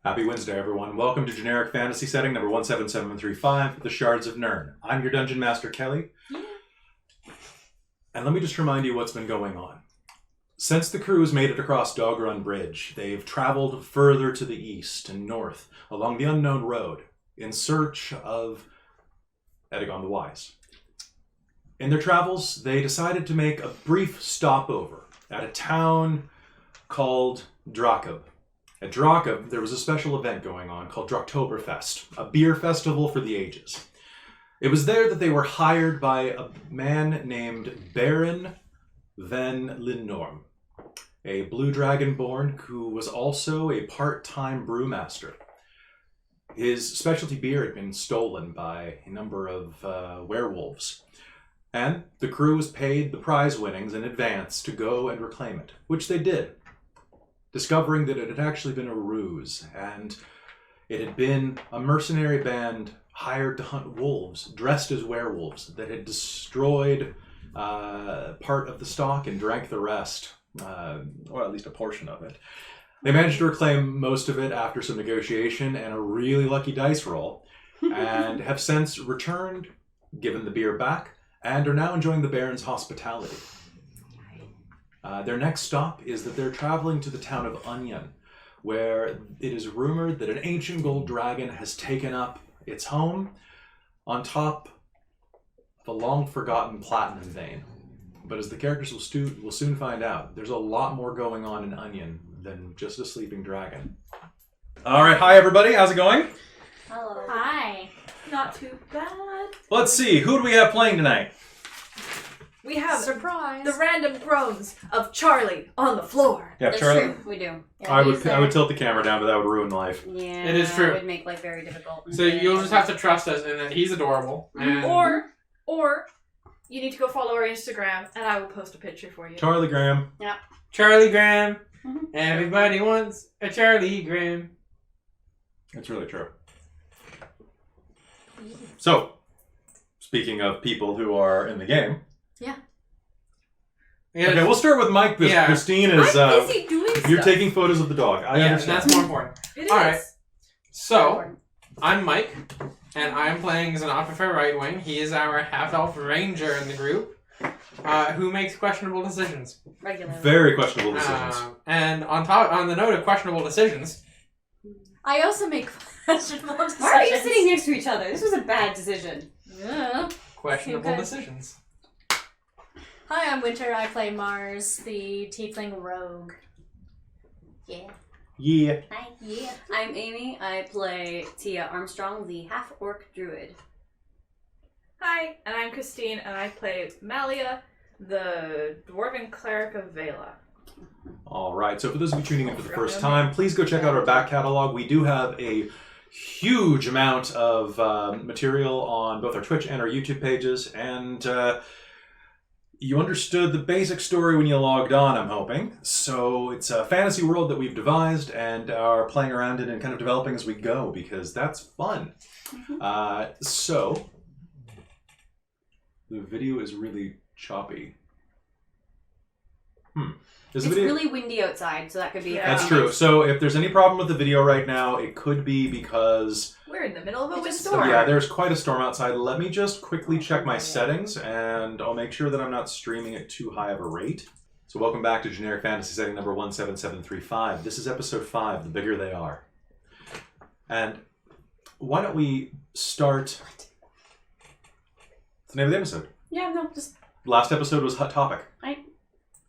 Happy Wednesday, everyone. Welcome to Generic Fantasy Setting number 17735, The Shards of Nirn. I'm your Dungeon Master, Kelly. And let me just remind you what's been going on. Since the crew has made it across Dog Run Bridge, they've traveled further to the east and north along the unknown road in search of Edagon the Wise. In their travels, they decided to make a brief stopover at a town called Dracob. At Dracob, there was a special event going on called Draktoberfest, a beer festival for the ages. It was there that they were hired by a man named Baron Van Linnorm, a blue dragonborn who was also a part-time brewmaster. His specialty beer had been stolen by a number of werewolves, and the crew was paid the prize winnings in advance to go and reclaim it, which they did, discovering that it had actually been a ruse, and it had been a mercenary band hired to hunt wolves, dressed as werewolves, that had destroyed part of the stock and drank the rest, or at least a portion of it. They managed to reclaim most of it after some negotiation and a really lucky dice roll, and have since returned, given the beer back, and are now enjoying the Baron's hospitality. Their next stop is that they're traveling to the town of Onion, where it is rumored that an ancient gold dragon has taken up its home on top of a long-forgotten platinum vein. But as the characters will soon find out, there's a lot more going on in Onion than just a sleeping dragon. All right, hi everybody, how's it going? Hello. Hi. Not too bad. Let's see, who do we have playing tonight? We have Surprise. the random groans of Charlie on the floor. Yeah, That's Charlie. true. We do. I would tilt the camera down, but that would ruin life. Yeah, It is true. It would make life very difficult. So you'll just have to trust us, and that he's adorable. And Or you need to go follow our Instagram, and I will post a picture for you. Charlie Graham. Charlie Graham. Mhm. Everybody wants a Charlie Graham. It's really true. So, speaking of people who are in the game, Yeah, okay, we'll start with Mike. Yeah. Christine is I'm busy doing stuff. you're taking photos of the dog. I yeah, understand. that's more important. It is. All right. So, I'm Mike, and I'm playing Xenophaphar Right Wing. He is our half-elf ranger in the group, who makes questionable decisions. Regularly. Very questionable decisions. And on the note of questionable decisions, I also make questionable decisions. Why are you sitting next to each other? This was a bad decision. Yeah. questionable Okay. decisions. Hi, I'm Winter. I play Mars, the tiefling rogue. Yeah. Yeah. Hi. Yeah. I'm Amy. I play Tia Armstrong, the half-orc druid. Hi, and I'm Christine, and I play Malia, the dwarven cleric of Vela. All right. So for those of you tuning in for the first time, please go check out our back catalog. We do have a huge amount of material on both our Twitch and our YouTube pages, and you understood the basic story when you logged on, I'm hoping. So it's a fantasy world that we've devised and are playing around in and kind of developing as we go, because that's fun. So the video is really choppy. It's really windy outside, so that could be... Yeah. That's true. So if there's any problem with the video right now, it could be because... We're in the middle of a It's a windstorm. Yeah, there's quite a storm outside. Let me just quickly check my settings, and I'll make sure that I'm not streaming at too high of a rate. So welcome back to Generic Fantasy Setting number 17735. This is episode 5, The Bigger They Are. And why don't we start... What's the name of the episode? Yeah, no, just... Last episode was Hot Topic.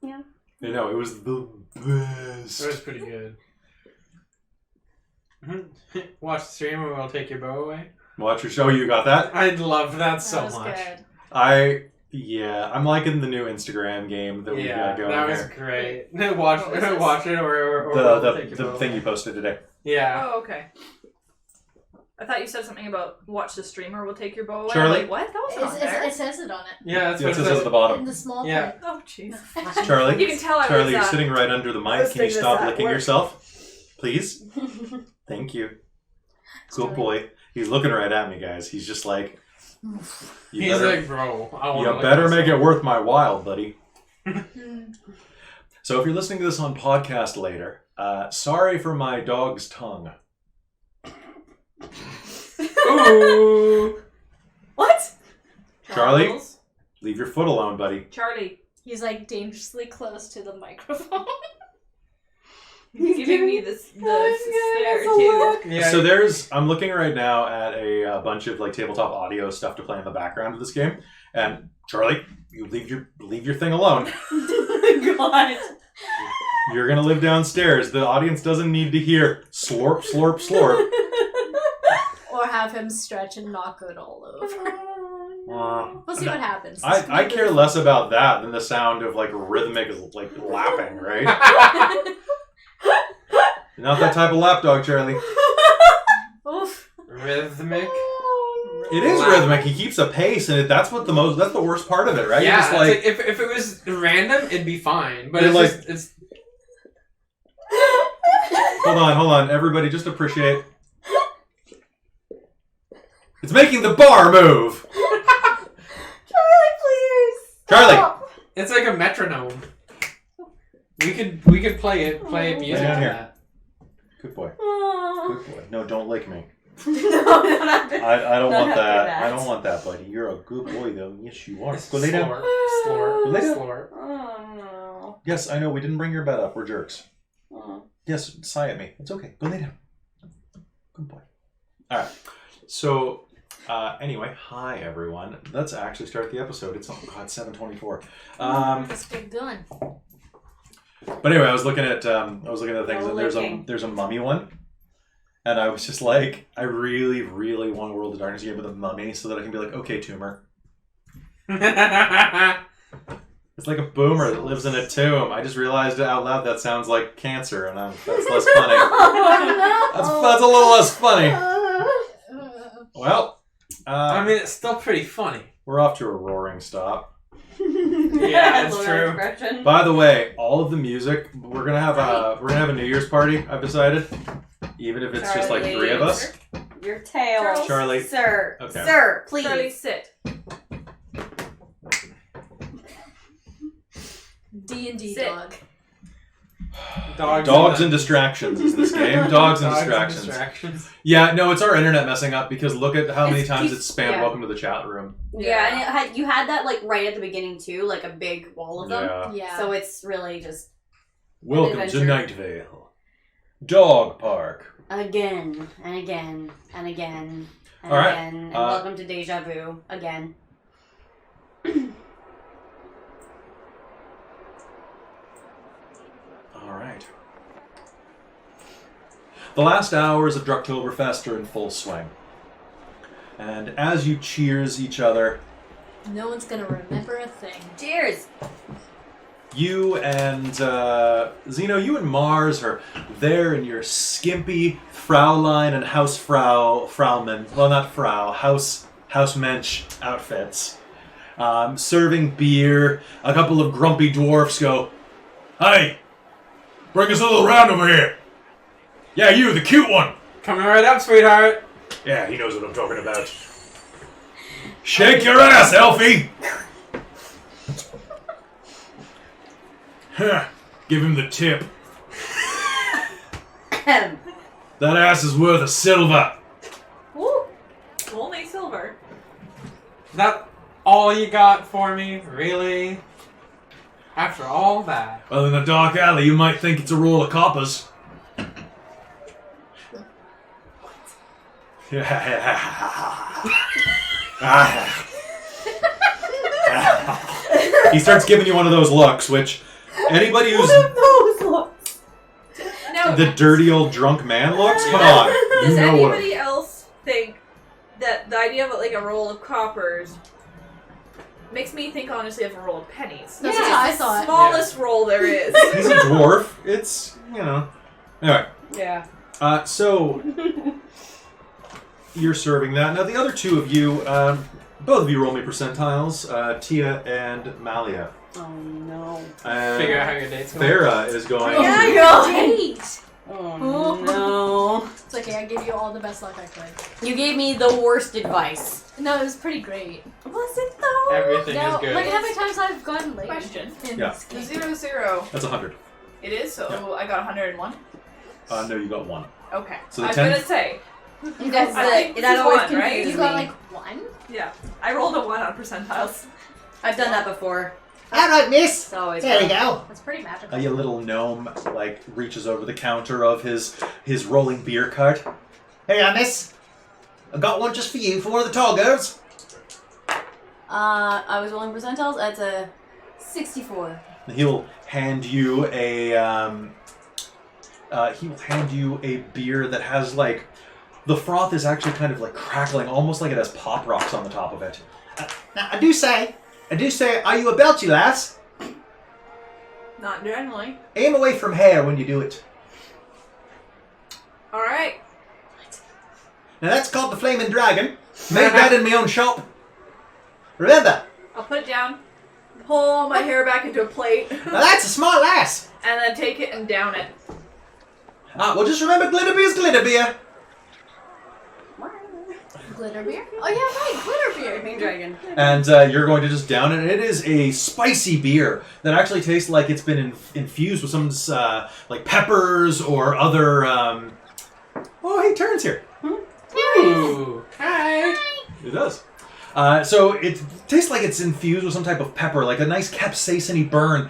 Yeah. You know, it was the best. It was pretty good. Watch the stream and we'll take your bow away. Watch your show, you got that? I love that so That was much. good. I'm liking the new Instagram game that we got going that was here. great. Watch What was this? watch it or we'll take your The bow thing away. you posted today. Yeah. Oh, okay. I thought you said something about watch the streamer will take your bow away. Charlie? I'm like, what? That wasn't on there. It says it on it. Yeah, that's Yeah, it what says it at says. the bottom. In the small Yeah. print. Oh, jeez. Charlie? You can tell I Charlie, was, you're sitting right under the mic. Can you listening to stop this at licking work. yourself? Please? Thank you. Good Charlie. boy. He's looking right at me, guys. He's just like, He's like, bro, I want you better make it worth my while, buddy. So if you're listening to this on podcast later, sorry for my dog's tongue. Ooh. What? Charlie? Charles? Leave your foot alone, buddy. Charlie. He's like dangerously close to the microphone. He's giving me the stare too. Yeah. So I'm looking right now at a bunch of like tabletop audio stuff to play in the background of this game, and Charlie, you leave your thing alone. God. You're gonna live downstairs. The audience doesn't need to hear slorp, slorp, slorp. Or have him stretch and knock it all over. We'll see what happens. I care less about that than the sound of like rhythmic like lapping, right? You're not that type of lapdog, Charlie. Oof. Rhythmic. It is rhythmic. He keeps a pace, and that's the worst part of it, right? Yeah, You're just like, if it was random, it'd be fine. But You're it's hold on, everybody, just appreciate. It's making the bar move. Charlie, please. Charlie. Stop. it's like a metronome. We could play it music down to here. that. Good boy. Oh. Good boy. No, don't lick me. No, not that. I don't Don't want have to do that. that. I don't want that, buddy. You're a good boy, though. Yes, you are. It's Go lay down. Slur. Lay down. Slur. Oh Yes, I know. We didn't bring your bed up. We're jerks. no. Yes, sigh at me. It's okay. Go lay down. Good boy. All right. So, anyway, hi everyone. Let's actually start the episode. It's 7:24. Let's get going. But anyway, I was looking at the things, No and licking. there's a mummy one, and I was just like, I really, really want a World of Darkness game with a mummy so that I can be like, okay, tumor. It's like a boomer that lives in a tomb. I just realized out loud that sounds like cancer, and that's less funny. Oh, That's a little less funny. no. Well, I mean, it's still pretty funny. we're off to a roaring stop. Yeah, it's Lord true. expression. By the way, all of the music we're gonna have a New Year's party. I've decided, even if it's just like Charlie. 3 of us. Your tail. Charlie. Sir. Okay. Sir, please. Charlie, sit. D&D Sit. dog. Dogs and distractions is this game. Dogs and distractions. Yeah, no, it's our internet messing up because look at how many It's times keep- it's spammed yeah. welcome to the chat room. Yeah, and you had that like right at the beginning too, like a big wall of them. Yeah. Yeah. So it's really just Welcome to adventure. Night Vale. Dog Park. again and again and again and All right. again. And welcome to Deja Vu again. All right. The last hours of Drucktoberfest are in full swing. And as you cheers each other, No one's gonna remember a thing. Cheers! you and Zeno, you and Mars are there in your skimpy Fraulein and Frauman, well, not Frau, Hausmensch outfits, serving beer. A couple of grumpy dwarfs go, "Hey, bring us a little round over here. Yeah, you, the cute one. Coming right up, sweetheart. Yeah, he knows what I'm talking about. Shake your ass, Elfie! Huh, give him the tip. Ahem. That ass is worth a silver. Woo! Only silver. That all you got for me, really? After all that. Well, in a dark alley, you might think it's a roll of coppers. He starts giving you one of those looks, which anybody who's Now, the dirty old drunk man looks, come on, you does know what? anybody else think that the idea of like a roll of coppers makes me think honestly of a roll of pennies? That's Yeah. what I thought. Smallest roll there is. He's a dwarf. It's, you know. Anyway, Yeah. so you're serving that. Now, the other two of you, both of you roll me percentiles, Tia and Malia. Oh no. Figure out how your date's going. Farah is going. Yeah, to- girl. Date. Oh no. It's okay, I gave you all the best luck I could. You gave me the worst advice. No, it was pretty great. Was it though? Everything No, is good. like how many times I've gotten late Question. in Yeah. this game. 0-0. That's 100. It is, so Yeah. I got 101. No, you got one. Okay. So the I was 10 gonna say, That's I think that this is always one, right? confuses You got me. like 1? Yeah. I rolled a 1 on percentiles. I've done that before. All right, miss. It's always There you fun. go. That's pretty magical. A little gnome like reaches over the counter of his rolling beer cart. Here you are, miss. I got one just for you for one of the tall girls. I was rolling percentiles. That's a 64. He'll hand you a beer that has like the froth is actually kind of like crackling, almost like it has pop rocks on the top of it. Now, I do say, are you a belchy lass? Not generally. Aim away from hair when you do it. Alright. Now that's called the Flaming Dragon. Made that in my own shop. Remember, I'll put it down, pull my hair back into a plate, now that's a smart lass. and then take it and down it. Well, just remember, glitter beer's glitter beer. Glitter beer? Oh yeah, right, glitter beer. Green dragon. And you're going to just down it. It is a spicy beer that actually tastes like it's been infused with some like peppers or other. Oh, hey, Turn's here. Ooh. Hi. It does. So it tastes like it's infused with some type of pepper, like a nice capsaicin-y burn.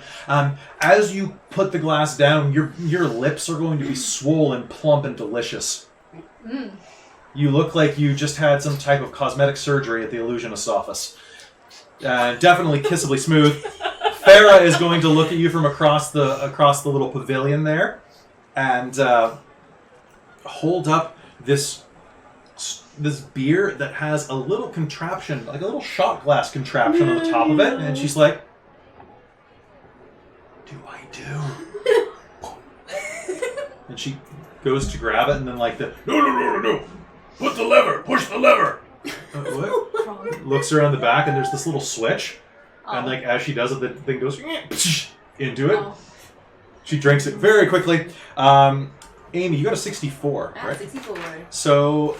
As you put the glass down, your lips are going to be swollen, plump, and delicious. Mm. You look like you just had some type of cosmetic surgery at the illusionist's office. Definitely kissably smooth. Farah is going to look at you from across the little pavilion there, and hold up this beer that has a little contraption, like a little shot glass contraption on the top of it, and she's like, "Do I do?" And she goes to grab it, and then like no. Put the lever! Push the lever! What? Looks around the back, and there's this little switch. And like as she does it, the thing goes into it. Oh. She drinks it very quickly. Amy, you got a 64, right? 64. So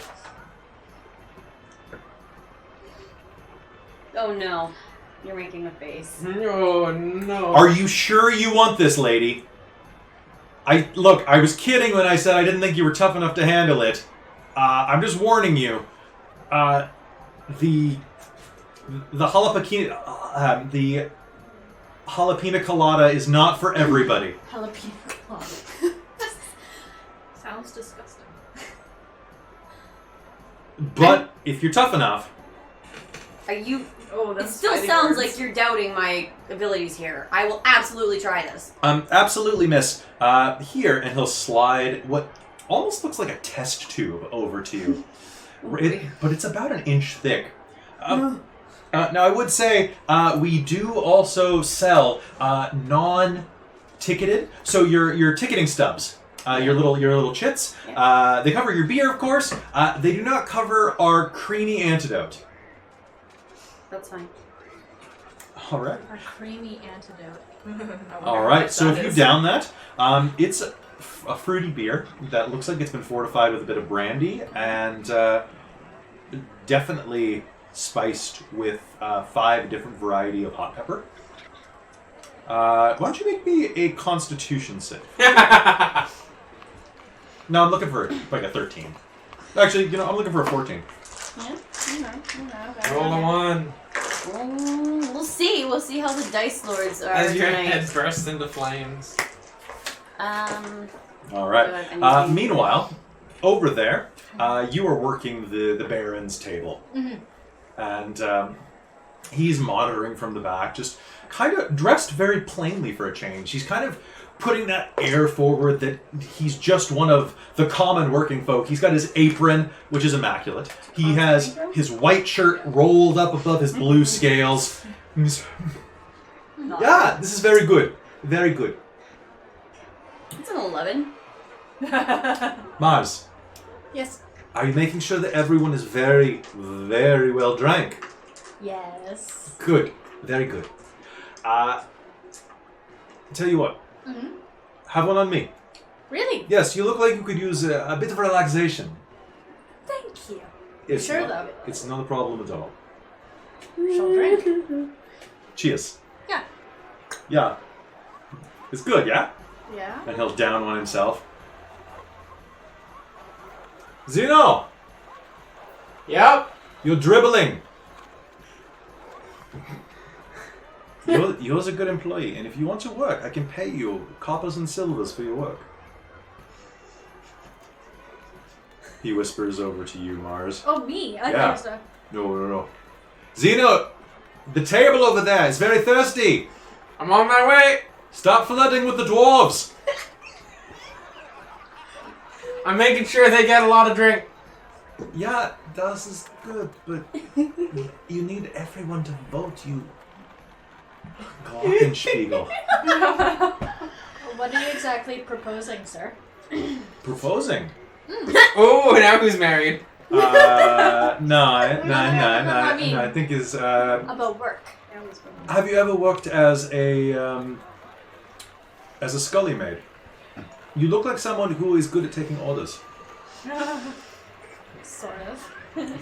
Oh no. You're making a face. Oh no. are you sure you want this, lady? I was kidding when I said I didn't think you were tough enough to handle it. I'm just warning you. The jalapeno colada is not for everybody. Jalapeno colada. Sounds disgusting. But if you're tough enough, Are you? Oh, It that's still fighting sounds words. like you're doubting my abilities here. I will absolutely try this. absolutely, miss. Here, and he'll slide what almost looks like a test tube over to you. But it's about an inch thick. Now, I would say we do also sell non-ticketed, so your ticketing stubs, your little chits. They cover your beer, of course. They do not cover our creamy antidote. That's fine. All right. Our creamy antidote. All right. So if you down that, it's a fruity beer that looks like it's been fortified with a bit of brandy and definitely spiced with 5 different variety of hot pepper. Why don't you make me a Constitution save? No, I'm looking for like a 13. Actually, I'm looking for a 14. Yeah. Roll a 1 We'll see. We'll see how the dice lords are as your tonight. head bursts into flames. All right. I need- Meanwhile, over there, you are working the Baron's table. Mhm. And he's monitoring from the back, just kind of dressed very plainly for a change. He's kind of putting that air forward that he's just one of the common working folk. He's got his apron, which is immaculate. He has his white shirt rolled up above his blue scales. Yeah, this is very good. Very good. It's an 11. Mars, Yes. are you making sure that everyone is very, very well drank? Yes. Good. Very good. Tell you what. Mhm. Have one on me. Really? Yes, you look like you could use a bit of relaxation. Thank you. It's Sure, not, though. It's not a problem at all. She'll drink. Cheers. Yeah. Yeah. It's good, yeah? Yeah. And he'll down one himself. Zeno! Yep. You're dribbling. You're a good employee, and if you want to work, I can pay you coppers and silvers for your work. He whispers over to you, Mars. Oh, me? I Yeah. think so. No. Zeno, the table over there is very thirsty. I'm on my way. Stop flirting with the dwarves. I'm making sure they get a lot of drink. Yeah, das is good, but you need everyone to vote you. Glockenspiegel. What are you exactly proposing, sir? Proposing? Oh, now who's married? No, I mean- I think is. About work. Have you ever worked as a scully maid? You look like someone who is good at taking orders. Sort of.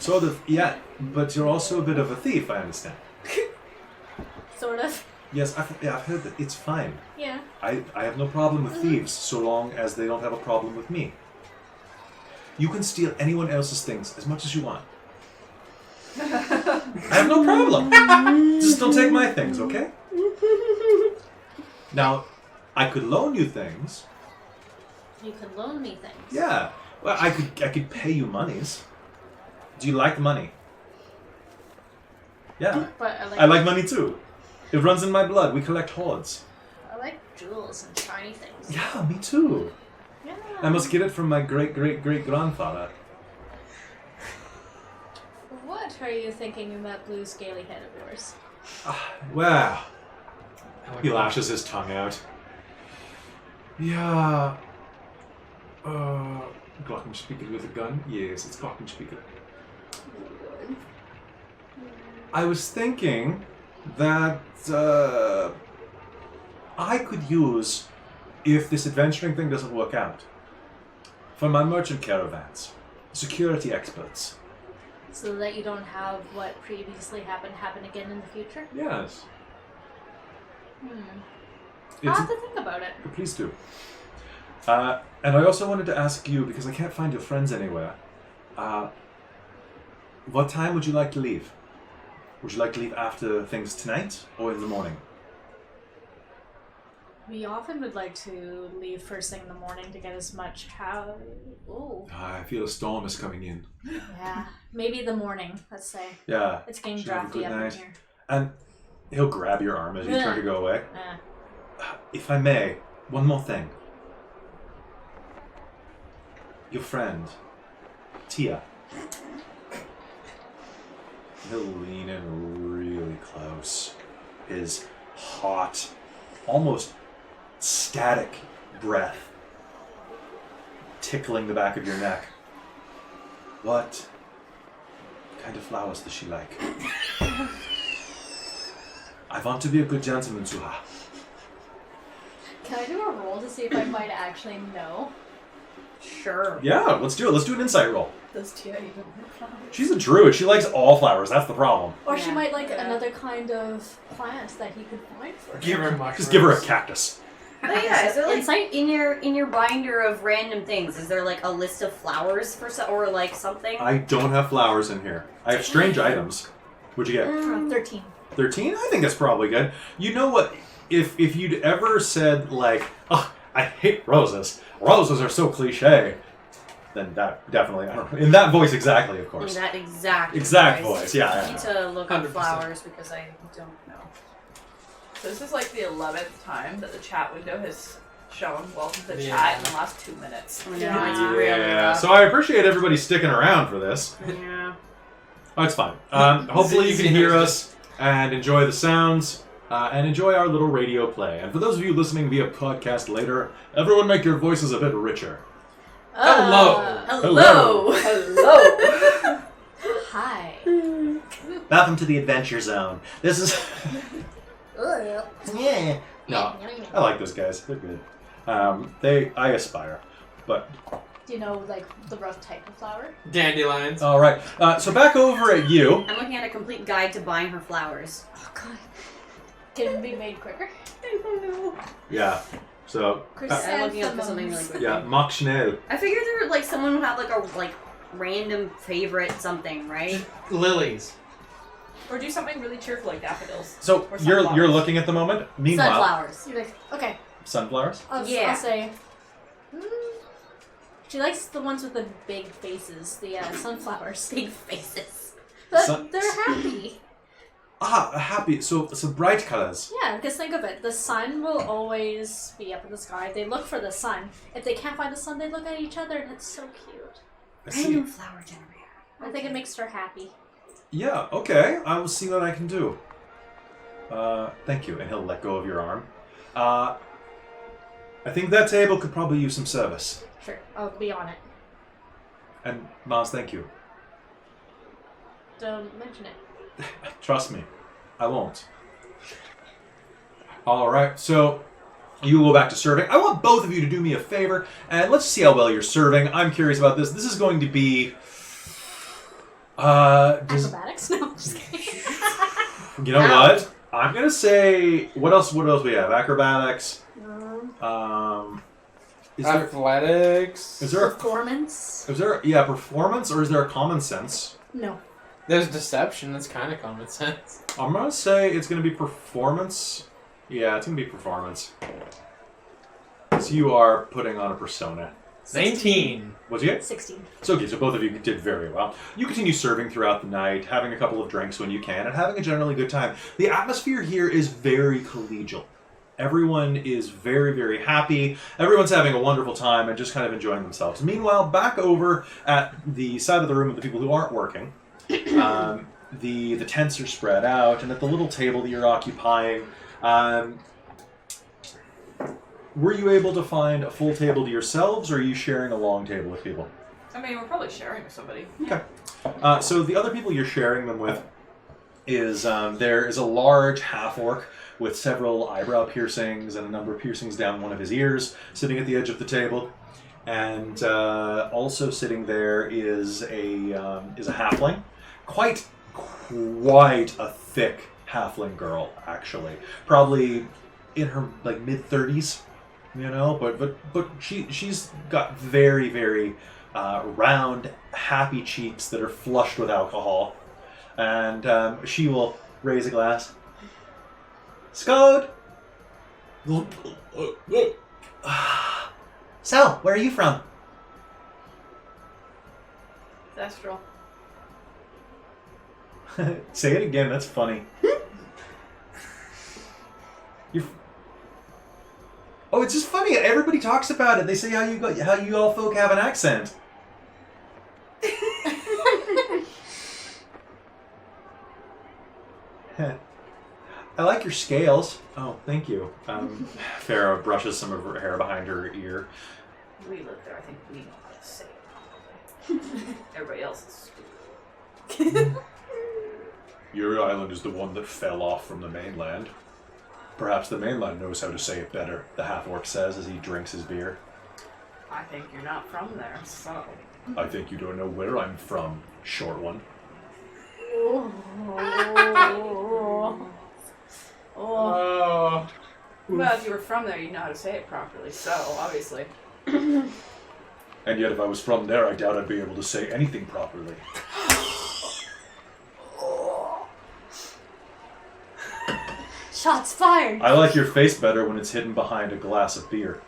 Sort of, yeah, but you're also a bit of a thief, I understand. Sort of. Yes, I've heard that it's fine. Yeah. I have no problem with thieves so long as they don't have a problem with me. You can steal anyone else's things as much as you want. I have no problem. Just don't take my things, okay? Now, I could loan you things. You can loan me things. Yeah. Well, I could pay you monies. Do you like money? Yeah. But I like money too. It runs in my blood. We collect hoards. I like jewels and shiny things. Yeah, me too. Yeah. I must get it from my great-great-great-grandfather. What are you thinking in that blue scaly head of yours? Well, he lashes his tongue out. Yeah. Glockenspiegel with a gun? Yes, it's Glockenspiegel. I was thinking that I could use, if this adventuring thing doesn't work out, for my merchant caravans, security experts. So that you don't have what previously happened happen again in the future? Yes. I'll have to think about it. Please do. And I also wanted to ask you, because I can't find your friends anywhere, what time would you like to leave? Would you like to leave after things tonight or in the morning? We often would like to leave first thing in the morning to get as much Ooh. I feel a storm is coming in. Yeah. Maybe the morning, let's say. Yeah. It's getting Should have a drafty good up night. in here. And he'll grab your arm as you turn to go away. Yeah. If I may, one more thing. Your friend, Tia. He'll lean in really close. His hot, almost static breath tickling the back of your neck. What kind of flowers does she like? I want to be a good gentleman to her. Can I do a roll to see if I might actually know? Sure. Yeah, let's do it. Let's do an insight roll. Does Tia even like flowers? She's a druid. She likes all flowers. That's the problem. Or she Yeah. might like Yeah. another kind of plant that he could find for her. Give her mushrooms. Just give her a cactus. But yeah, is there like Insight? in your binder of random things? Is there like a list of flowers for or like something? I don't have flowers in here. I have strange items. What'd you get? 13. 13? I think that's probably good. You know what? If you'd ever said, like, oh, I hate roses. Roses are so cliche. Then that definitely, I don't know. In that voice exactly, of In course. that exact Voice, yeah. I need to look up 100%. flowers because I don't know. So this is like the 11th time that the chat window has shown welcome to the Yeah. chat in the last 2 minutes. Yeah, it's really Yeah, rough. so I appreciate everybody sticking around for this. Yeah. Oh, it's fine. Hopefully you can hear Zeno's us and enjoy the sounds and enjoy our little radio play. And for those of you listening via podcast later, everyone make your voices a bit richer. Hello. Hello. Hello! Hi. Welcome to the Adventure Zone. This is... yeah. No, I like those guys. They're good. I aspire. But, Do you know like the rough type of flower? Dandelions. all right. So back over at you. I'm looking at a complete guide to buying her flowers. Oh god. Can it be made quicker? I don't know. Yeah. So, I'm looking up for something really quick. yeah, Mach Schnell. I figured there like someone would have like random favorite something, right? Lilies. Or do something really cheerful like daffodils. So Or you're sunflowers. looking at the moment. Meanwhile, Sunflowers. You're like, okay. sunflowers. Yeah. I'll say. She likes the ones with the big faces, the sunflowers. Big faces. But Sun- they're happy. Happy. So bright colors. Yeah, because think of it. The sun will always be up in the sky. They look for the sun. If they can't find the sun, they look at each other, and it's so cute. I see. Random flower generator. I think it makes her happy. Yeah. Okay. I will see what I can do. Thank you. And he'll let go of your arm. I think that table could probably use some service. Sure, I'll be on it. And Mars, thank you. Don't mention it. Trust me, I won't. All right, so you go back to serving. I want both of you to do me a favor, and let's see how well you're serving. I'm curious about this. This is going to be... Acrobatics? No, I'm just kidding. You know what? I'm going to say... What else we have? Acrobatics. Is there... Athletics. Is there a... Performance? Is there... Yeah, performance, or is there a common sense? No. There's deception. That's kind of common sense. I'm going to say it's going to be performance. Yeah, it's going to be performance. So you are putting on a persona. 19. What'd you get? 16. So, okay, so both of you did very well. You continue serving throughout the night, having a couple of drinks when you can, and having a generally good time. The atmosphere here is very collegial. Everyone is very, very happy. Everyone's having a wonderful time and just kind of enjoying themselves. Meanwhile, back over at the side of the room of the people who aren't working, the tents are spread out, and at the little table that you're occupying, were you able to find a full table to yourselves, or are you sharing a long table with people? I mean, we're probably sharing with somebody. Okay. So the other people you're sharing them with is there is a large half-orc with several eyebrow piercings and a number of piercings down one of his ears, sitting at the edge of the table. And also sitting there is a halfling. Quite a thick halfling girl, actually. Probably in her like mid-30s, you know, but she's got very, very round, happy cheeks that are flushed with alcohol. And she will raise a glass. Scode! So, where are you from? Thestral. Say it again, that's funny. Oh, it's just funny. Everybody talks about it. They say how you all folk have an accent. I like your scales. Oh, thank you. Farah brushes some of her hair behind her ear. We live there. I think we know how to say it properly. Everybody else is stupid. Your island is the one that fell off from the mainland. Perhaps the mainland knows how to say it better, the half-orc says as he drinks his beer. I think you're not from there, so... I think you don't know where I'm from, short one. Oh. Well, if you were from there, you'd know how to say it properly, so, obviously. And yet if I was from there, I doubt I'd be able to say anything properly. Shots fired! I like your face better when it's hidden behind a glass of beer.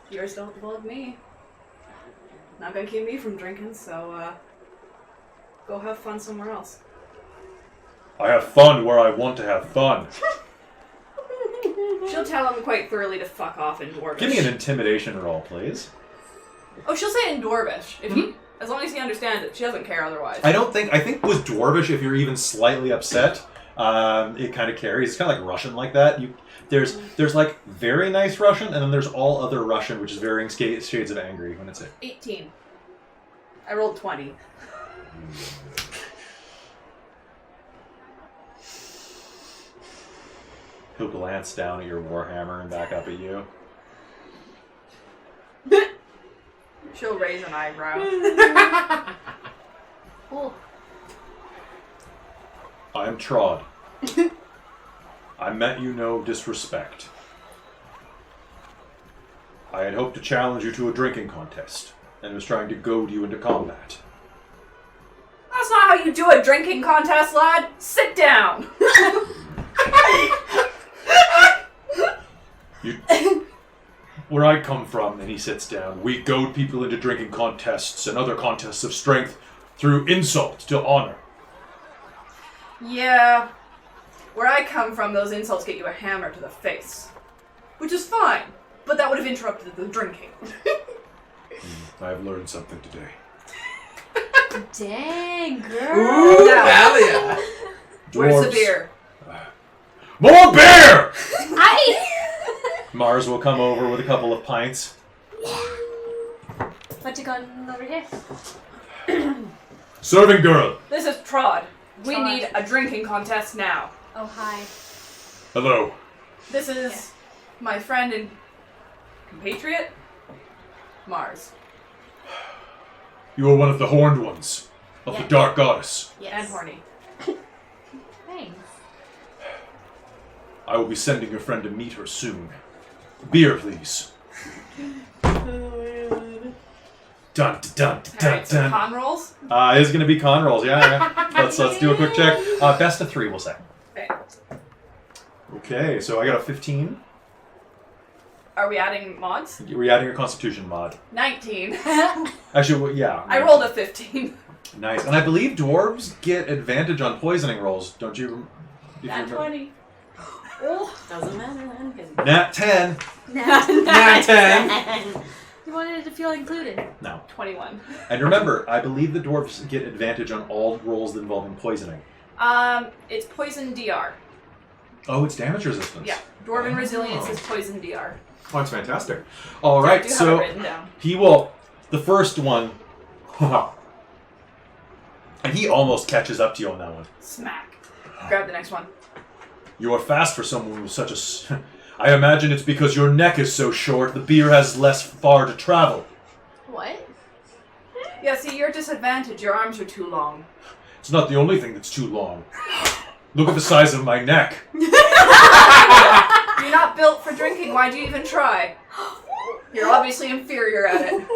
Yours don't bug me. Not gonna keep me from drinking, so, go have fun somewhere else. I have fun where I want to have fun. She'll tell him quite thoroughly to fuck off in Dwarvish. Give me an intimidation roll, please. Oh, she'll say it in Dwarvish. If he, as long as he understands it, she doesn't care otherwise. I think with Dwarvish, if you're even slightly upset, it kind of carries. It's kind of like Russian like that. There's like very nice Russian, and then there's all other Russian, which is varying shades of angry when it's it. 18. I rolled 20. He'll glance down at your warhammer and back up at you. She'll raise an eyebrow. Cool. I am Trod. I meant you no disrespect. I had hoped to challenge you to a drinking contest, and was trying to goad you into combat. That's not how you do a drinking contest, lad. Sit down. Where I come from, and he sits down, we goad people into drinking contests and other contests of strength through insult to honor. Yeah. Where I come from, those insults get you a hammer to the face. Which is fine, but that would have interrupted the drinking. I've learned something today. Dang, girl. Ooh, Now. hell yeah. Where's the Dwarves. beer? More beer! Hi! Mars will come over with a couple of pints. What you got over here? Serving girl. This is Prod. We Prod. need a drinking contest now. Oh, hi. Hello. This is my friend and compatriot, Mars. You are one of the horned ones of the Dark Goddess. Yes. And horny. Thanks. I will be sending your friend to meet her soon. Beer, please. Dun dun dun dun Alright, so dun. con rolls? It's gonna be con rolls, yeah. Let's do a quick check. Best of 3, we'll say. Okay. Okay, so I got a 15. Are we adding mods? We're adding a Constitution mod. 19. Actually, well, yeah. I rolled a 15. Nice, and I believe dwarves get advantage on poisoning rolls, don't you? If you Nat remember? 20. Doesn't matter then. 'Cause Nat 10. Nat 10. You wanted it to feel included. No. 21. And remember, I believe the dwarves get advantage on all rolls involving poisoning. It's poison DR. Oh, it's damage resistance. Yeah. Dwarven resilience is poison DR. Oh, that's fantastic. All I right, do have so it written down. he will. The first one, and he almost catches up to you on that one. Smack. Grab the next one. You are fast for someone with such a. I imagine it's because your neck is so short. The beer has less far to travel. What? Yeah, see, you're disadvantaged. Your arms are too long. It's not the only thing that's too long. Look at the size of my neck. You're not built for drinking. Why'd you even try? You're obviously inferior at it.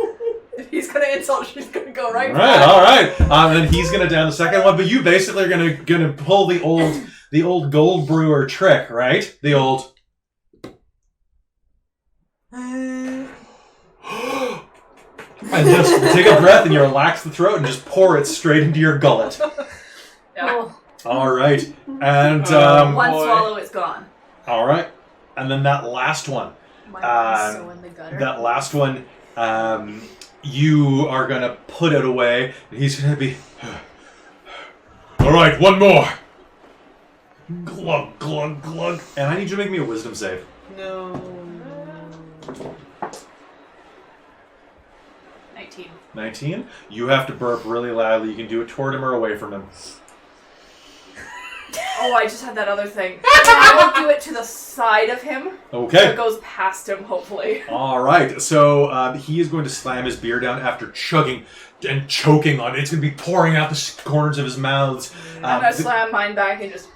If he's gonna insult, she's gonna go right back. All right. And he's gonna down the second one, but you basically are gonna pull the old gold brewer trick, right? The old. And just take a breath and you relax the throat and just pour it straight into your gullet. Yeah. Oh, All right. And One boy. swallow, it's gone. all right. And then that last one. my mom's so in the gutter. That last one, you are gonna put it away. He's gonna be. All right, one more. Glug glug glug. And I need you to make me a wisdom save. no. 19. 19. You have to burp really loudly. You can do it toward him or away from him. Oh, I just had that other thing. I will do it to the side of him. So Okay. it goes past him, hopefully. All right. So he is going to slam his beer down after chugging and choking on it. It's going to be pouring out the corners of his mouth. I'm gonna slam mine back and just.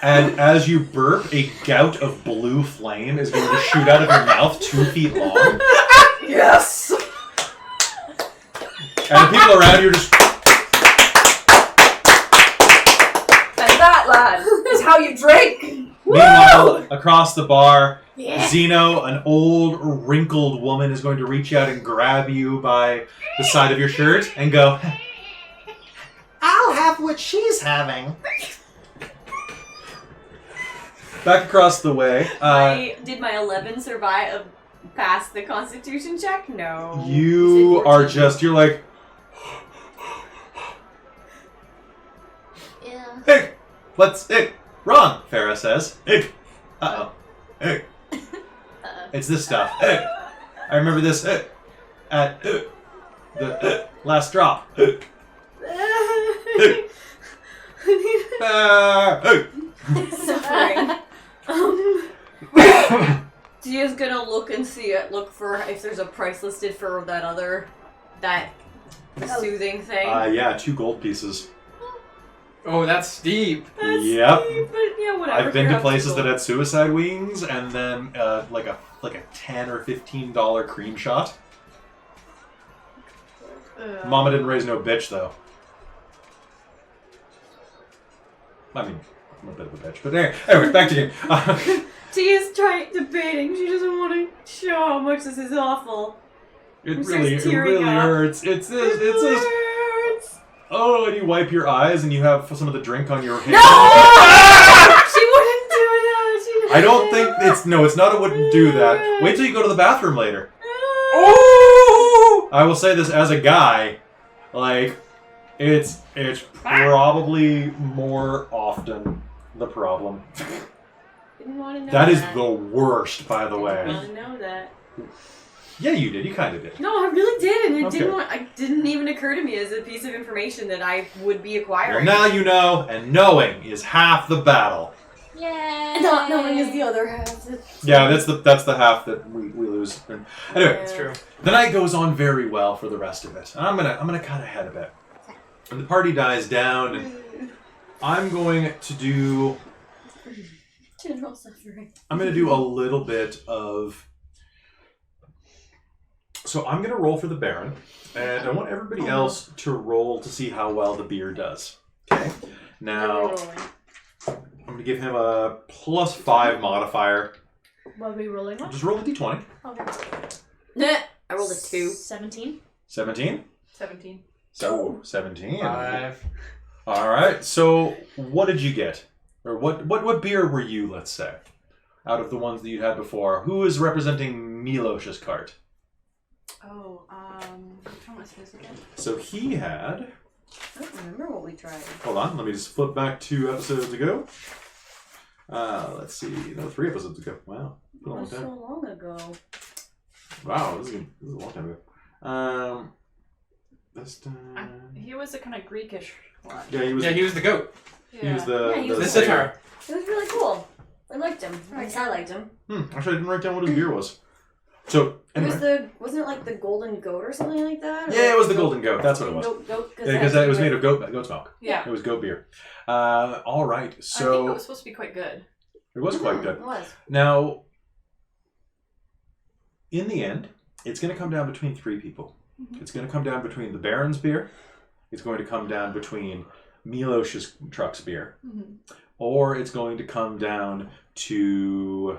And as you burp, a gout of blue flame is going to shoot out of your mouth 2 feet long. Yes! And the people around you are just. And that, lad, is how you drink! Meanwhile, across the bar, Zeno, an old, wrinkled woman, is going to reach out and grab you by the side of your shirt and go, I'll have what she's having. back across the way. Did my 11 survive pass the Constitution check? No. You Is it are 14? just, you're like, Yeah. hey, hey, wrong, Farah says. Hey, uh-oh, hey, it's this stuff. Hey, I remember this, at the last drop. Hey. Hey. Suffering. Gia's gonna look and look for if there's a price listed for that soothing thing. Yeah, 2 gold pieces. Oh, that's steep. That's Yep. steep, but yeah, whatever. I've been you're to places that obstacle. had suicide wings, and then like a $10 or $15 cream shot. Mama didn't raise no bitch though. I mean, I'm a bit of a bitch, but anyway, back to you. Tia's debating. She doesn't want to show how much this is awful. It I'm really tearing up. hurts. It's this. hurts. Oh, and you wipe your eyes, and you have some of the drink on your hand. She wouldn't do that. She I don't think it's not. It wouldn't do that. Wait till you go to the bathroom later. Oh! I will say this as a guy, like it's probably more often the problem. Didn't want to know That is the worst, by the Didn't way. want to know that. Yeah, you did. You kind of did. No, I really did, and it Okay. didn't even occur to me as a piece of information that I would be Well, acquiring. now you know, and knowing is half the battle. Yay! Not knowing is the other half. Yeah, that's the half that we lose. And anyway, That's true. the night goes on very well for the rest of it. I'm gonna cut ahead a bit. And the party dies down, and I'm going to do General suffering. a little bit of. So I'm gonna roll for the Baron, and I want everybody else to roll to see how well the beer does. Okay. Now I'm gonna give him a +5 modifier. What are we rolling on? Just roll a d20. Okay. I rolled a 2. 17. 17. 17. So 17. 5. All right. So what did you get, or what beer were you? Let's say, out of the ones that you'd had before, who is representing Milos's cart? Oh, which one was his again? So he had. I don't remember what we tried. Hold on. Let me just flip back 2 episodes ago. Let's see. No, 3 episodes ago. Wow. It was so long ago. Wow. This is a long time ago. This time. He was a kind of Greekish one. Yeah, he was. Yeah, he was the goat. He was the. Yeah, he was The the sitar. It was really cool. I liked him. At least I liked him. Actually, I didn't write down what his beer was. So It was anyway. wasn't it like the golden goat or something like that? Or Yeah, it was the golden goat. That's what it was. Goat, Because it was made of goat's milk. Yeah. It was goat beer. All right. I think So it was supposed to be quite good. it was quite It good. was. Now, in the end, it's going to come down between 3 people. It's going to come down between the Baron's beer. It's going to come down between Milos's truck's beer. Or it's going to come down to...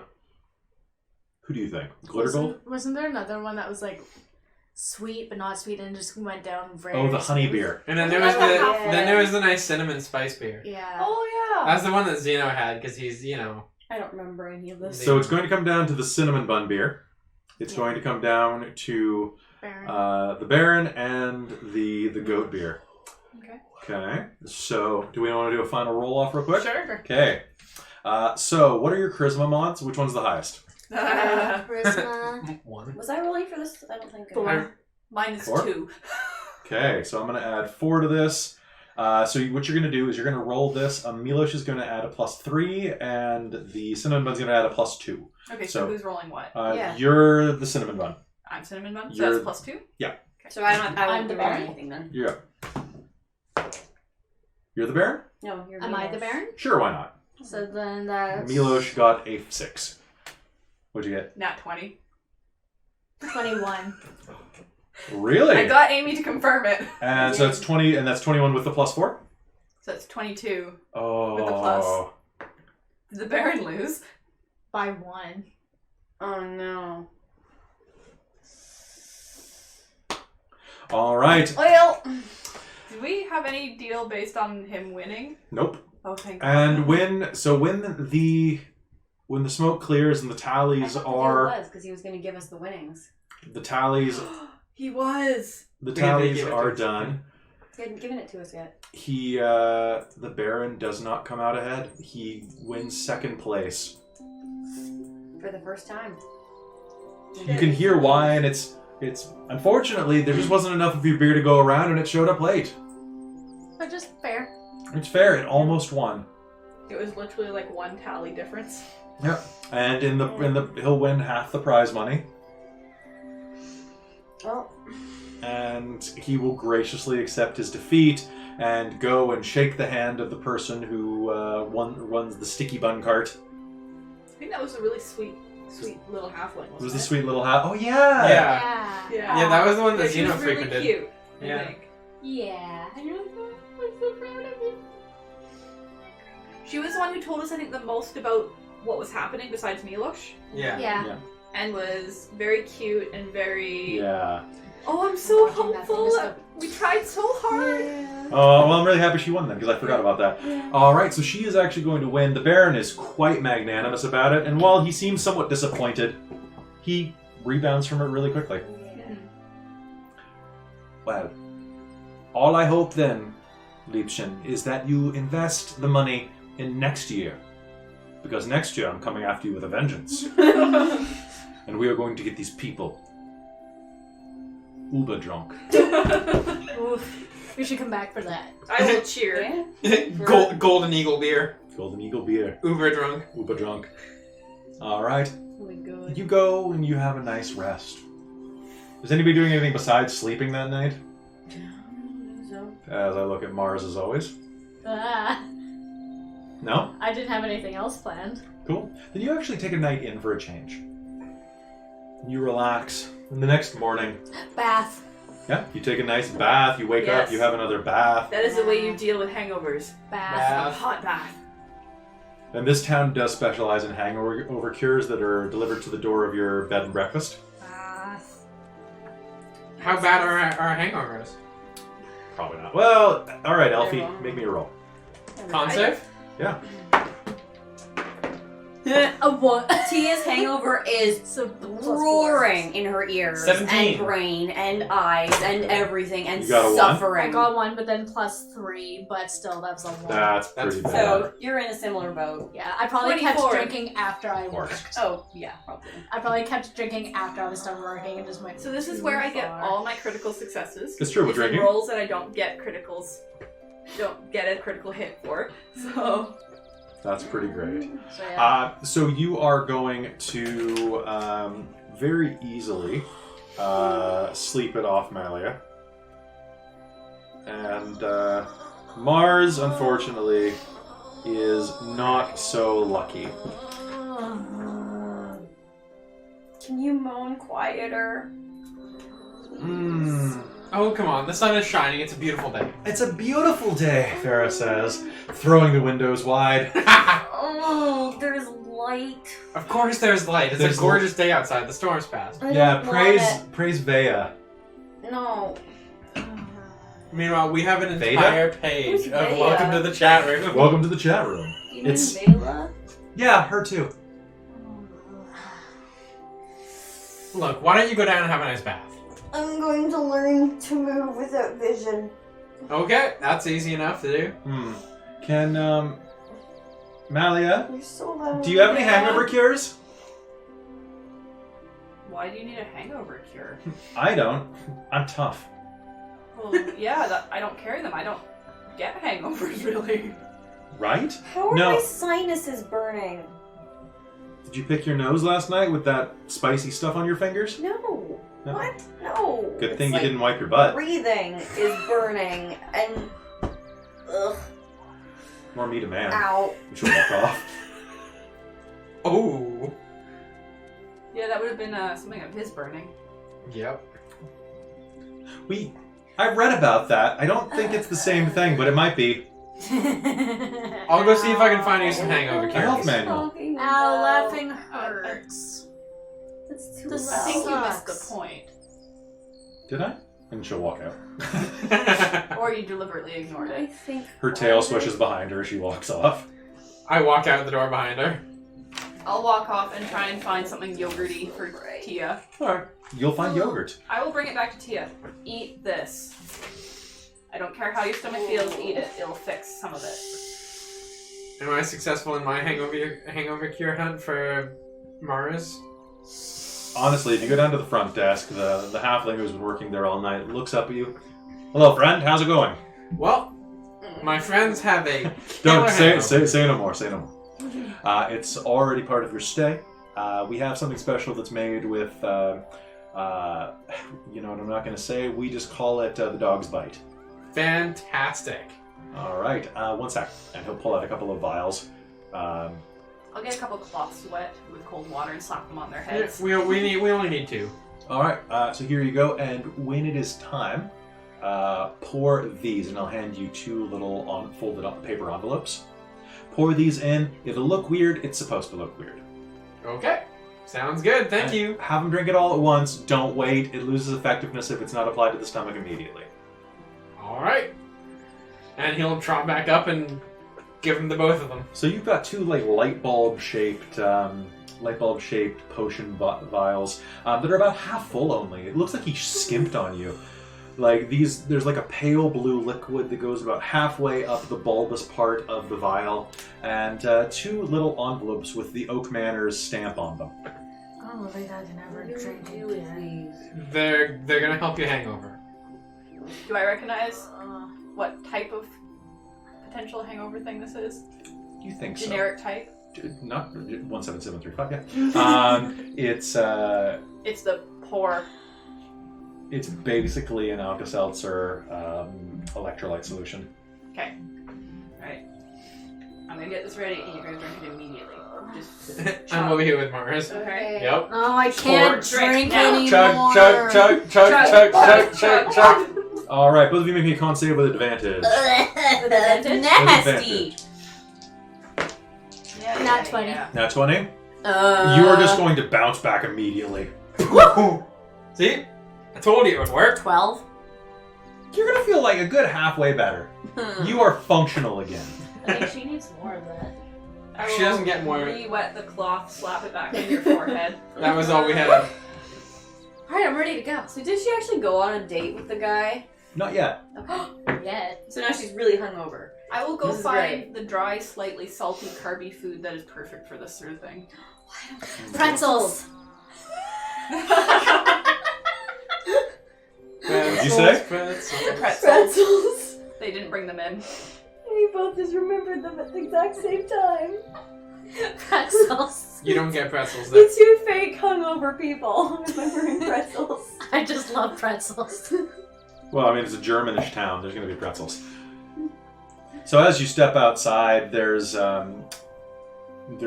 Who do you think? Glitter Gold? Wasn't there another one that was like sweet but not sweet and just went down very Oh, the honey smooth? beer. And then Yeah. there was the nice cinnamon spice beer. Yeah. Oh, yeah. That's the one that Zeno had because he's, I don't remember any of this. So it's going to come down to the cinnamon bun beer. It's Yeah. going to come down to Baron. the Baron and the goat beer. Okay. Okay. So do we want to do a final roll off real quick? Sure. Okay. So what are your charisma mods? Which one's the highest? Charisma. 1. Was I rolling for this? I don't think. Mine is 4? 2. Okay. So I'm going to add 4 to this. So what you're going to do is you're going to roll this. Milos is going to add a +3, and the cinnamon bun's going to add a +2. Okay, So- so who's rolling what? Yeah. You're the cinnamon bun. I'm cinnamon bun, so You're- that's +2? So I don't. I I'm won't the roll Baron. anything then. Yeah. You're the Baron? No, you're. Am I the Baron? Sure, why not? So then that's Milos got a 6. What'd you get? Nat 20. 21. Really? I got Amy to confirm it. And so it's 20, and that's 21 with the +4? So it's 22. Oh. With the plus. Did the Baron lose? By 1. Oh no. All right. Well. Did we have any deal based on him winning? Nope. Oh, thank God. And when the smoke clears and the tallies are was because he was going to give us the winnings. the tallies He was. the They tallies give it to are us. done. He hadn't given it to us yet. He the Baron does not come out ahead. He wins second place. For the first time. You can hear why, and it's unfortunately there just wasn't enough of your beer to go around, and it showed up late. But just fair. It's fair. It almost won. It was literally like 1 tally difference. Yep. And in the he'll win half the prize money, Well. and he will graciously accept his defeat and go and shake the hand of the person who runs the sticky bun cart. I think that was a really sweet little halfling. It was wasn't the sweet little hat. Oh yeah. Yeah. Yeah. Yeah, that was the one that She was Xeno really frequented. cute. I Yeah. think. Yeah. And you're like, oh, I'm so proud of you. She was the one who told us, I think, the most about what was happening besides Milosh, Yeah. Yeah. and was very cute and very. Yeah. Oh, I'm so Watching that hopeful. thing is We tried so hard. Oh, well, I'm really happy she won then, because I forgot about that. All right, so she is actually going to win. The Baron is quite magnanimous about it, and while he seems somewhat disappointed, he rebounds from it really quickly. Well, all I hope then, Liebchen, is that you invest the money in next year. Because next year I'm coming after you with a vengeance. And we are going to get these people uber drunk. We should come back for that. I will cheer. Golden Eagle beer. Golden Eagle beer. Uber drunk. Uber drunk. All right. Oh my god. You go and you have a nice rest. Is anybody doing anything besides sleeping that night? As I look at Mars as always. Ah, No? I didn't have anything else planned. Cool. Then you actually take a night in for a change. You relax. And the next morning, Bath. yeah, you take a nice bath, you wake up, Yes. you have another bath. That is the way you deal with hangovers. Bath. A hot bath. And this town does specialize in hangover cures that are delivered to the door of your bed and breakfast. Bath. How bad are our hangovers? Probably not. Well, alright, Elfie, They're wrong. make me a roll. Con save? Yeah. A what? Tia's hangover is So roaring in her ears 17. and brain and eyes and everything and You got a one? suffering. I got 1, but then +3, but still, that was a 1. That's That's pretty bad. So you're in a similar boat. Yeah, I probably kept 24. drinking after I worked. Oh yeah, probably. I probably kept drinking after I was done working and just went. So this is too where I get far. all my critical successes. It's true, we're It's in drinking. roles that I don't get criticals. Don't get a critical hit for. So That's pretty great. So, yeah. So you are going to very easily sleep it off, Malia. And Mars, unfortunately, is not so lucky. Can you moan quieter? Oh, come on. The sun is shining. It's a beautiful day. It's a beautiful day, Farah says, throwing the windows wide. Oh, there's light. Of course there's light. It's There's a gorgeous day outside. The storm's passed. I Yeah, don't want praise Vea. it. No. Meanwhile, we have an Veda? entire page Who's of Veda? welcome to the chat room. Welcome to the chat room. You mean It's- Vela? Yeah, her too. Look, why don't you go down and have a nice bath? I'm going to learn to move without vision. Okay, that's easy enough to do. Can, Malia, You're so loud. do you have any hangover cures? why do you need a hangover cure? I don't. I'm tough. Well, yeah, I don't carry them. I don't get hangovers really. Right? How are No. my sinuses burning? Did you pick your nose last night with that spicy stuff on your fingers? No. No. What? No. Good It's thing like you didn't wipe your butt. breathing is burning and ugh. More me to man. Ow. You should walk off. Oh. Yeah, that would have been something of his burning. Yep. I've read about that. I don't think it's the same thing, but it might be. I'll go see if I can find you some hangover A health cures. manual. Talking Ow, about- laughing hurts. That's too This I think you missed Sucks. the point. Did I? And she'll walk out. Or you deliberately ignored I it. think Her tail swishes behind her as she walks off. I walk out the door behind her. I'll walk off and try and find something yogurty for Tia. Alright. You'll find yogurt. I will bring it back to Tia. Eat this. I don't care how your stomach feels, eat it. It'll fix some of it. Am I successful in my hangover cure hunt for Mars? Honestly, if you go down to the front desk, the halfling who's been working there all night looks up at you. Hello, friend. How's it going? Well, my friends have a Don't killer say no more. Say no more. It's already part of your stay. We have something special that's made with, you know what I'm not going to say. We just call it the dog's bite. Fantastic. All right, 1 sec, and he'll pull out a couple of vials. I'll get a couple cloths wet with cold water and slap them on their heads. We only need 2. All right, so here you go, and when it is time, pour these, and I'll hand you 2 little folded up paper envelopes. Pour these in. It'll look weird. It's supposed to look weird. Okay. Sounds good. Thank And you. Have them drink it all at once. Don't wait. It loses effectiveness if it's not applied to the stomach immediately. All right. And he'll trot back up and give him the both of them. So you've got 2 like light bulb shaped potion vials that are about half full only. It looks like he skimped on you. Like these, there's like a pale blue liquid that goes about halfway up the bulbous part of the vial, and 2 little envelopes with the Oak Manor's stamp on them. I don't think I can ever drink it. They're gonna help you hangover. Do I recognize what type of potential hangover thing this is? You think Generic type? so? Not 17735. Yeah. It's the poor. It's basically an Alka-Seltzer electrolyte solution. Okay. Alright. I'm gonna get this ready and you're gonna drink it immediately. Just I'm over here with Mars. Okay. Yep. Oh, I can't Drink drink now. anymore. Chug. All right, both of you make me a con save with advantage. Nasty. Yeah, Not 20. Nat 20. You are just going to bounce back immediately. See? I told you it would work. 12. You're gonna feel like a good halfway better. You are functional again. I think she needs more of that. I She doesn't get more. Re-wet the cloth, slap it back in your forehead. That was all we had. Alright, I'm ready to go. So did she actually go on a date with the guy? Not yet. Yeah. So now she's really hungover. I will go This is find the dry, slightly salty, carby food that is perfect for this sort of thing. Pretzels. What'd you say? The pretzels. Pretzels. They didn't bring them in. We both just remembered them at the exact same time. Pretzels. You don't get pretzels. The 2 fake hungover people remembering pretzels. I just love pretzels. Well, I mean, it's a Germanish town. There's going to be pretzels. So as you step outside, there's the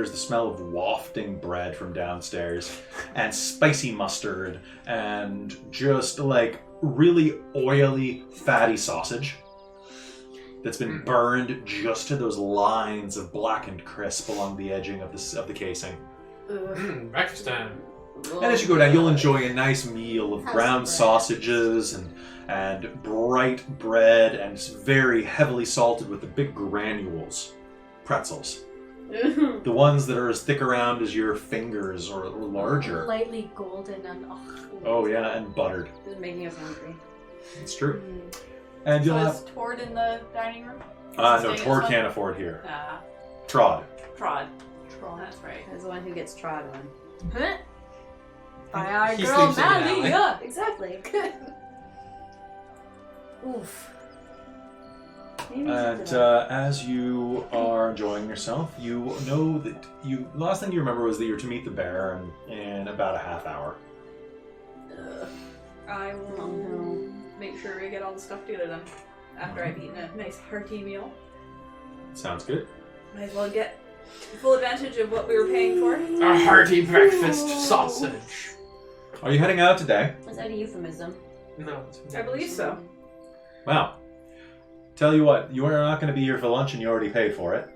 smell of wafting bread from downstairs, and spicy mustard, and just like really oily, fatty sausage that's been burned just to those lines of blackened crisp along the edging of the casing. Breakfast time. And as you go down, you'll enjoy a nice meal of How's ground the bread? sausages and bright bread, and it's very heavily salted with the big granules pretzels. The ones that are as thick around as your fingers or larger. Lightly golden and Oh yeah, and buttered. This is making us hungry. It's true. And you'll So have... is Tord in the dining room? no, staying at Tord this can't afford here. Ah, Trod. Trod. That's right. As the one who gets trod on. Huh? By our He girl sleeps in the alley. Maddie. Yeah, exactly. Oof. And as you are enjoying yourself, you know that the last thing you remember was that you're to meet the bear in about a half hour. I will make sure we get all the stuff together then. After I've eaten a nice hearty meal. Sounds good. Might as well get full advantage of what we were paying for. A hearty breakfast sausage. Are you heading out today? Is that a euphemism? No. I believe so. Wow. Tell you what, you are not going to be here for lunch and you already paid for it.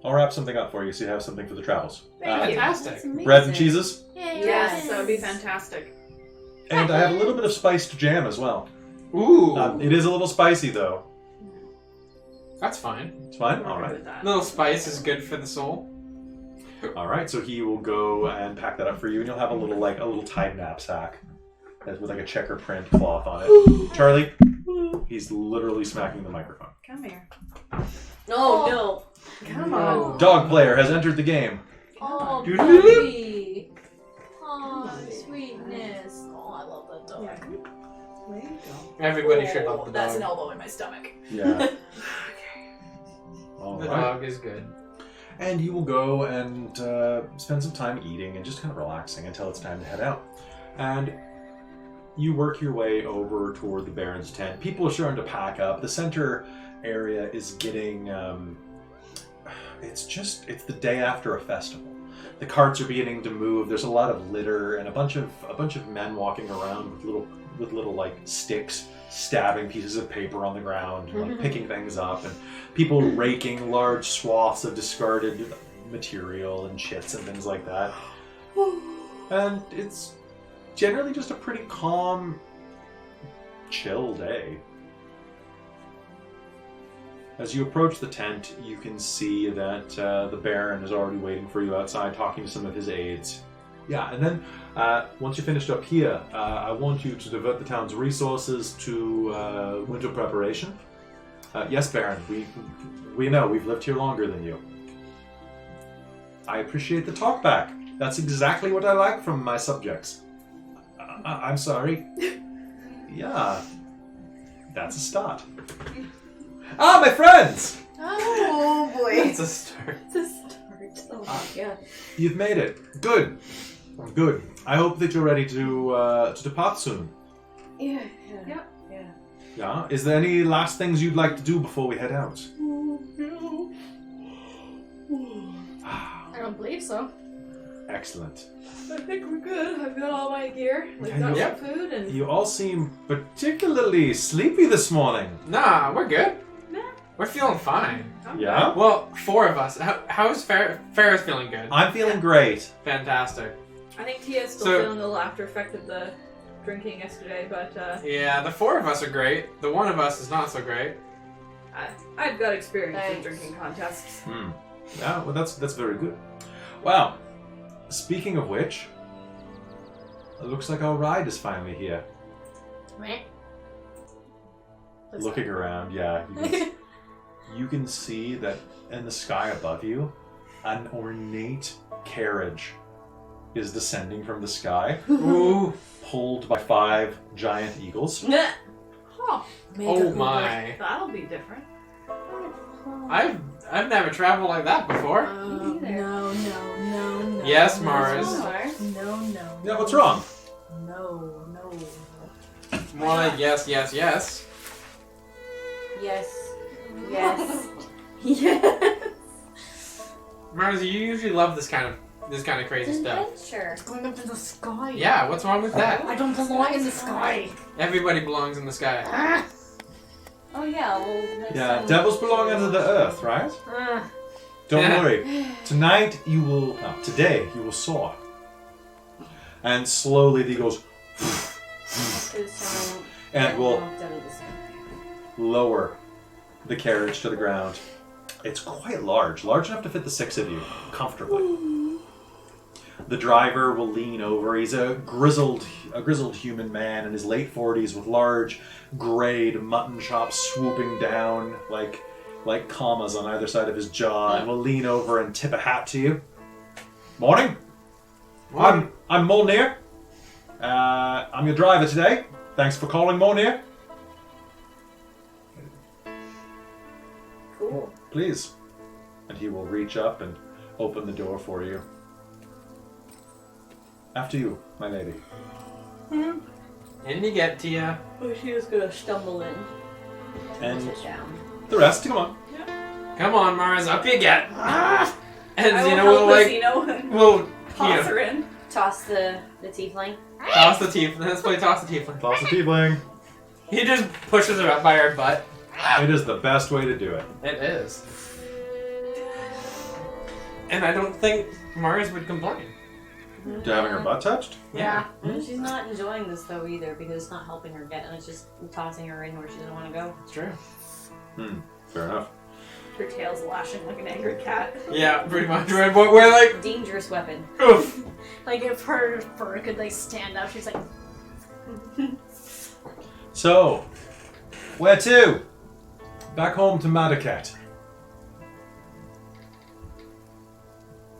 I'll wrap something up for you so you have something for the travels. Thank you. Fantastic. Bread and cheeses. Yay, Yes, that would be fantastic. And I have a little bit of spiced jam as well. Ooh. It is a little spicy though. That's fine. It's fine? I'm okay Alright. with that. A little spice is good for the soul. Alright, so he will go and pack that up for you and you'll have a little Tide knapsack with like a checker print cloth on it. Charlie, he's literally smacking the microphone. Come here. No. Come on. Dog player has entered the game. Oh, Doodle-doo. puppy. Oh, sweetness. Oh, I love that dog. There you go. Everybody should love the That's dog. an elbow in my stomach. Yeah. The Alright. dog is good. And you will go and spend some time eating and just kind of relaxing until it's time to head out. And you work your way over toward the Baron's tent. People are starting to pack up. The center area is getting... It's the day after a festival. The carts are beginning to move. There's a lot of litter and a bunch of men walking around with little like sticks, stabbing pieces of paper on the ground, like picking things up, and people raking large swaths of discarded material and chits and things like that. And it's generally just a pretty calm, chill day. As you approach the tent, you can see that the Baron is already waiting for you outside, talking to some of his aides. Yeah, and then once you're finished up here, I want you to divert the town's resources to winter preparation. Yes, Baron, we know we've lived here longer than you. I appreciate the talk back. That's exactly what I like from my subjects. I'm sorry. Yeah, that's a start. Ah, my friends! Oh boy. It's a start. It's a start. Oh, yeah. You've made it. Good. Good. I hope that you're ready to depart soon. Yeah. Yeah? Is there any last things you'd like to do before we head out? I don't believe so. Excellent. I think we're good. I've got all my gear. We've got Yep. some food and... You all seem particularly sleepy this morning. Nah, we're good. Nah. We're feeling fine. Yeah? Well, 4 of us. How's Farrah's feeling good? I'm feeling great. Fantastic. I think Tia's still So- feeling a little after effect of the drinking yesterday, but Yeah, the 4 of us are great. The 1 of us is not so great. I've got experience in Thanks. drinking contests. Yeah, well that's very good. Wow. Speaking of which, it looks like our ride is finally here. Meh. Looking around, yeah. You can see that in the sky above you, an ornate carriage is descending from the sky, Ooh. pulled by 5 giant eagles. Huh. Oh my. That'll be different. I've never traveled like that before. No. Yes, Mars. No. Yeah, what's wrong? No. More like yes. Yes. Yes. Yes. Mars, you usually love this kind of crazy stuff. Adventure. Going up to the sky. Yeah, what's wrong with that? I don't belong in the sky. Everybody belongs in the sky. Oh yeah. Well. Next Yeah, time- devils belong under the earth, right? Don't Yeah. worry. Today you will soar. And slowly the eagles and will lower the carriage to the ground. It's quite large enough to fit the 6 of you comfortably. The driver will lean over. He's a grizzled human man in his late 40s with large, grayed mutton chops swooping down like commas on either side of his jaw, and will lean over and tip a hat to you. Morning. I'm Molnir. I'm your driver today. Thanks for calling, Molnir. Cool. Please. And he will reach up and open the door for you. After you, my lady. In you get, Tia. Oh, she was gonna stumble in. And Sit down. the rest, come on. Come on, Mars, up you get. And I will you know help we'll Zeno and we'll toss her in. Toss the tiefling. toss the tiefling. Let's play toss the tiefling. Toss the tiefling. He just pushes her up by her butt. It is the best way to do it. It is. And I don't think Mars would complain. To having her butt touched? Yeah. She's not enjoying this though either because it's not helping her get, and it's just tossing her in where she doesn't want to go. It's true. Fair enough. Her tail's lashing like an angry cat. Yeah, pretty much. We're like, Dangerous weapon. oof. Like if her fur could like stand up, she's like, So, where to? Back home to Madaket.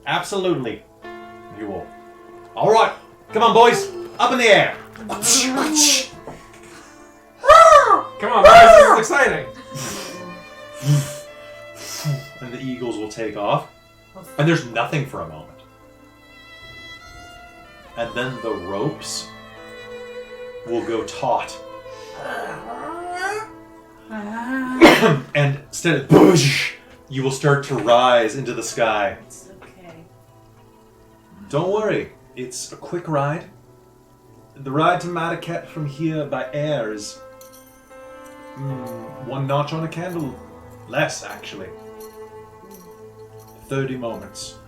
Absolutely. You will. All right. Come on, boys. Up in the air. Come on, Mars, this is exciting. And the eagles will take off. And there's nothing for a moment. And then the ropes will go taut. And instead of boosh, you will start to rise into the sky. It's okay. Don't worry, it's a quick ride. The ride to Madaket from here by air is one notch on a candle. Less, actually. 30 moments.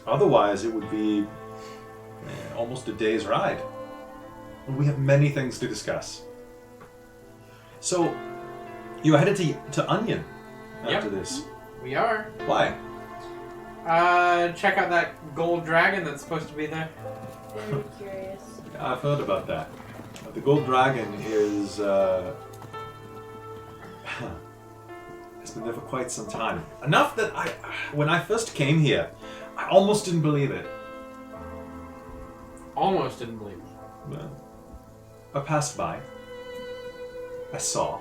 Otherwise, it would be almost a day's ride. And we have many things to discuss. So, you are headed to Onion after this. We are. Why? Check out that gold dragon that's supposed to be there. Very curious. I've heard about that. The gold dragon is has been there for quite some time. Enough that when I first came here, I almost didn't believe it. Almost didn't believe it. Well, I passed by. I saw.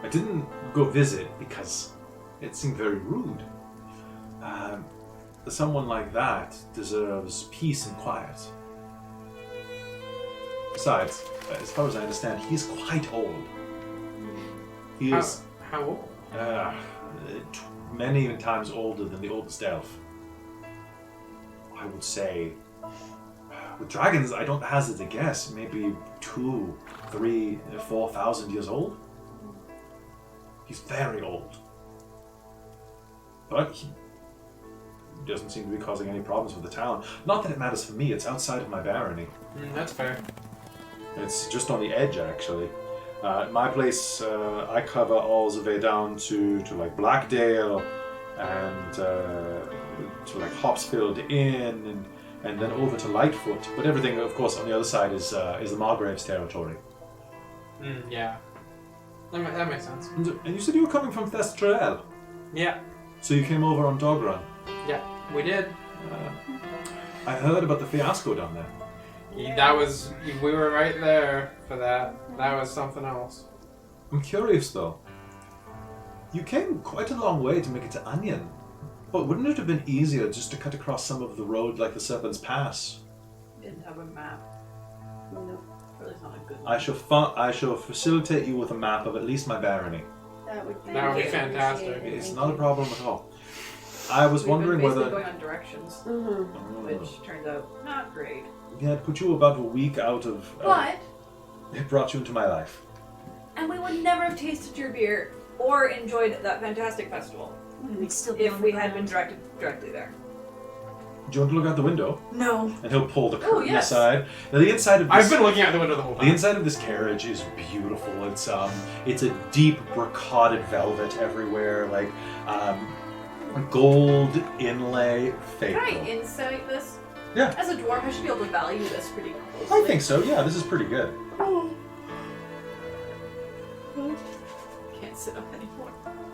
I didn't go visit because it seemed very rude. Someone like that deserves peace and quiet. Besides, as far as I understand, he's quite old. He is How old? many times older than the oldest elf. I would say, with dragons, I don't hazard a guess, maybe 2, 3, 4,000 years old. He's very old. But he doesn't seem to be causing any problems with the town. Not that it matters for me, it's outside of my barony. That's fair. It's just on the edge, actually. My place, I cover all the way down to like Blackdale and to like Hopsfield Inn and then over to Lightfoot. But everything, of course, on the other side is the Margrave's territory. Yeah. That makes sense. And you said you were coming from Thestrel. Yeah. So you came over on Dog Run. Yeah, we did. I heard about the fiasco down there. We were right there for that. That was something else. I'm curious, though. You came quite a long way to make it to Onion. But wouldn't it have been easier just to cut across some of the road like the Serpent's Pass? Didn't have a map. Nope. Really not a good I shall facilitate you with a map of at least my barony. That would be fantastic. It's not a problem at all. I was wondering We've been whether... basically going on directions, which turns out not great. Yeah, it put you about a week out of... But, it brought you into my life. and we would never have tasted your beer or enjoyed that fantastic festival We'd still be if on we the had been ground. directly there. Do you want to look out the window? No. And he'll pull the curtain yes. aside. Now, the inside of this... I've been looking out the window the whole The time. inside of this carriage is beautiful. It's a deep brocaded velvet everywhere, like gold inlay fake. Can I insight this? Yeah. As a dwarf, I should be able to value this pretty closely. I think so. Yeah, this is pretty good. Can't sit up anymore.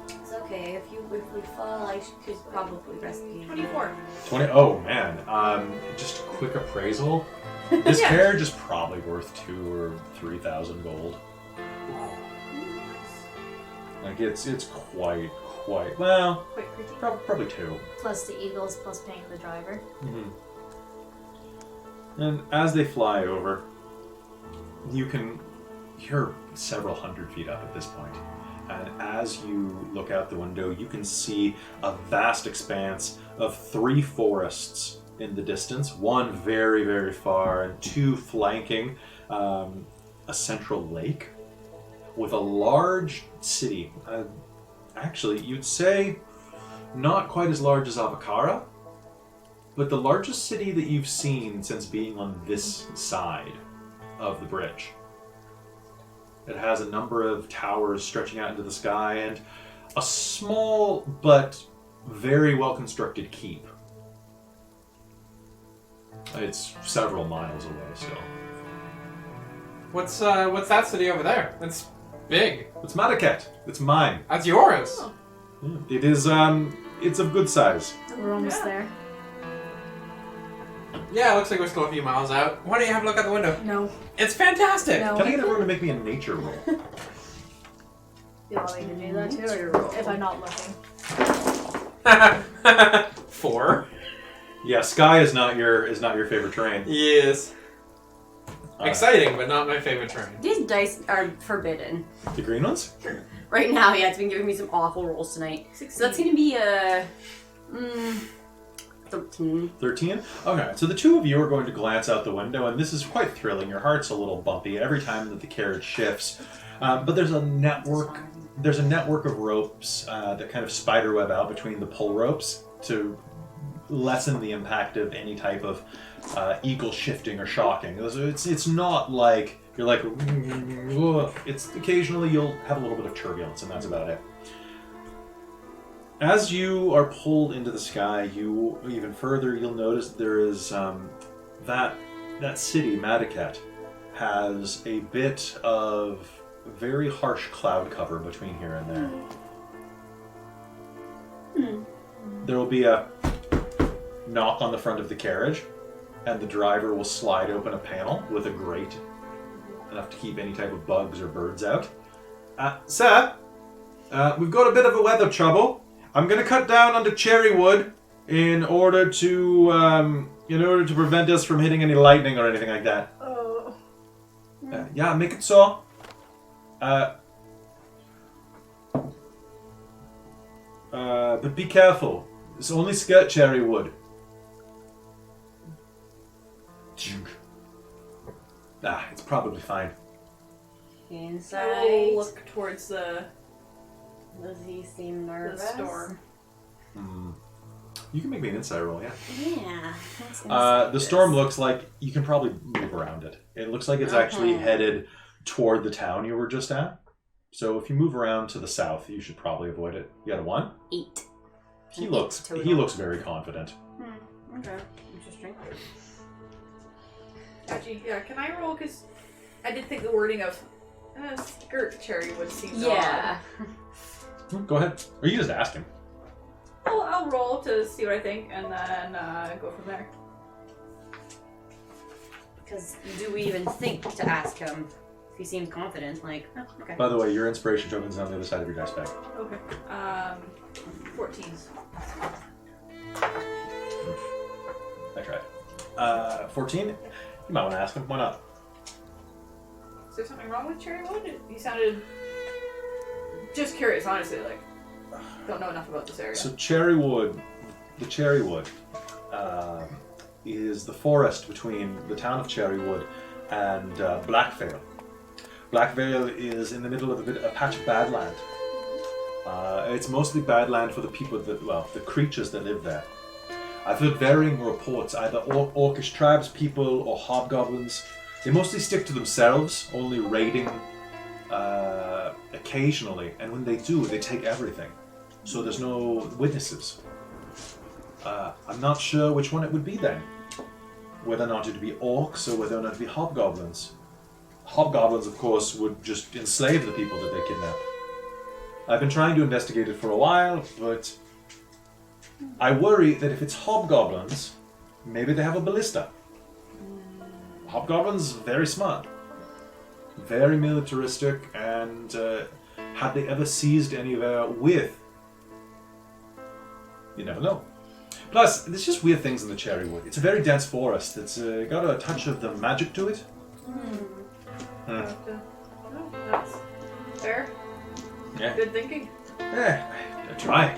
It's okay. If we fall, I could probably rescue you. 24. 20. Oh man. Just a quick appraisal. This Yeah. carriage is probably worth 2,000 or 3,000 gold. Like it's quite well. Quite pretty. Probably 2. Plus the eagles, plus paying the driver. Mm-hmm. And as they fly over, you're several hundred feet up at this point. And as you look out the window, you can see a vast expanse of 3 forests in the distance, one very, very far, and 2 flanking a central lake with a large city. Actually, you'd say not quite as large as Avakara, but the largest city that you've seen since being on this side of the bridge. It has a number of towers stretching out into the sky and a small but very well constructed keep. It's several miles away still. What's that city over there? It's big. It's Madaket. It's mine. That's yours. Oh. Yeah. It is it's of good size. We're almost Yeah. there. Yeah, it looks like we're still a few miles out. Why don't you have a look out the window? No. It's fantastic. No. Can I get everyone to make me a nature roll? You want me to do that too, or if I'm not looking? 4. Yeah, sky is not your favorite terrain. Yes. Exciting, but not my favorite terrain. These dice are forbidden. The green ones? Right now, yeah, it's been giving me some awful rolls tonight. 16. So that's gonna be a 13. 13? Okay, so the two of you are going to glance out the window, and this is quite thrilling. Your heart's a little bumpy every time that the carriage shifts. But there's a network. There's a network of ropes that kind of spiderweb out between the pull ropes to lessen the impact of any type of eagle shifting or shocking. It's not like you're like, it's occasionally you'll have a little bit of turbulence, and that's about it. As you are pulled into the sky, you even further, you'll notice there is that city, Madaket, has a bit of very harsh cloud cover between here and there. There will be a knock on the front of the carriage, and the driver will slide open a panel with a grate, enough to keep any type of bugs or birds out. Sir, we've got a bit of a weather trouble. I'm going to cut down onto cherry wood in order to prevent us from hitting any lightning or anything like that. Oh. Yeah, make it so. But be careful. It's only skirt cherry wood. It's probably fine. I Inside. will look towards the Does he seem nervous? storm. You can make me an insight roll, yeah. Yeah. The storm looks like you can probably move around it. It looks like it's actually headed toward the town you were just at. So if you move around to the south, you should probably avoid it. You got a 1? 8. He An looks 8 total. he looks very confident. Okay. Interesting. Actually, yeah, can I roll? Because I did think the wording of skirt cherry would seem Yeah. Go ahead. Or you just ask him. I'll roll to see what I think, and then go from there. Because do we even think to ask him if he seems confident? Like, oh, okay. By the way, your inspiration token is on the other side of your dice bag. Okay. 14. I tried. 14? You might want to ask him. Why not? Is there something wrong with Cherrywood? You sounded just curious, honestly. Like, don't know enough about this area. So Cherrywood, the Cherrywood, is the forest between the town of Cherrywood and Blackvale. Blackvale is in the middle of a patch of badland. It's mostly badland for the people the creatures that live there. I've heard varying reports, either orcish tribes people or hobgoblins. They mostly stick to themselves, only raiding occasionally, and when they do, they take everything. So there's no witnesses. I'm not sure which one it would be then. Whether or not it would be orcs or whether or not it would be hobgoblins. Hobgoblins, of course, would just enslave the people that they kidnap. I've been trying to investigate it for a while, but I worry that if it's hobgoblins, maybe they have a ballista. Hobgoblins, very smart. Very militaristic, and had they ever seized anywhere with? You never know. Plus, there's just weird things in the Cherrywood. It's a very dense forest. It's got a touch of the magic to it. No, that's fair. Yeah. Good thinking. I try.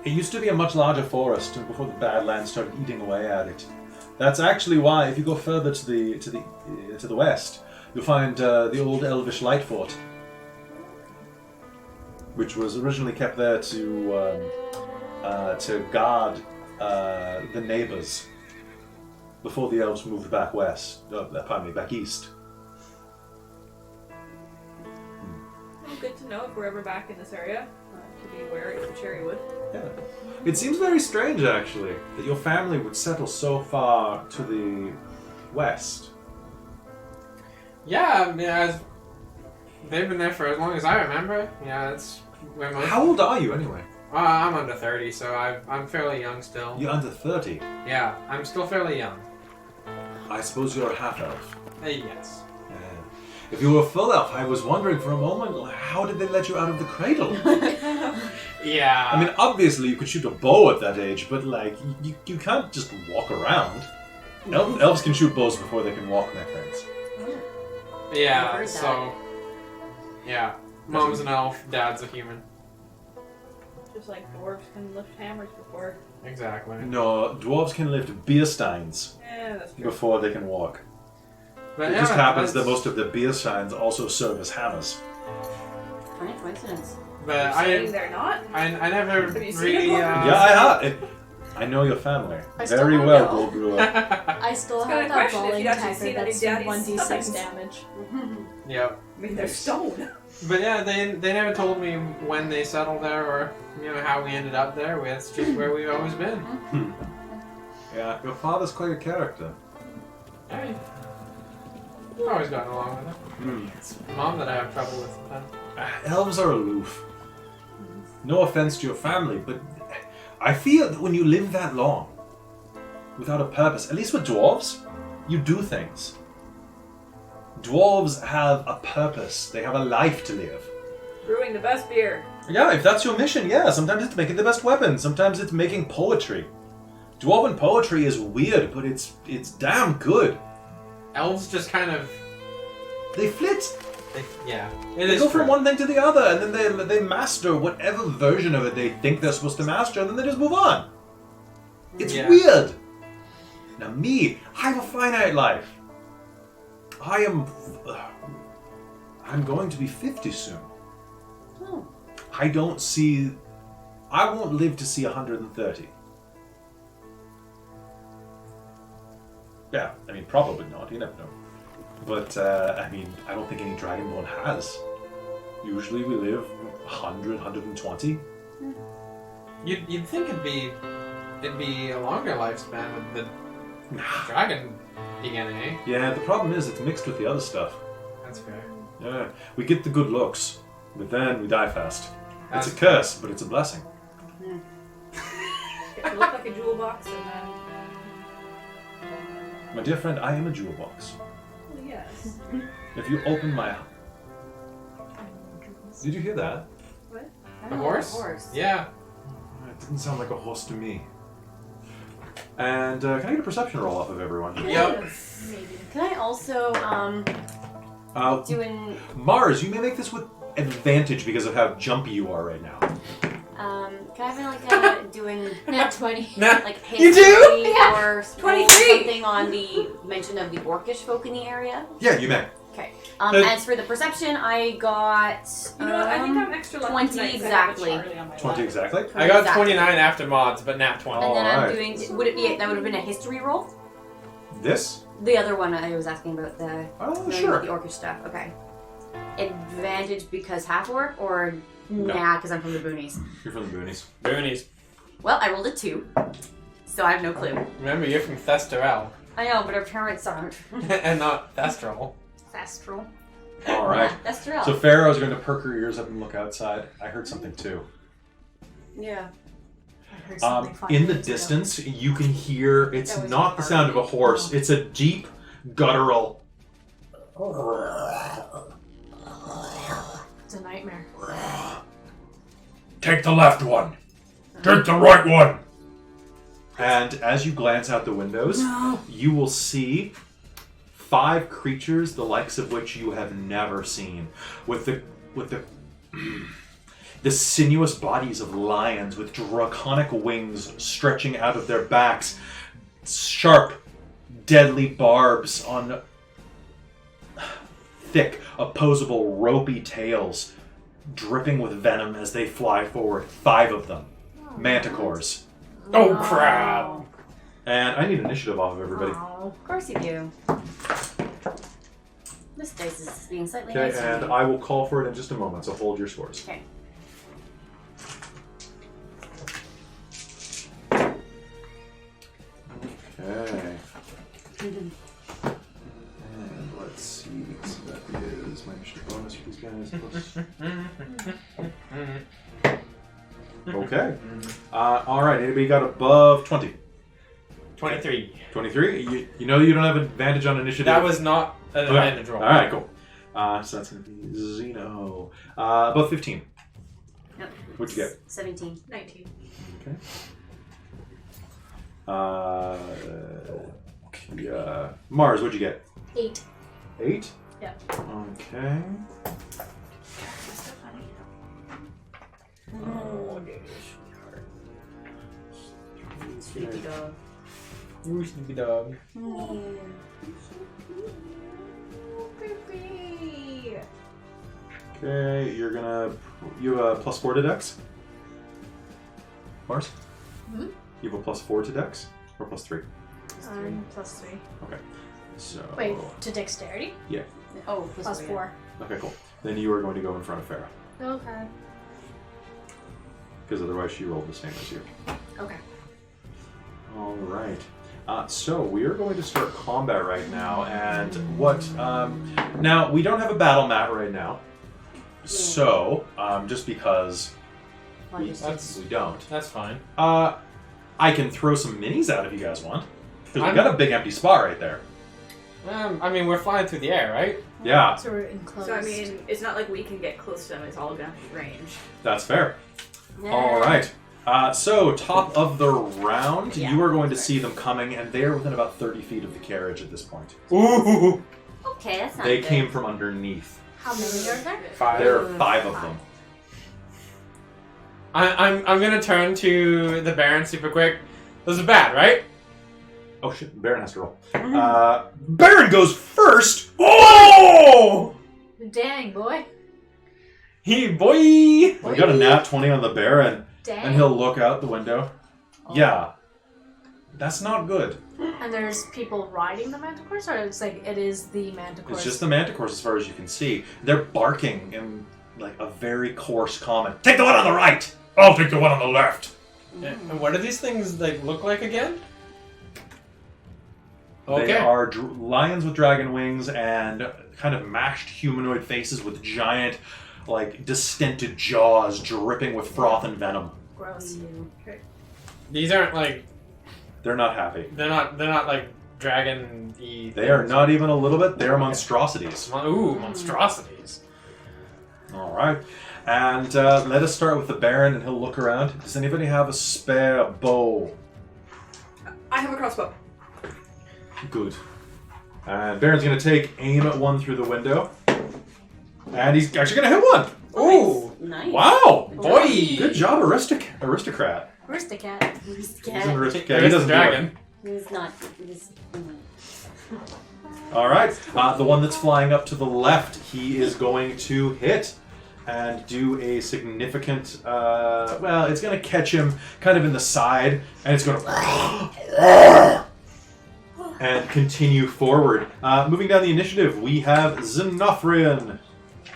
It used to be a much larger forest before the Badlands started eating away at it. That's actually why, if you go further to the west, you'll find the old Elvish Light Fort, which was originally kept there to guard the neighbors before the elves moved back west. Back east. Well, good to know if we're ever back in this area to be wary of Cherrywood. Yeah. It seems very strange, actually, that your family would settle so far to the west. Yeah, I mean, they've been there for as long as I remember. Yeah, that's where most. How old are you, anyway? I'm under 30, so I'm fairly young still. You're under 30. Yeah, I'm still fairly young. I suppose you're a half-elf. Yes. If you were a full elf, I was wondering for a moment, how did they let you out of the cradle? Yeah. I mean, obviously you could shoot a bow at that age, but like, you can't just walk around. Elves can shoot bows before they can walk, my friends. Yeah, heard that. so... Yeah. Mom's an elf, dad's a human. Just like dwarves can lift hammers before. Exactly. No, dwarves can lift beer steins Yeah, that's true. before they can walk. But It yeah, just happens that that's- most of the beer steins also serve as hammers. Funny coincidence. But Saying I they're not? never Have you seen really... a Yeah, I have. I know your family I still very don't well, know. Gold Brewer. I still It's got a have that question if bowling you'd actually tackle seen any that's daddy's 1d6 sons. damage. Yep. I mean, they're stone. But yeah, they never told me when they settled there or how we ended up there. That's just where we've always been. Yeah, your father's quite a character. I mean, I've always gotten along with it. Hmm. It's Mom that I have trouble with sometimes. Elves are aloof. No offense to your family, but I feel that when you live that long without a purpose, at least with dwarves, you do things. Dwarves have a purpose. They have a life to live. Brewing the best beer. Yeah, if that's your mission, yeah. Sometimes it's making the best weapon. Sometimes it's making poetry. Dwarven poetry is weird, but it's damn good. Elves just kind of... They flit. Yeah. They go from one thing to the other, and then they master whatever version of it they think they're supposed to master, and then they just move on. It's Yeah. weird. Now me, I have a finite life. I'm going to be 50 soon. Oh. I won't live to see 130. Yeah, I mean, probably not. You never know. But, I mean, I don't think any Dragonborn has. Usually we live 100, 120. You'd think it'd be a longer lifespan with the dragon DNA. Yeah, the problem is it's mixed with the other stuff. That's fair. Yeah, we get the good looks, but then we die fast. That's It's a curse, but it's a blessing. You look like a jewel box and then... My dear friend, I am a jewel box. Well, yes. If you open my... Did you hear that? What? A horse? Yeah. It didn't sound like a horse to me. And can I get a perception roll off of everyone? Yep. Maybe. Can I also do an Mars, you may make this with advantage because of how jumpy you are right now. can I have like doing Nat 20. like You do? history or 23. something on the mention of the orcish folk in the area? Yeah, you may. Okay. Uh, As for the perception, I got You know what? I think I'm extra lucky 20 tonight 'cause I have a exactly. Charlie on my 20 lap. exactly? I got Exactly. 29 after mods, but nat 20. And then I'm Alright. doing. Would it be? That would have been a history roll. This? The other one I was asking about the Oh, knowing sure. about the orcish stuff. Okay. Advantage because half orc or No. nah because I'm from the boonies. You're from the boonies. Boonies. Well, I rolled a 2, so I have no clue. Remember, you're from Thestorel, I know, but our parents aren't. and not Thestral. Thestral. Alright. Yeah, Thestral. So Pharaoh's going to perk her ears up and look outside. I heard something too. yeah. I heard something funny In the too. distance, you can hear, it's That was not the sound of a horse, it's a deep, guttural. It's a nightmare. Take the left one. Take the right one. And as you glance out the windows, you will see 5 creatures the likes of which you have never seen, with the sinuous bodies of lions with draconic wings stretching out of their backs, sharp, deadly barbs on thick, opposable, ropey tails, dripping with venom as they fly forward. 5 of them. Manticores. Oh, crap! And I need initiative off of everybody. Oh, of course you do. This dice is being slightly Okay, nice to and me. I will call for it in just a moment, so hold your scores. Okay. Okay. And let's see, so that is my initiative bonus for these guys. Okay. Alright, anybody got above 20? 23. 23? You know you don't have advantage on initiative? That was not an Okay. advantage roll. Alright, cool. So that's going to be Zeno. Above 15. Yep. What'd you get? 17. 19. Okay. Mars, what'd you get? 8. 8? Okay. Oh, sleepy dog. Ooh, sleepy dog. Okay, you're gonna. You have a +4 to Dex? Mars? Hmm? You have a +4 to Dex? Or +3? +3. So. Wait, to dexterity? Oh, +4. Okay, cool. Then you are going to go in front of Farah. Okay. Because otherwise she rolled the same as you. Okay. Alright. So we are going to start combat right now, and what, now we don't have a battle mat right now, so, just because we don't. That's fine. I can throw some minis out if you guys want, because we've got a big empty spot right there. I mean, we're flying through the air, right? Yeah, So we're enclosed. So I mean, it's not like we can get close to them. It's all gonna be range. that's fair. Alright. So, top of the round, you are going to see them coming, and they are within about 30 feet of the carriage at this point. Ooh! Okay, that's not They good. came from underneath. How many are there? 5. There are 5 of them. I'm gonna turn to the Baron super quick. This is bad, right? Oh shit, Baron has to roll. Baron goes first! Oh! Dang, boy. He boy! We got a nat 20 on the Baron, Dang. and he'll look out the window. Yeah. That's not good. And there's people riding the manticores, or it's like it is the manticores? It's just the manticores as far as you can see. They're barking in like a very coarse comment. Take the one on the right! I'll take the one on the left! And what do these things like look like again? They Okay. are lions with dragon wings and kind of mashed humanoid faces with giant, like, distended jaws dripping with froth and venom. Gross. These aren't like They're not happy. they're not like dragon-y. They are not even a little bit. They're monstrosities. Ooh, monstrosities. All right. And let us start with the Baron, and he'll look around. Does anybody have a spare bow? I have a crossbow. Good. And Baron's going to take aim at one through the window. And he's actually going to hit one. Ooh! Nice. Wow. Boy! Good job, aristocrat. Where's the cat? He's He's an cat. aristocrat. There's He the doesn't do dragon. He's not. He's. All right. The one that's flying up to the left, he is going to hit and do a significant. Well, it's going to catch him kind of in the side, and it's going to and continue forward. Moving down the initiative, we have Xenofrian.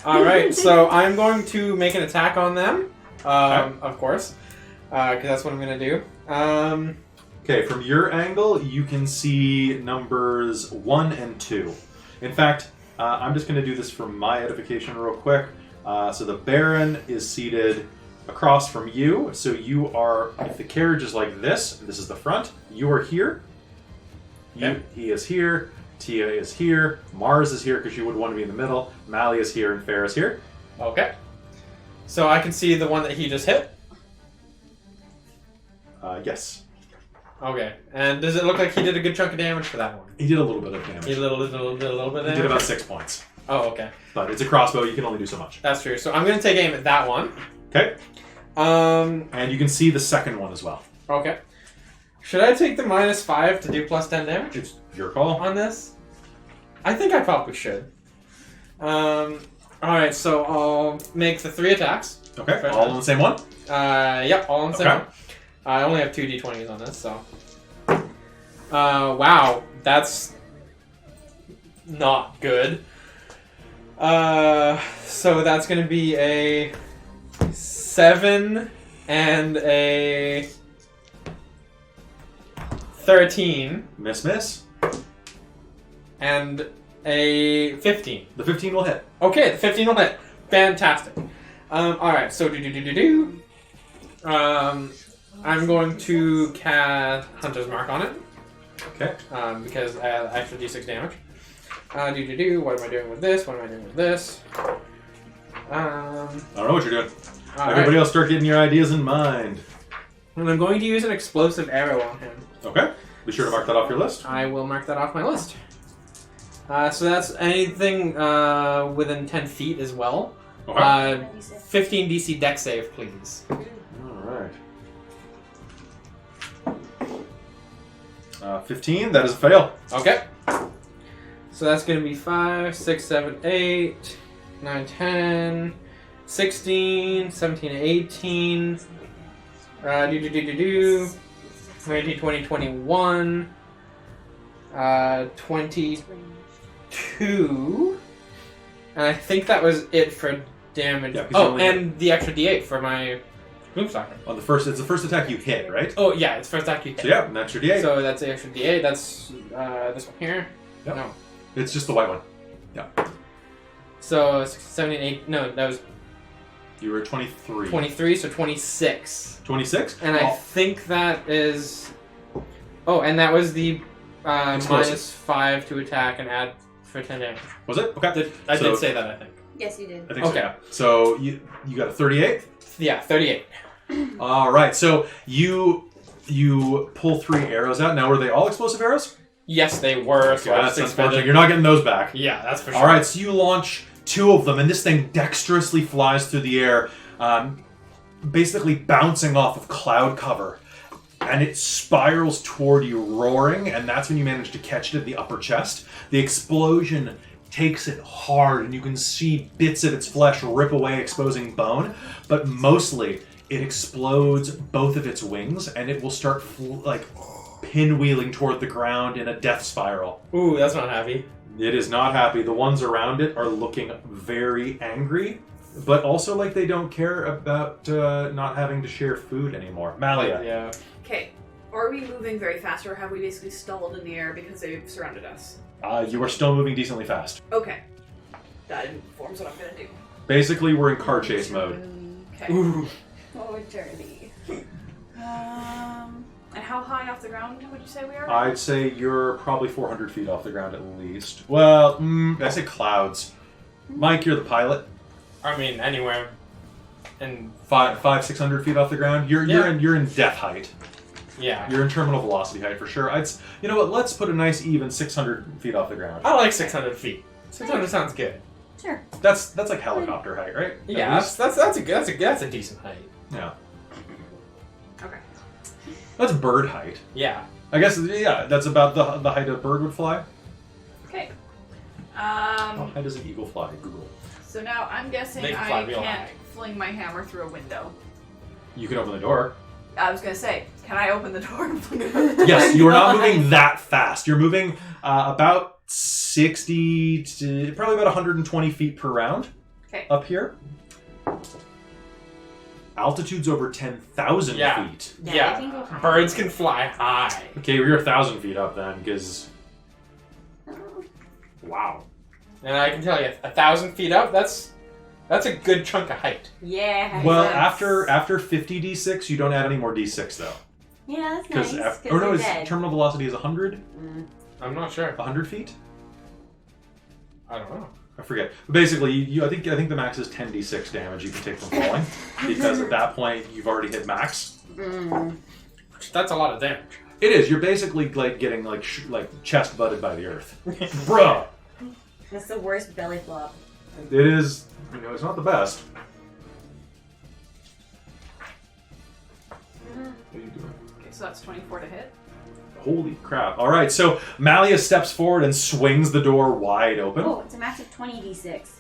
Alright, so I'm going to make an attack on them. Of course. Because that's what I'm going to do. Okay, from your angle, you can see numbers 1 and 2. In fact, I'm just going to do this for my edification real quick. So the Baron is seated across from you. So you are, if the carriage is like this, and this is the front, you are here. He is here. Tia is here. Mars is here because you would want to be in the middle. Mally is here, and Farah is here. Okay. So I can see the one that he just hit. Yes. Okay. And does it look like he did a good chunk of damage for that one? He did a little bit of damage. He did a little bit of He damage? did about 6 points. Oh, okay. But it's a crossbow, you can only do so much. That's true. So I'm going to take aim at that one. Okay. Um. And you can see the second one as well. Okay. Should I take the -5 to do plus 10 damage It's your call. on this? I think I probably should. Alright, so I'll make the 3 attacks. Okay. Fair All enough. on the same one? Yep, all on the same Okay. one. I only have 2 d20s on this, so. Wow, that's not good. So that's going to be a 7 and a 13 Miss. and a 15. The 15 will hit. Okay, the 15 will hit. Fantastic. Alright, so I'm going to cast Hunter's Mark on it. Okay. Because I have extra d6 damage. What am I doing with this? What am I doing with this? I don't know what you're doing. Alright. Everybody else start getting your ideas in mind. And I'm going to use an explosive arrow on him. Okay. Be sure to mark that off your list. I will mark that off my list. So that's anything within 10 feet as well. Okay. 15 DC deck save, please. All right. 15. That is a fail. Okay. So that's going to be 5, 6, 7, 8, 9, 10, 16, 17, 18, 19, 20, 21, 22, and I think that was it for damage. Yeah, 'cause you only and the extra D8 for my Gloomstalker. On it's the first attack you hit, right? Oh yeah, it's first attack you hit. So yeah, that's your D8. So that's the extra D8. That's this one here. Yep. No. It's just the white one. Yeah. So 17, 8. No, that was You were 23. 23. So 26. 26? And I think that is. Oh, and that was the Explosive. -5 to attack and add for 10 damage. Was it? Okay. I So- did say that, I think. Yes, you did. I think so, Okay. yeah. So you got a 38? Yeah, 38. All right. So you pull 3 arrows out. Now, were they all explosive arrows? Yes, they were. So I That's was unfortunate. expended. You're not getting those back. Yeah, that's for sure. All right. So you launch 2 of them, and this thing dexterously flies through the air, basically bouncing off of cloud cover. And it spirals toward you, roaring, and that's when you manage to catch it in the upper chest. The explosion takes it hard, and you can see bits of its flesh rip away, exposing bone. But mostly, it explodes both of its wings, and it will start pinwheeling toward the ground in a death spiral. Ooh, that's not happy. It is not happy. The ones around it are looking very angry, but also like they don't care about not having to share food anymore. Malia. Yeah. Okay. Are we moving very fast, or have we basically stalled in the air because they've surrounded us? You are still moving decently fast. Okay. That informs what I'm gonna do. Basically, we're in car chase mode. Okay. Ooh. Oh, journey. And how high off the ground would you say we are? I'd say you're probably 400 feet off the ground at least. Well, I say clouds. Mike, you're the pilot. I mean, anywhere. And 600 feet off the ground. You're in death height. yeah. You're in terminal velocity height for sure. You know what? Let's put a nice even 600 feet off the ground. I like 600 feet. 600 sounds good. Sure. That's like helicopter height, right? At Yeah, least? that's a decent height. Yeah. Okay. That's bird height. Yeah. I guess, yeah, that's about the height a bird would fly. Okay. How high does an eagle fly? Google. So now I'm guessing They can fly I real can't high. fling my hammer through a window. You can open the door. I was gonna say, can I open the door and fling it out? Yes, you are not moving that fast. You're moving about 60 to probably about 120 feet per round. Okay. Up here. Altitude's over 10,000 Yeah. feet. Yeah, they can go high. Birds can fly high. Okay, you're 1,000 feet up then, because... Wow. And I can tell you, 1,000 feet up, that's a good chunk of height. Yeah. Well, that's- after 50 d6, you don't add any more d6 though. Yeah, that's Because nice. or no, they're is dead. terminal velocity is 100? I'm not sure. 100 feet? I don't know. I forget. But basically, I think the max is 10d6 damage you can take from falling, because at that point you've already hit max. That's a lot of damage. It is. You're basically like getting like chest butted by the earth, bruh. That's the worst belly flop. It is. You know, it's not the best. What are you doing? Okay, so that's 24 to hit. Holy crap! All right, so Malia steps forward and swings the door wide open. Oh, it's a max of 20d6.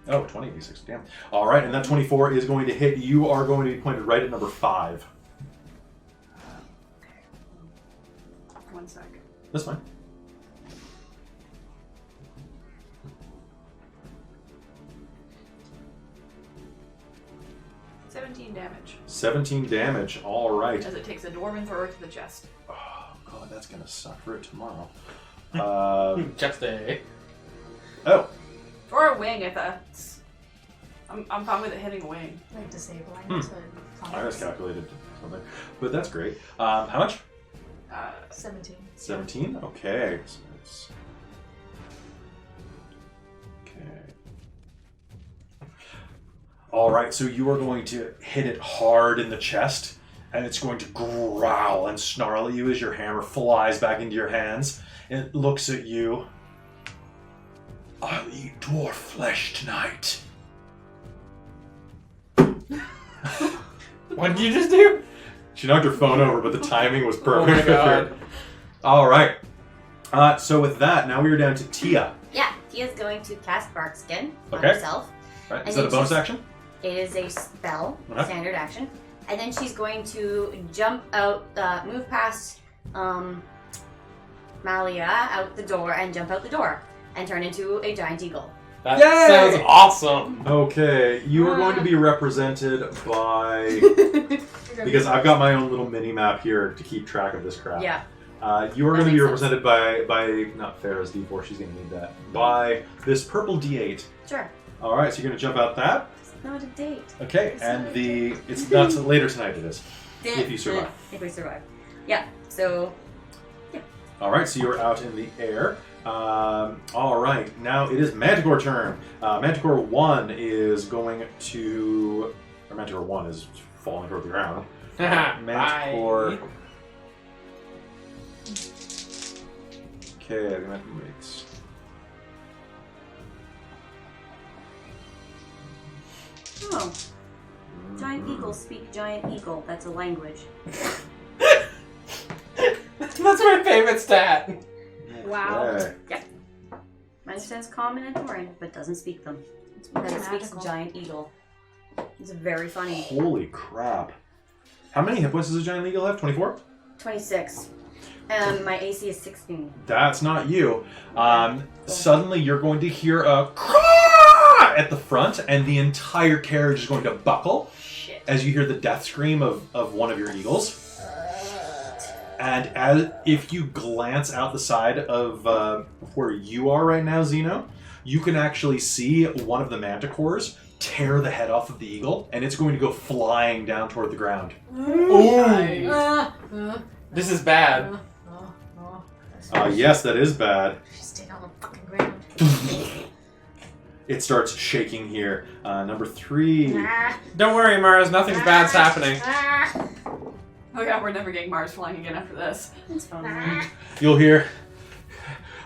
Oh, 20d6, damn. All right, and that 24 is going to hit. You are going to be pointed right at number 5. 1 sec. That's fine. Damage. 17 damage, all right. As it takes a dwarven thrower to the chest. Oh, God, that's going to suck for it tomorrow. Just a... Oh, Or a wing if that's... I'm fine with it hitting a wing. Like disabling. So I just calculated something. But that's great. How much? 17. 17? Okay. So it's... Okay. All right, so you are going to hit it hard in the chest, and it's going to growl and snarl at you as your hammer flies back into your hands. It looks at you. I'll eat dwarf flesh tonight. What did you just do? She knocked her phone over, but the timing was Oh perfect. my god. All right. So with that, now we are down to Tia. Yeah, Tia's going to cast Barkskin on Okay. herself. Right? And Is that a then bonus she's- action? It is a spell, Okay. standard action. And then she's going to jump out, move past Malia out the door and jump out the door and turn into a giant eagle. That Yay! sounds awesome. Okay, you are going to be represented by... because I've got my own little mini map here to keep track of this crap. Yeah. You are That going to be makes represented by not Farrah's D4, she's going to need that, by this purple D8. Sure. All right, so you're going to jump out that. It's not a date. Okay, It's and not a it's not later tonight. It is if you survive. If we survive. Yeah. So. All right, so you're out in the air. All right, now it is Manticore turn. Manticore 1 is going to, or Manticore 1 is falling toward the ground. Manticore. Bye. Okay, the Manticore makes. Oh. Giant eagles speak giant eagle. That's a language. That's my favorite stat. Wow. Okay. Understands common and foreign, but doesn't speak them. It's Because it speaks magical. giant eagle. It's very funny. Holy crap! How many hit points does a giant eagle have? 24. 26. My AC is 16. That's not you. Suddenly you're going to hear a craw at the front, and the entire carriage is going to buckle Shit. as you hear the death scream of one of your eagles. And as if you glance out the side of where you are right now, Zeno, you can actually see one of the manticores tear the head off of the eagle, and it's going to go flying down toward the ground. This is bad. Yes, that is bad. She's staying on the fucking ground. It starts shaking here. Number 3. Don't worry, Mars. Nothing's bad's happening. Oh yeah, we're never getting Mars flying again after this. It's fine. You'll hear,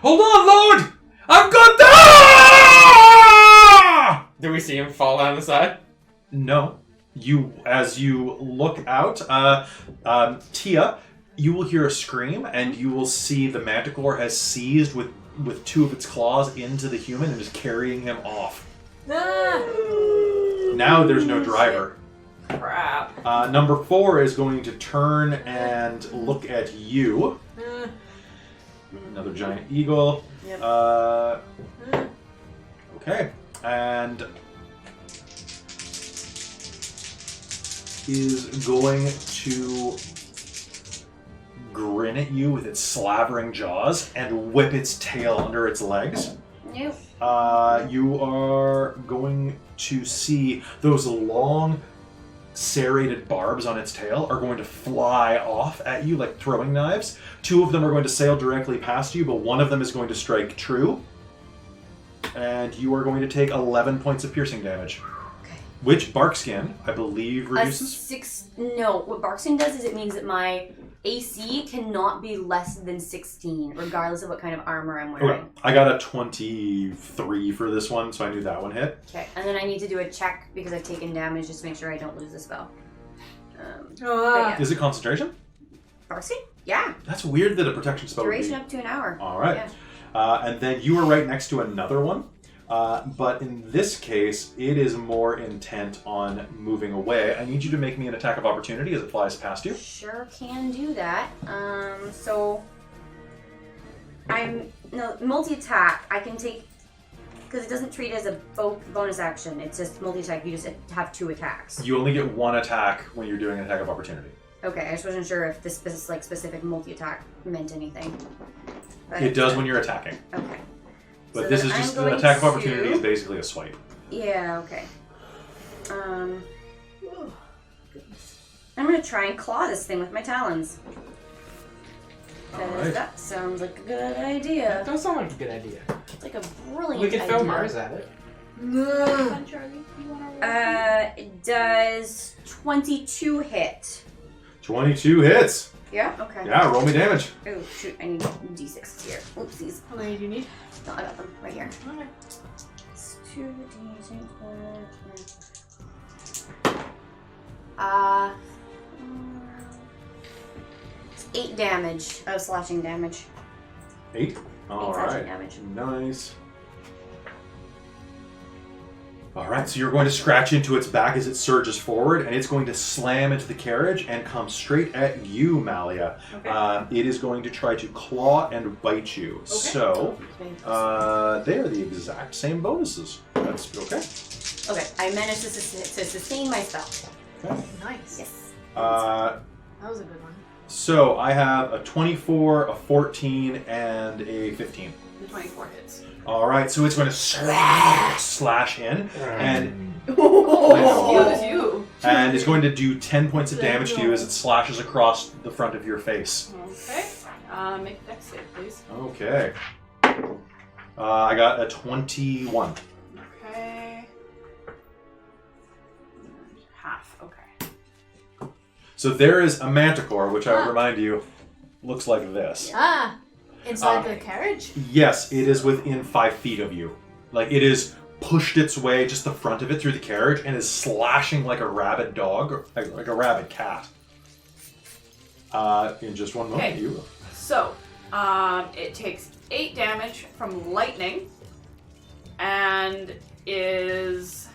"Hold on, Lord! I've got that!" Do we see him fall down the side? No. As you look out, Tia, you will hear a scream, and you will see the manticore has seized with 2 of its claws into the human and is carrying him off. Now there's no driver. Crap. Number 4 is going to turn and look at you. Another giant eagle. Yep. Okay. And is going to grin at you with its slavering jaws and whip its tail under its legs. Nope. You are going to see those long serrated barbs on its tail are going to fly off at you like throwing knives. 2 of them are going to sail directly past you, but one of them is going to strike true. And you are going to take 11 points of piercing damage. Okay. Which Barkskin, I believe, reduces? No, what Barkskin does is it means that my AC cannot be less than 16, regardless of what kind of armor I'm wearing. Okay. I got a 23 for this one, so I knew that one hit. Okay, and then I need to do a check because I've taken damage just to make sure I don't lose the spell. But Ah. yeah. Is it concentration? Barkskin? Yeah. That's weird that a protection spell would Duration be. up to an hour. All right. Yeah. And then you are right next to another one. But in this case, it is more intent on moving away. I need you to make me an attack of opportunity as it flies past you. Sure can do that. So multi-attack. I can take because it doesn't treat it as a bonus action. It's just multi-attack. You just have 2 attacks. You only get 1 attack when you're doing an attack of opportunity. Okay, I just wasn't sure if this specific multi-attack meant anything. But It does when you're attacking. Okay. But So this then is just I'm an going attack of opportunity to- is basically a swipe. Yeah. Okay. I'm gonna try and claw this thing with my talons. Because Alright. that sounds like a good That idea. does sound like a good idea. It's like a brilliant We could idea. throw Mars at it. It does 22 hit. 22 hits. Yeah? Okay. Yeah, roll me damage. Oh, shoot. I need D6 here. Oopsies. How many do you need? No, I got them right here. Okay. It's 2d6. It's 8 damage. Oh, slashing damage. 8. All slashing right. damage. Nice. All right, so you're going to scratch into its back as it surges forward, and it's going to slam into the carriage and come straight at you, Malia. Okay. It is going to try to claw and bite you. So, they are the exact same bonuses. That's okay. Okay, I managed to sustain my spell. Okay. Nice. Yes. That was a good one. So I have a 24, a 14, and a 15. The 24 hits. All right, so it's going to slash in, and Excuse you. and it's going to do 10 points of damage to you as it slashes across the front of your face. Okay. Make a dex save, please. Okay. I got a 21. Okay. Half. Okay. So there is a manticore, which I would remind you looks like this. Ah! Inside the carriage? Yes, it is within 5 feet of you. Like, it is pushed its way, just the front of it, through the carriage, and is slashing like a rabid dog, or like a rabid cat. In just one moment, Okay. you. So, it takes 8 damage from lightning, and is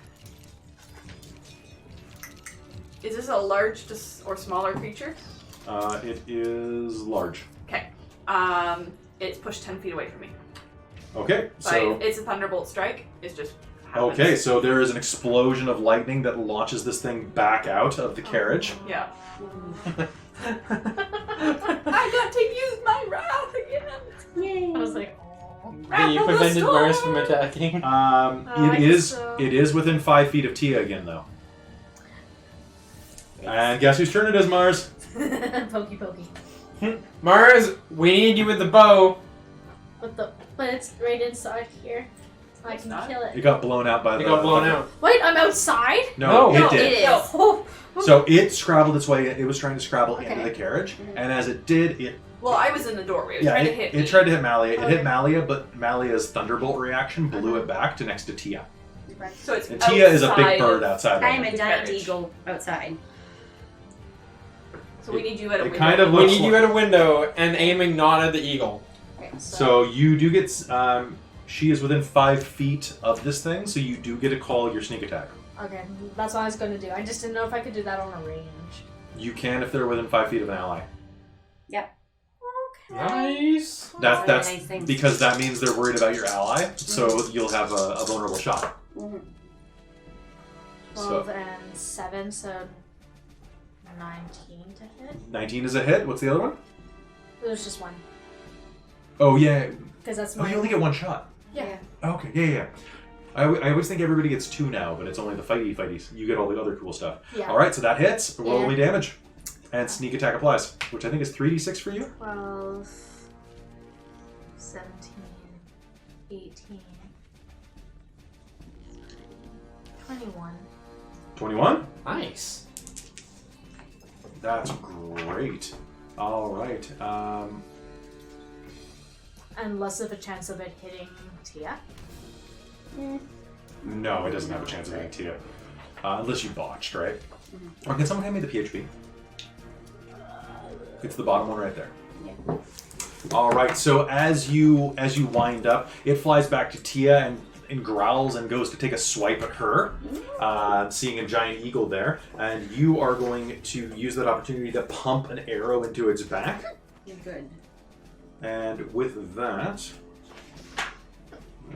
this a large or smaller creature? It is large. Okay. It's pushed 10 feet away from me. Okay, so It's a thunderbolt strike. It's just happens. okay, so there is an explosion of lightning that launches this thing back out of the carriage. Yeah. I got to use my wrath again. Yay. I was like, Wrath You of the prevented storm. Mars from attacking. It is so. it is within 5 feet of Tia again, though. And guess whose turn it is, Mars? pokey pokey. Mars, we need you with the bow. But it's right inside here. I It's can not? kill It it. got blown out by It the. got blown out. Wait, I'm outside? No, No, it did. It is. Oh. So it scrabbled its way. It was trying to scrabble into Okay. the carriage, and as it did, it Well, I was in the doorway. It was trying to hit me. it tried to hit Malia. It Okay. hit Malia, but Malia's thunderbolt reaction blew it back to next to Tia. So it's And Tia is a big outside bird of- outside. I of am it. a giant carriage. eagle outside. So we need you at a It window. kind of We looks. need you at a window and aiming not at the eagle. Okay, So you do get. She is within 5 feet of this thing, so you do get to call your sneak attack. Okay, that's what I was going to do. I just didn't know if I could do that on a range. You can if they're within 5 feet of an ally. Okay. Nice. That's really nice thing. because that means they're worried about your ally, so you'll have a vulnerable shot. Mm-hmm. 12 and 7, so 19 to hit. 19 is a hit. What's the other one? There's just one. Oh yeah. Because that's Oh, my... you only get one shot. Yeah. Okay. Yeah. I always think everybody gets 2 now, but it's only the fighties. You get all the other cool stuff. Yeah. All right, so that hits. Roll Yeah. me damage, and sneak attack applies, which I think is 3d6 for you. 12, 17, 18, 21. 21. Nice. That's great. All right. And less of a chance of it hitting Tia. No, it doesn't have a chance of hitting Tia, unless you botched, right? Or can someone hand me the PHP? It's the bottom one right there. Yeah. All right. So as you wind up, it flies back to Tia and growls and goes to take a swipe at her, seeing a giant eagle there, and you are going to use that opportunity to pump an arrow into its back. You're good. And with that,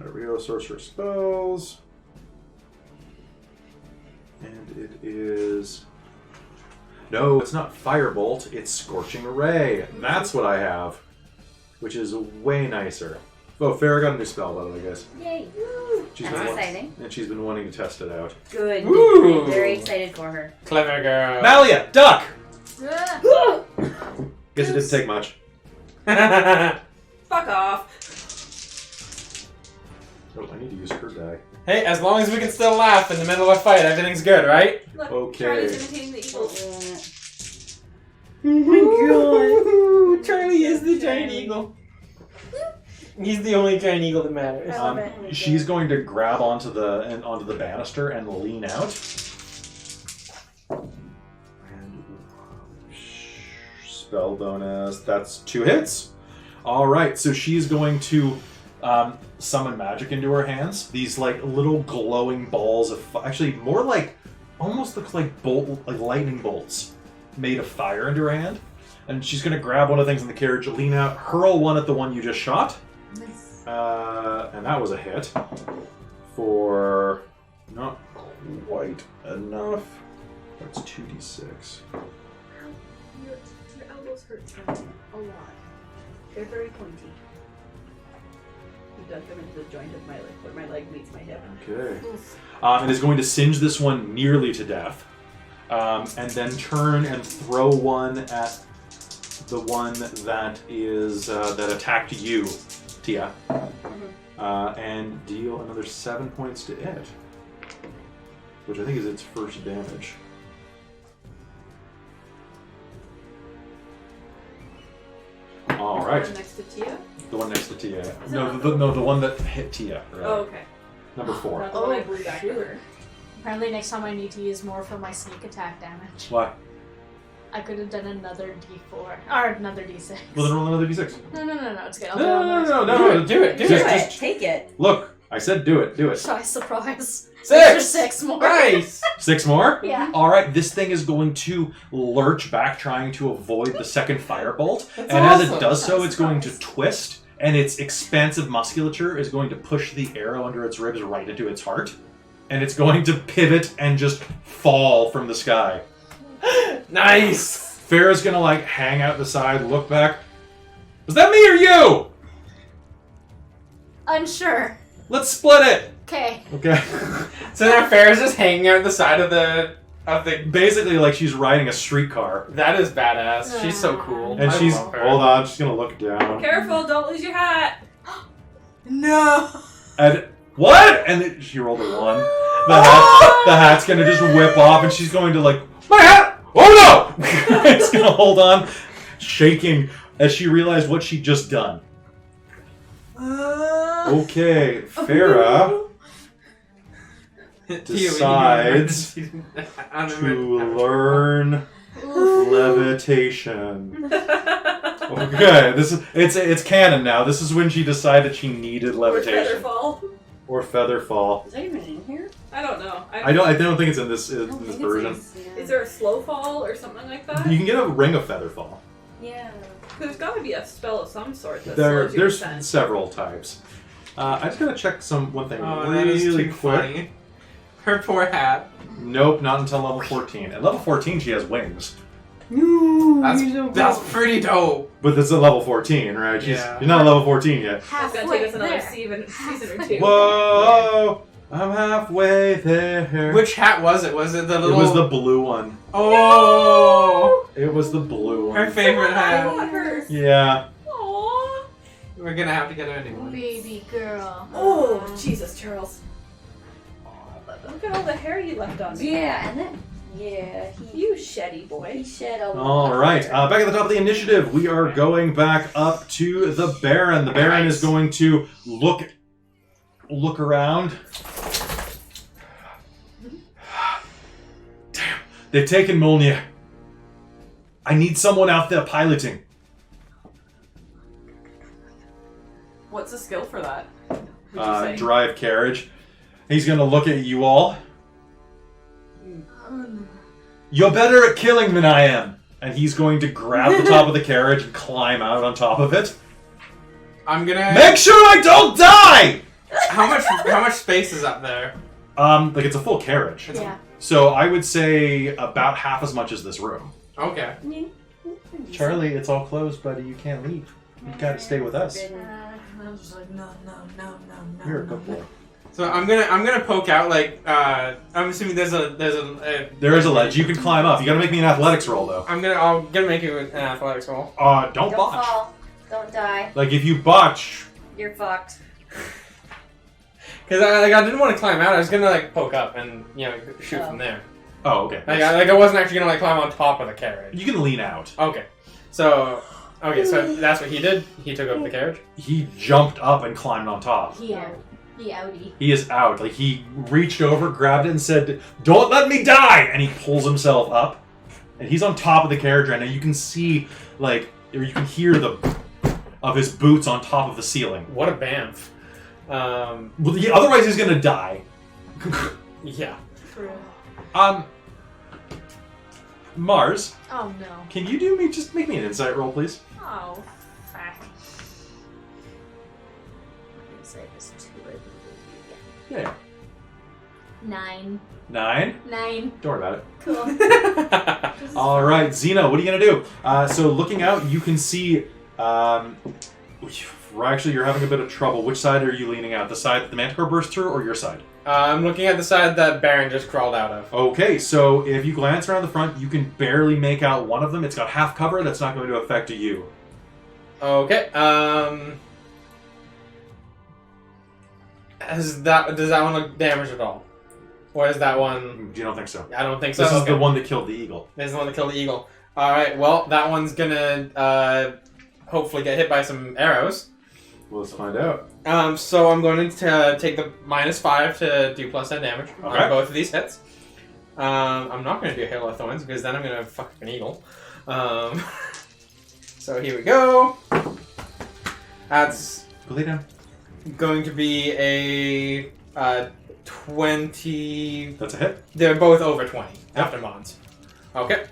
Rio Sorcerer Spells, and it is. No, it's not Firebolt, it's Scorching Ray. That's what I have, which is way nicer. Oh, Farrah got a new spell, by the way, guys. Yay. She's That's been exciting. And she's been wanting to test it out. Good. Ooh. I'm very excited for her. Clever girl. Malia, duck! Ah! Guess it didn't take much. Fuck off. Oh, I need to use her die. Hey, as long as we can still laugh in the middle of a fight, everything's good, right? Look, Okay. Charlie's imitating the eagle. Oh my god. He is the giant eagle. He's the only giant eagle that matters. I love it. She's going to grab onto the banister and lean out. And spell bonus. That's 2 hits. All right, so she's going to summon magic into her hands. These like little glowing balls of actually more like almost looks like lightning bolts made of fire into her hand. And she's going to grab one of the things in the carriage, lean out, hurl one at the one you just shot. Nice. And that was a hit for not quite enough. That's 2d6. Your elbows hurt a lot. They're very pointy. You dug them into the joint of my leg, where my leg meets my hip. Okay. It is going to singe this one nearly to death. And then turn and throw one at the one that is that attacked you, Tia. And deal another 7 points to it. Which I think is its first damage. All right. The one next to Tia? The one next to Tia. No, the one that hit Tia. Right? Oh, okay. Number 4. Not the one I blew back with her. Apparently next time I need to use more for my sneak attack damage. Why? I could have done another d4. Or another d6. Well, then roll another d6. No, it's good. I'll do it. No. Do it. Just Take it. look. I said do it. Do it. Should I surprise? 6! 6 more. Nice! 6 more? Yeah. All right, this thing is going to lurch back, trying to avoid the second firebolt. That's And as awesome. it does so, it's going to twist, and its expansive musculature is going to push the arrow under its ribs right into its heart. And it's going to pivot and just fall from the sky. Nice! Farrah's going to, like, hang out the side, look back. Was that me or you? Unsure. Let's split it. Okay. Okay. So now Farrah's just hanging out the side of the Basically, like she's riding a streetcar. That is badass. She's so cool. And I she's, love her. hold on, she's going to look down. Careful, don't lose your hat! No! And what? And then she rolled a 1. The hat's gonna just whip off, and she's going to like, my hat! Oh no! It's gonna hold on, shaking as she realized what she'd just done. Okay, Farrah decides to learn levitation. Okay, it's canon now. This is when she decided she needed levitation. Or featherfall. Is that even in here? I don't know. I don't think it's in this version. Is there a slow fall or something like that? You can get a ring of featherfall. Yeah. There's got to be a spell of some sort that There's slows your descent. several types. I just gotta check one thing Oh, that is really too quick. funny. Her poor hat. Nope, not until level 14. At level 14, she has wings. That's pretty dope. But this is at level 14, right? She's Yeah. not at level 14 yet. It's gonna Halfway take us another there. season or two. Whoa! I'm halfway there. Which hat was it? Was it the It little... was the blue one. Oh! It was the blue Her one. favorite I hat. want hers. Yeah. Aww. We're gonna have to get her a new one. Baby girl. Oh, Jesus, Charles. Look at all the hair you left on me. Yeah, and then You sheddy boy. he shed a lot. All right. Back at the top of the initiative, we are going back up to the Baron. The Baron is going to look around. Damn, they've taken Molnir. I need someone out there piloting. What's the skill for that? Would you say? Drive carriage. He's going to look at you all. You're better at killing than I am. And he's going to grab the top of the carriage and climb out on top of it. I'm gonna... Make sure I don't die! How much space is up there? Like it's a full carriage. Yeah. So I would say about half as much as this room. Okay. Charlie, it's all closed, buddy. You can't leave. You gotta stay with us. I was just like, no. You're a good boy. So I'm gonna poke out like I'm assuming there is a ledge. You can climb up. You gotta make me an athletics roll though. I'm gonna make you an athletics roll. Don't Don't botch. fall. Don't die. Like if you botch, You're fucked. Because I didn't want to climb out. I was gonna like poke up and shoot from there. oh okay. I wasn't actually gonna like climb on top of the carriage. You can lean out. Okay. So Okay, so that's what he did. He took over the carriage. He jumped up and climbed on top. He outie. He is out. Like, he reached over, grabbed it, and said, "Don't let me die!" And he pulls himself up. And he's on top of the carriage right now. You can see, like, or you can hear the of his boots on top of the ceiling. What a bamf. Well, otherwise he's gonna die. Yeah. True. Mars, Oh no. can you do me, just make me an insight roll, please? Oh, fuck. Say this to it. Yeah. 9. 9? 9. Don't worry about it. Cool. All right, Xena, what are you gonna do? So looking out, you can see. Actually, you're having a bit of trouble. Which side are you leaning out? The side that the Manticore burst through, or your side? I'm looking at the side that Baron just crawled out of. Okay, so if you glance around the front, you can barely make out one of them. It's got half cover. That's not going to affect you. Okay. Does that one look damaged at all? Or is that one... You don't think so? I don't think so. This is Okay. the one that killed the eagle. This is the one that killed the eagle. Alright, well, that one's gonna hopefully get hit by some arrows. Well, let's find out. So I'm going to take the -5 to do +10 damage Okay. on both of these hits. I'm not going to do Hail of Thorns because then I'm going to fuck up an eagle. So here we go. That's Lay down. going to be a 20. That's a hit. They're both over 20 Yep. after mods. Okay.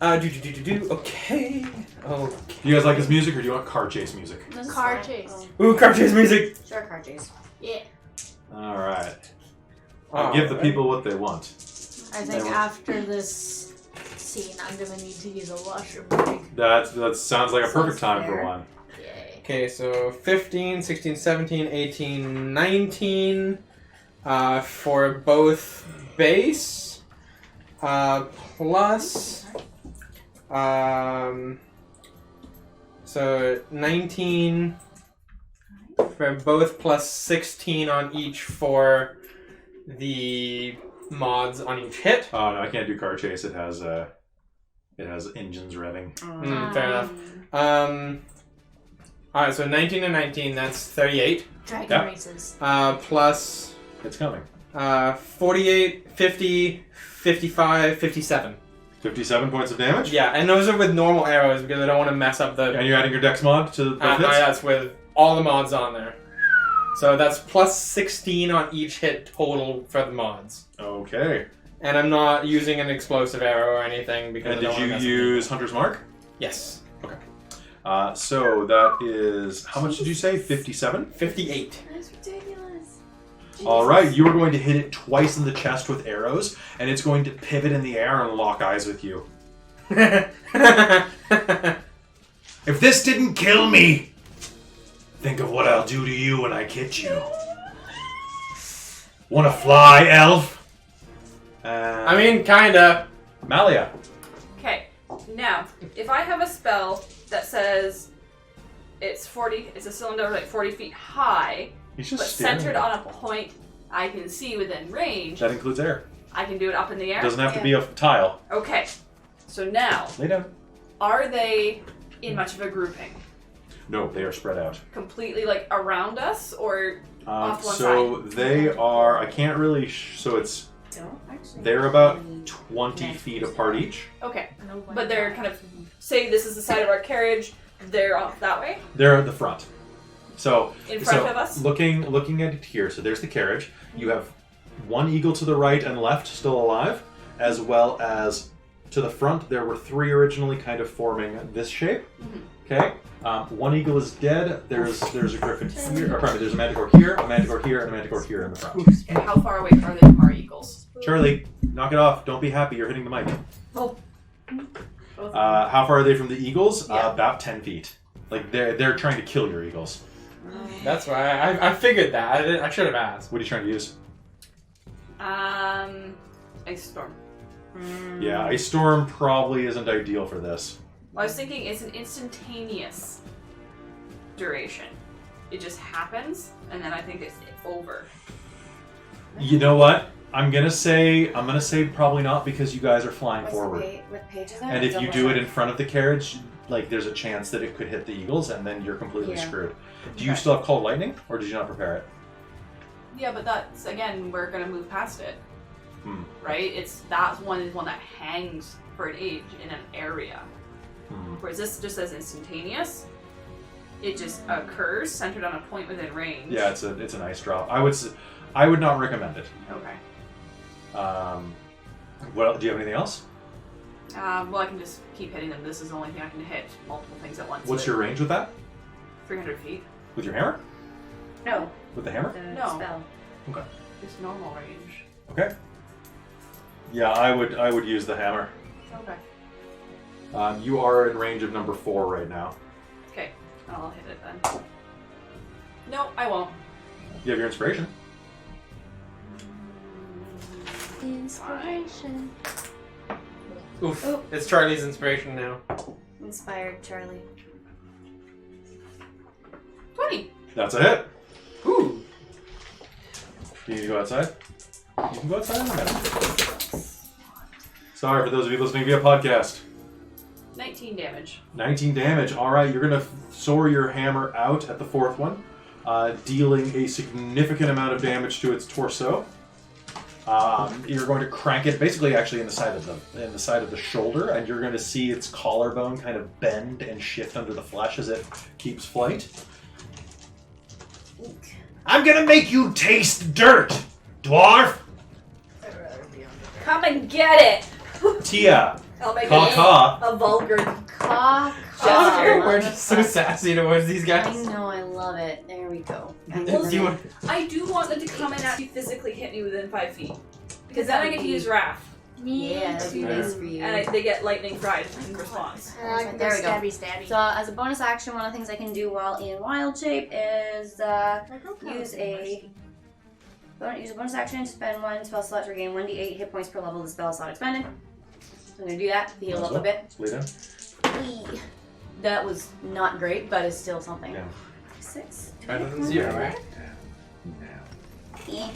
Okay. Oh. Do you guys like this music, or do you want car chase music? Car chase. Ooh, car chase music. Sure, car chase. Yeah. All right. I'll give the people what they want. I think after this scene, I'm gonna need to use a washroom break. That sounds like a perfect time for fair. one. Yay. Okay, so 15, 16, 17, 18, 19 for both base plus so 19 for both plus 16 on each for the mods on each hit. Oh no, I can't do car chase. It has engines revving. Fair enough. Alright, so 19 and 19, that's 38. Dragon Yep. races. Plus It's coming. 48, 50, 55, 57. 57 points of damage. Yeah, and those are with normal arrows because I don't want to mess up the... And you're adding your dex mod to both hits? that's with all the mods on there. So that's plus 16 on each hit total for the mods. Okay. And I'm not using an explosive arrow or anything because And I don't did wanna you mess with use Hunter's Mark? people. Yes. So that is, how much did you say? 57? 58. That's ridiculous. All right, you are going to hit it twice in the chest with arrows, and it's going to pivot in the air and lock eyes with you. If this didn't kill me, think of what I'll do to you when I get you. Wanna fly, elf? I mean, kinda. Malia. Okay, now, if I have a spell that says it's a cylinder like 40 feet high, He's but just staring centered at on a point I can see within range, That includes air. I can do it up in the air? Doesn't have to be a tile. Okay, so now, Lay down. are they in much of a grouping? No, they are spread out. Completely like around us, or off one So they are, I can't really, so it's, Don't actually. they're about 20 feet apart each. okay, but they're kind of, say this is the side of our carriage, they're off that way, They're at the front. So, in front of us. looking at it here, so there's the carriage. You have one eagle to the right and left still alive, as well as to the front there were 3 originally kind of forming this shape. Okay? One eagle is dead. There's a griffin here, or pardon me, there's a manticore here, a manticore here, and a manticore here in the front. And how far away are they from our eagles? Charlie, knock it off. Don't be happy. You're hitting the mic. Oh. How far are they from the eagles? Yeah. About 10 feet. Like they're trying to kill your eagles. That's why I figured that. I should have asked. What are you trying to use? Ice storm. Yeah, Ice Storm probably isn't ideal for this. I was thinking it's an instantaneous duration. It just happens, and then I think it's over. You know what? I'm gonna say probably not because you guys are flying What's forward. What page is that? And if you do it in front of the carriage, like there's a chance that it could hit the eagles, and then you're completely Yeah. screwed. Do you still have Call of Lightning, or did you not prepare it? Yeah, but that's again, we're gonna move past it, Hmm. right? That's one that hangs for an age in an area, Hmm. whereas this just says instantaneous. It just occurs centered on a point within range. Yeah, it's a nice drop. I would not recommend it. Okay. Well, do you have anything else? Well, I can just keep hitting them. This is the only thing I can hit multiple things at once. What's with. your range with that? 300 feet? With your hammer? No. With the hammer? The No. spell. Okay. Just normal range. Okay. Yeah, I would use the hammer. Okay. You are in range of number 4 right now. Okay. I'll hit it then. No, I won't. You have your inspiration. Inspiration. Oof. Oh. It's Charlie's inspiration now. Inspired Charlie. 20. That's a hit. Ooh. You need to go outside? You can go outside in a minute. Sorry for those of you listening via podcast. 19 damage. 19 damage. All right, you're going to soar your hammer out at the 4th one, dealing a significant amount of damage to its torso. You're going to crank it, basically, actually in the side of the shoulder, and you're going to see its collarbone kind of bend and shift under the flesh as it keeps flight. I'm going to make you taste dirt, dwarf. Come and get it! Tia, I'll make Ka. a vulgar Caw, gesture. We're just so sassy towards these I guys. know, I love it. There we go. You- I do want them to come and actually physically hit me within 5 feet. Because then I get to use Wrath. Yeah, that'd be Yeah. nice for you. And they get lightning fried in response. There we go. Stabby. So, as a bonus action, one of the things I can do while in wild shape is use a bonus action to spend 1 spell slot to regain 1d8 hit points per level of the spell slot expended. So I'm going to do that to heal up a bit. Bleed in. That was not great, but it's still something. Yeah. 6. Better than 0, right? Yeah.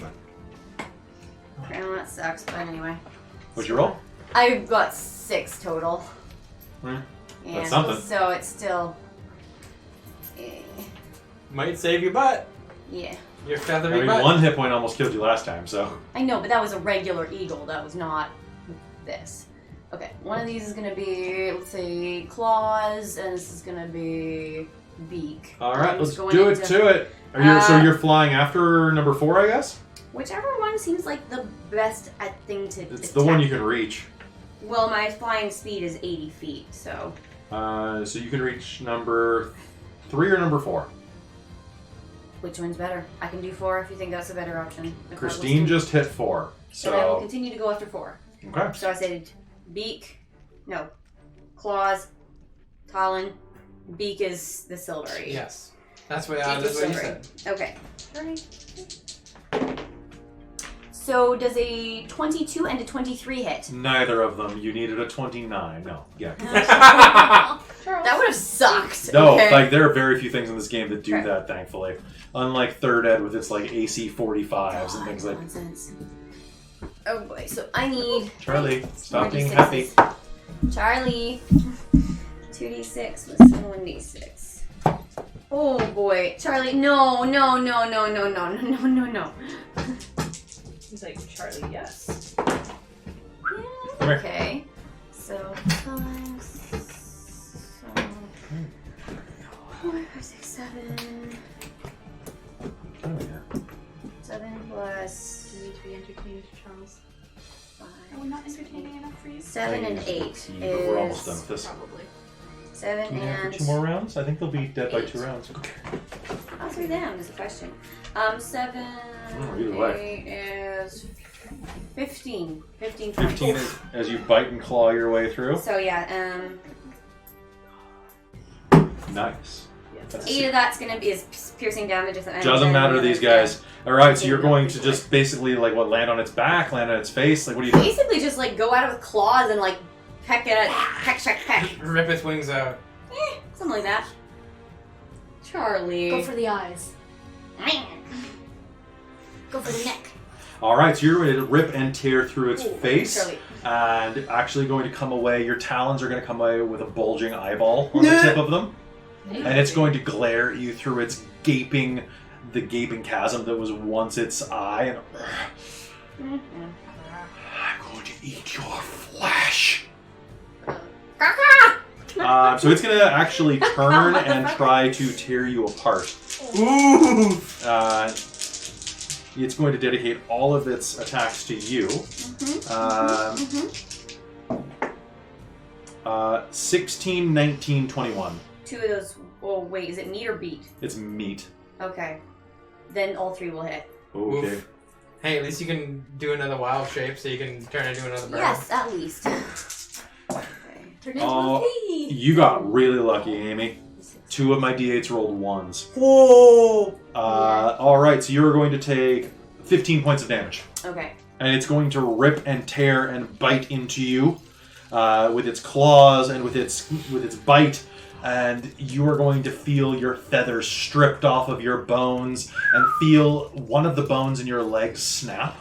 Well, that sucks, but anyway. What'd you roll? I've got 6 total. Hmm. Yeah, That's something. So it's still... Might save your butt. Yeah. Your I feathery mean, butt. 1 hit point almost killed you last time, so. I know, but that was a regular eagle. That was not this. Okay, one of these is going to be, let's say, claws, and this is going to be beak. All right, I'm let's just going do it into- to it. So you're flying after number 4, I guess? Whichever one seems like the best thing to It's the one you can reach. Well, my flying speed is 80 feet, so... So you can reach number 3 or number 4. Which one's better? I can do 4 if you think that's a better option. If Christine not, just hit 4. then I will So, continue to go after 4. okay. So I said beak, no, claws, talon, beak is the silvery. Yes. That's what, Beak that's is what you silvery. said. Okay. So does a 22 and a 23 hit? Neither of them. You needed a 29. No. Yeah. That would have sucked. No, okay. like there are very few things in this game that do Okay. that, thankfully. Unlike Third Ed with its like AC 45s and things like. Nonsense. Oh boy, so I need Charlie, stop being 1d6s. happy. Charlie. 2d6 with 1d6. Oh boy, Charlie, no. He's like, Charlie, yes. Come here. Okay, so 5, 4, 5, 6, 7. Oh, yeah. 7 plus You need to be entertained, Charles. 5. Are we not entertaining enough for you? 7 and 8 But we're almost done is with this. Probably. 7 Can we have and 2 more rounds? I think they'll be dead by 8. 2 rounds. Okay. I'll through them is a question. 7 either way. 8 is 15. 15 15 points. is as you bite and claw your way through. So yeah, Nice. That's 8 of that's gonna be is piercing damage. Doesn't matter to these guys. Alright, so you're going to just basically like what, land on its back, land on its face? Like what do you do? Basically just like go at it with claws and like peck it, peck. Rip its wings out. Something like that. Charlie. Go for the eyes. Go for the neck. All right, so you're going to rip and tear through its Ooh, face, Shirley. and actually going to come away. Your talons are going to come away with a bulging eyeball on the tip of them, and it's going to glare at you through its gaping chasm that was once its eye. And I'm going to eat your flesh. So it's going to actually turn and try to tear you apart. Ooh! It's going to dedicate all of its attacks to you. 16, 19, 21. 2 of those. Oh wait, is it meat or beat? It's meat. Okay. Then all 3 will hit. Okay. Oof. Hey, at least you can do another wild shape, so you can turn into another bird. Yes, at least. Turn into a thief. You got really lucky, Amy. 2 of my d8s rolled 1s. Whoa! All right, so you're going to take 15 points of damage. Okay. And it's going to rip and tear and bite into you with its claws and with its bite. And you are going to feel your feathers stripped off of your bones and feel one of the bones in your legs snap.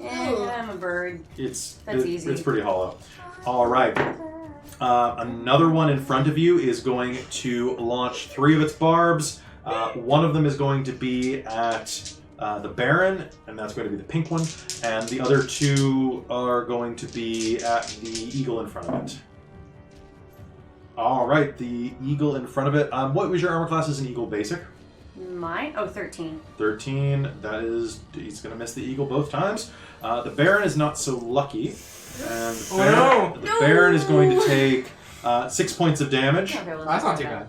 I'm a bird. That's easy. It's pretty hollow. All right. Another one in front of you is going to launch 3 of its barbs. One of them is going to be at the Baron, and that's going to be the pink one. And the other 2 are going to be at the eagle in front of it. All right, the eagle in front of it. What was your armor class as an eagle basic? Mine? Oh, 13. 13. That is, he's going to miss the eagle both times. The Baron is not so lucky. And the Baron is going to take 6 points of damage. Okay, well, That's not too bad.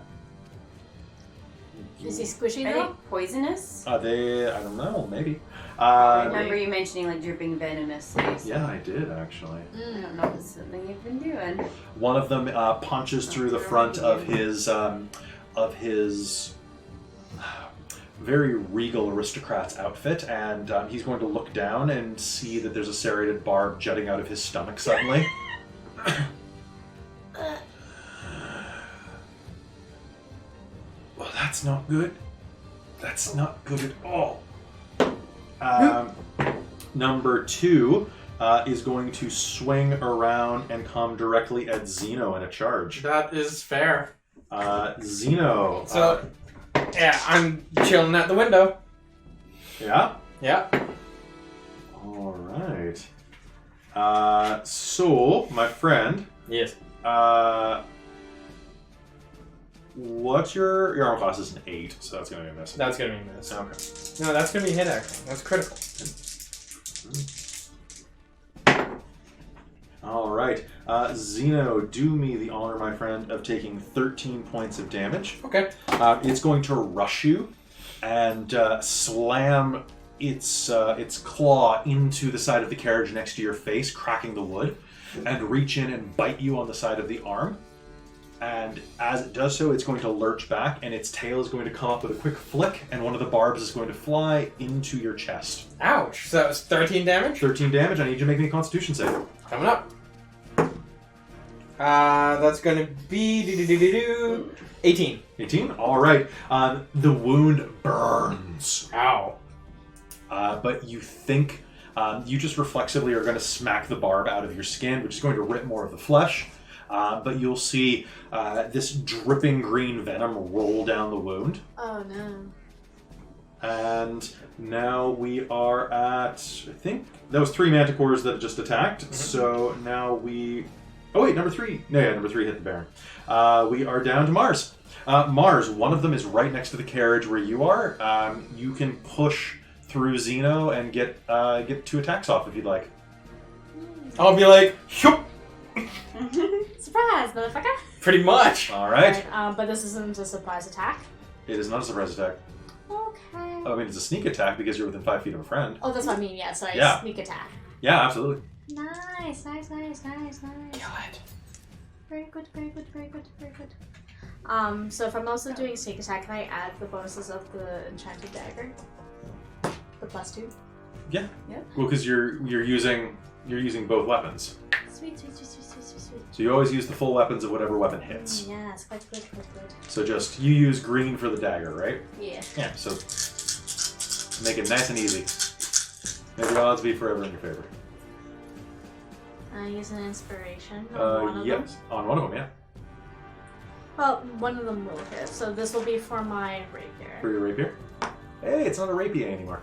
Is he squishy Are though? they poisonous? I don't know, maybe. I remember you mentioning like dripping venomous. Yeah, I did actually. I don't know if it's something you've been doing. One of them punches through the front of his very regal aristocrat's outfit, and he's going to look down and see that there's a serrated barb jutting out of his stomach suddenly. Well, that's not good. That's not good at all. Number 2 is going to swing around and come directly at Zeno in a charge. That is fair. Zeno. So, yeah, I'm chilling at the window. Yeah? Yeah. All right. So, my friend, Yes. what's your armor class is an 8, so that's going to be a miss. That's gonna be missed. Okay. No, that's gonna be hit actually. That's critical. All right. Zeno, do me the honor, my friend, of taking 13 points of damage. Okay. It's going to rush you and slam its claw into the side of the carriage next to your face, cracking the wood, and reach in and bite you on the side of the arm. And as it does so, it's going to lurch back, and its tail is going to come up with a quick flick, and one of the barbs is going to fly into your chest. Ouch. So that was 13 damage? 13 damage. I need you to make me a Constitution save. Coming up. That's gonna be 18. 18? All right. The wound burns. Ow. But you think you just reflexively are going to smack the barb out of your skin, which is going to rip more of the flesh. But you'll see this dripping green venom roll down the wound. Oh no. And now we are at, I think, that was 3 manticores that just attacked. Mm-hmm. So now we... Oh wait, number 3. No, yeah, number 3 hit the Baron. We are down to Mars. Mars, one of them is right next to the carriage where you are. You can push through Zeno and get 2 attacks off if you'd like. I'll be like, "Shoop." Surprise, motherfucker! Pretty much. All right. But this isn't a surprise attack. It is not a surprise attack. Okay. I mean, it's a sneak attack because you're within 5 feet of a friend. Oh, that's what I mean. Yeah, sorry. Yeah. Sneak attack. Yeah, absolutely. Nice. Kill it. Very good. So if I'm also doing sneak attack, can I add the bonuses of the enchanted dagger? The +2. Yeah. Yep. Well, because you're using both weapons, Sweet. so you always use the full weapons of whatever weapon hits. Yes, quite good. So just you use green for the dagger, right? Yeah. Yeah. So make it nice and easy. May the odds be forever in your favor. Use an inspiration on one of them. Yes, on one of them, yeah. Well, one of them will hit, so this will be for my rapier. For your rapier. Hey, it's not a rapier anymore.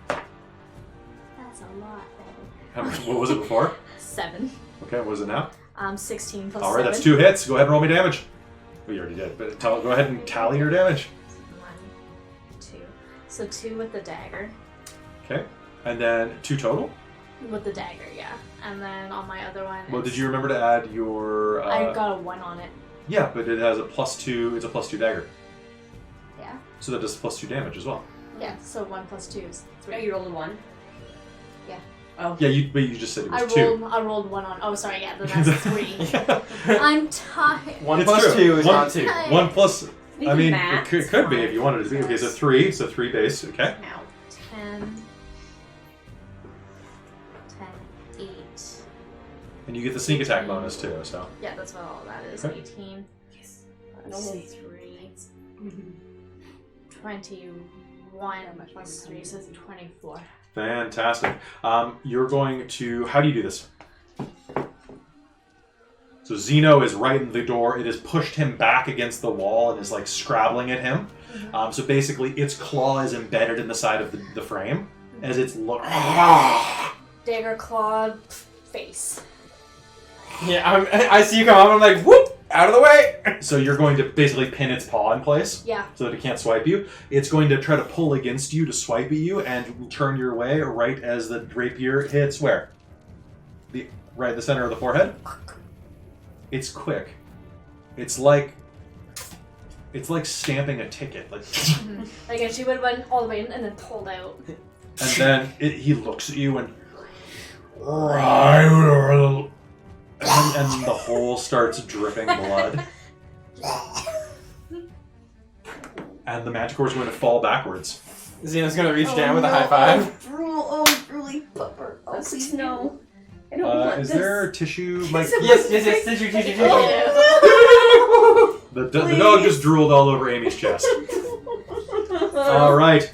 That's a lot better. How much? What was it before? 7. Okay, what is it now? 16 plus All right, 7. that's 2 hits. Go ahead and roll me damage. Well, you already did, but go ahead and tally your damage. 1, 2. So 2 with the dagger. Okay, and then 2 total. With the dagger, yeah. And then on my other one. Well, did you remember to add your? I got a 1 on it. Yeah, but it has a +2. It's a +2 dagger, Yeah. so that does +2 damage as well. Yeah. So 1 plus 2 is 3. Oh, you rolled a 1. Yeah, but you just said it was I 2. rolled 1 on. Oh, sorry. Yeah, then that's 3. I'm tired. 1 It's plus true. 2 is One- not 2. 1 plus. You I can mean, math, it could be it's if you wanted it to be. Okay, so 3. So 3 base. Okay. Now. 10. 10, 8. And you get the sneak attack bonus too. So. Yeah, that's what all that is. Okay. 18. Yes. No. 3. 21 plus 3, so 24. Fantastic. You're going to. How do you do this? So Zeno is right in the door. It has pushed him back against the wall and is like scrabbling at him. So basically, its claw is embedded in the side of the frame as it's look. Dagger claw face. Yeah, I see you come up, I'm like, whoop! Out of the way! So you're going to basically pin its paw in place Yeah. so that it can't swipe you. It's going to try to pull against you to swipe at you and turn your way right as the rapier hits where? Right the center of the forehead. It's quick. It's like stamping a ticket. Like, Again, she would have went all the way in and then pulled out. and then he looks at you and and the hole starts dripping blood. And the Manticore is going to fall backwards. Xena's gonna reach down with a high five. Oh, really, Pupper. Oh, Oh, please please no. I don't want Is this. there tissue? Mike? Yes, tissue. The dog just drooled all over Amy's chest. All right.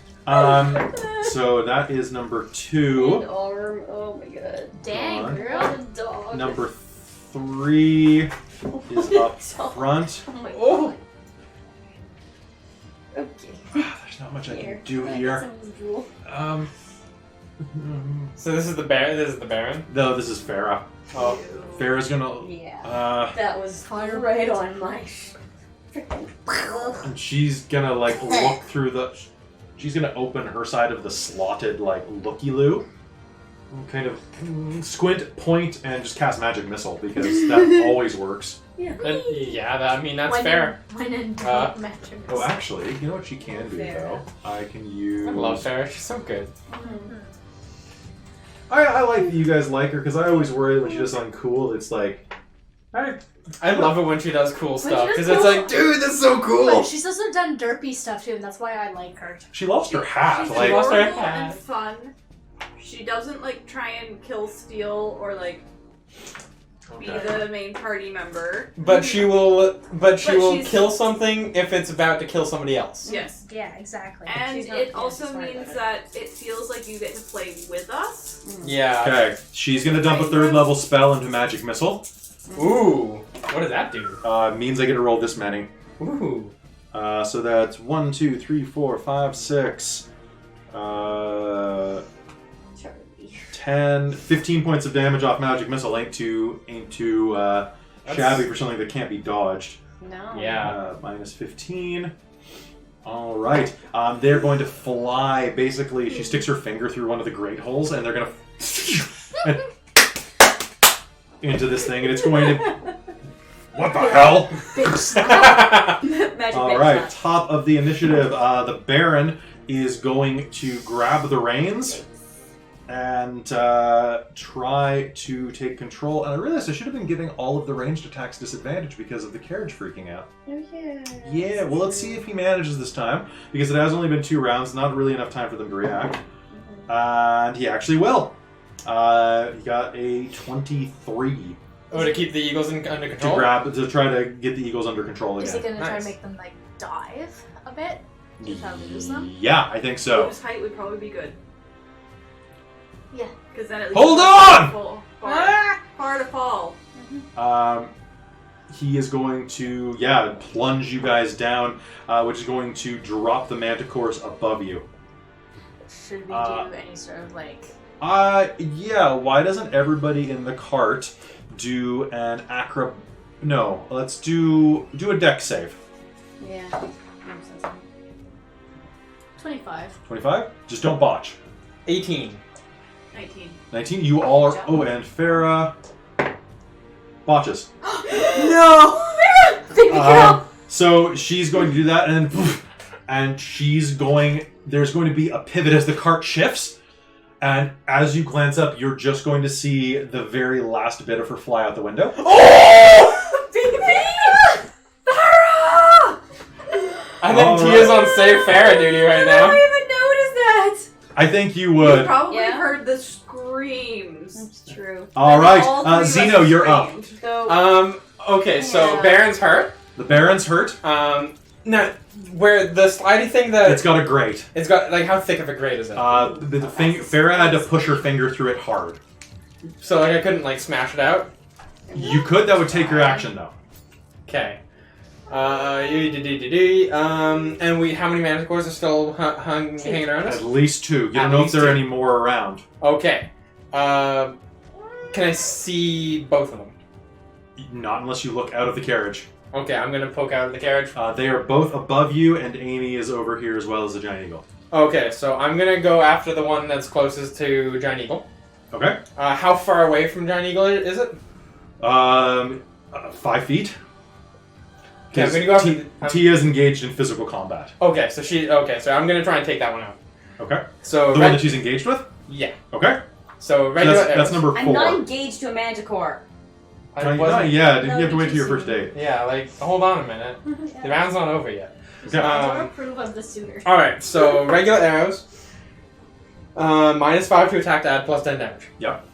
So that is number An 2. arm. Oh my god. Dang, on. girl. What a dog. Number 3 is up front. Oh my Oh. god. Okay. There's not much I can do here. So this is the Baron? This is the Baron? No, this is Farah. Oh. Farah's gonna. Yeah. That was right on my freaking. And she's gonna like look through the. She's gonna open her side of the slotted like looky-loo. Kind of squint, point, and just cast magic missile because that always works. Yeah. I mean, that's fair. When in Uh, magic. Oh, actually, you know what she can do though? I can use. I love Farah. She's so good. I like that you guys like her because I always worry when she does something cool. It's like, I love it when she does cool she stuff does because it's cool- like, dude, this is so cool. But she's also done derpy stuff too, and that's why I like her. she lost her hat. She's Like, lost her adorable hat. and fun. She doesn't like try and kill, steal, or like be the main party member. But she will. But she But will she's- kill something if it's about to kill somebody else. Yes. Yeah, exactly. And She's not- it yeah, also she's smart means about it. that it feels like you get to play with us. Yeah. okay, she's gonna dump a 3rd level spell into magic missile. Ooh. What does that do? Means I get to roll this many. Ooh. So that's 1, 2, 3, 4, 5, 6, Charlie. 10, 15 points of damage off magic missile. Ain't too shabby for something that can't be dodged. No. Yeah. Minus 15. All right. They're going to fly. Basically, she sticks her finger through one of the grate holes, and they're going to into this thing, and it's going to. What the hell? Magic All bitch right. shot. Top of the initiative. The Baron is going to grab the reins and try to take control. And I realized I should have been giving all of the ranged attacks disadvantage because of the carriage freaking out. Oh, yeah. Yeah, well, let's see if he manages this time, because it has only been 2 rounds, not really enough time for them to react. And he actually will. He got a 23 Oh, to keep the eagles under control? to try to get the eagles under control Is he again. gonna try Nice. to make them like dive a bit? To try to lose them? Yeah, I think so. Whose height would probably be good. Yeah. Because then at least Hold on! on! Far to fall. He is going to, plunge you guys down, which is going to drop the manticores above you. Should we do any sort of Why doesn't everybody in the cart do an No, let's do a deck save. Yeah. 25. 25? Just don't botch. 18. 19. 19, you all are... Oh, and Farah... botches. No! Baby girl! So she's going to do that, and then... And she's going... There's going to be a pivot as the cart shifts, and as you glance up, you're just going to see the very last bit of her fly out the window. Oh! Baby! Farah! I think Tia's on save Farah duty right I now. didn't even notice that! I think you You would. probably Yeah. heard the screams. That's true. All right, All three of us Zeno, you're up. screamed. So, Okay, so Yeah. Baron's hurt. The Baron's hurt. Now, where the slidey thing that... It's got a grate. It's got, like, how thick of a grate is it? The thing, Farah had to push her finger through it hard. So, like, I couldn't, like, smash it out? You could, that would take your action, though. Okay. And how many manticores are still hanging around us? At least 2. You At don't know if least there are 2. any more around. Okay. Can I see both of them? Not unless you look out of the carriage. Okay, I'm gonna poke out of the carriage. They are both above you, and Amy is over here as well as the Giant Eagle. Okay, so I'm gonna go after the one that's closest to Giant Eagle. Okay. How far away from Giant Eagle is it? 5 feet. Okay, I'm gonna go after Tia's engaged in physical combat. Okay, so I'm gonna try and take that one out. Okay. So The one that she's engaged with? Yeah. Okay. So regular That's arrows. number 4. I'm not engaged to a manticore. I You wasn't- you have No, to wait did till your you first see- date. Yeah, like hold on a minute. The round's not over yet. Okay. I Um, approve of the sooner. Alright, so regular arrows. -5 to attack to add plus 10 damage. Yep.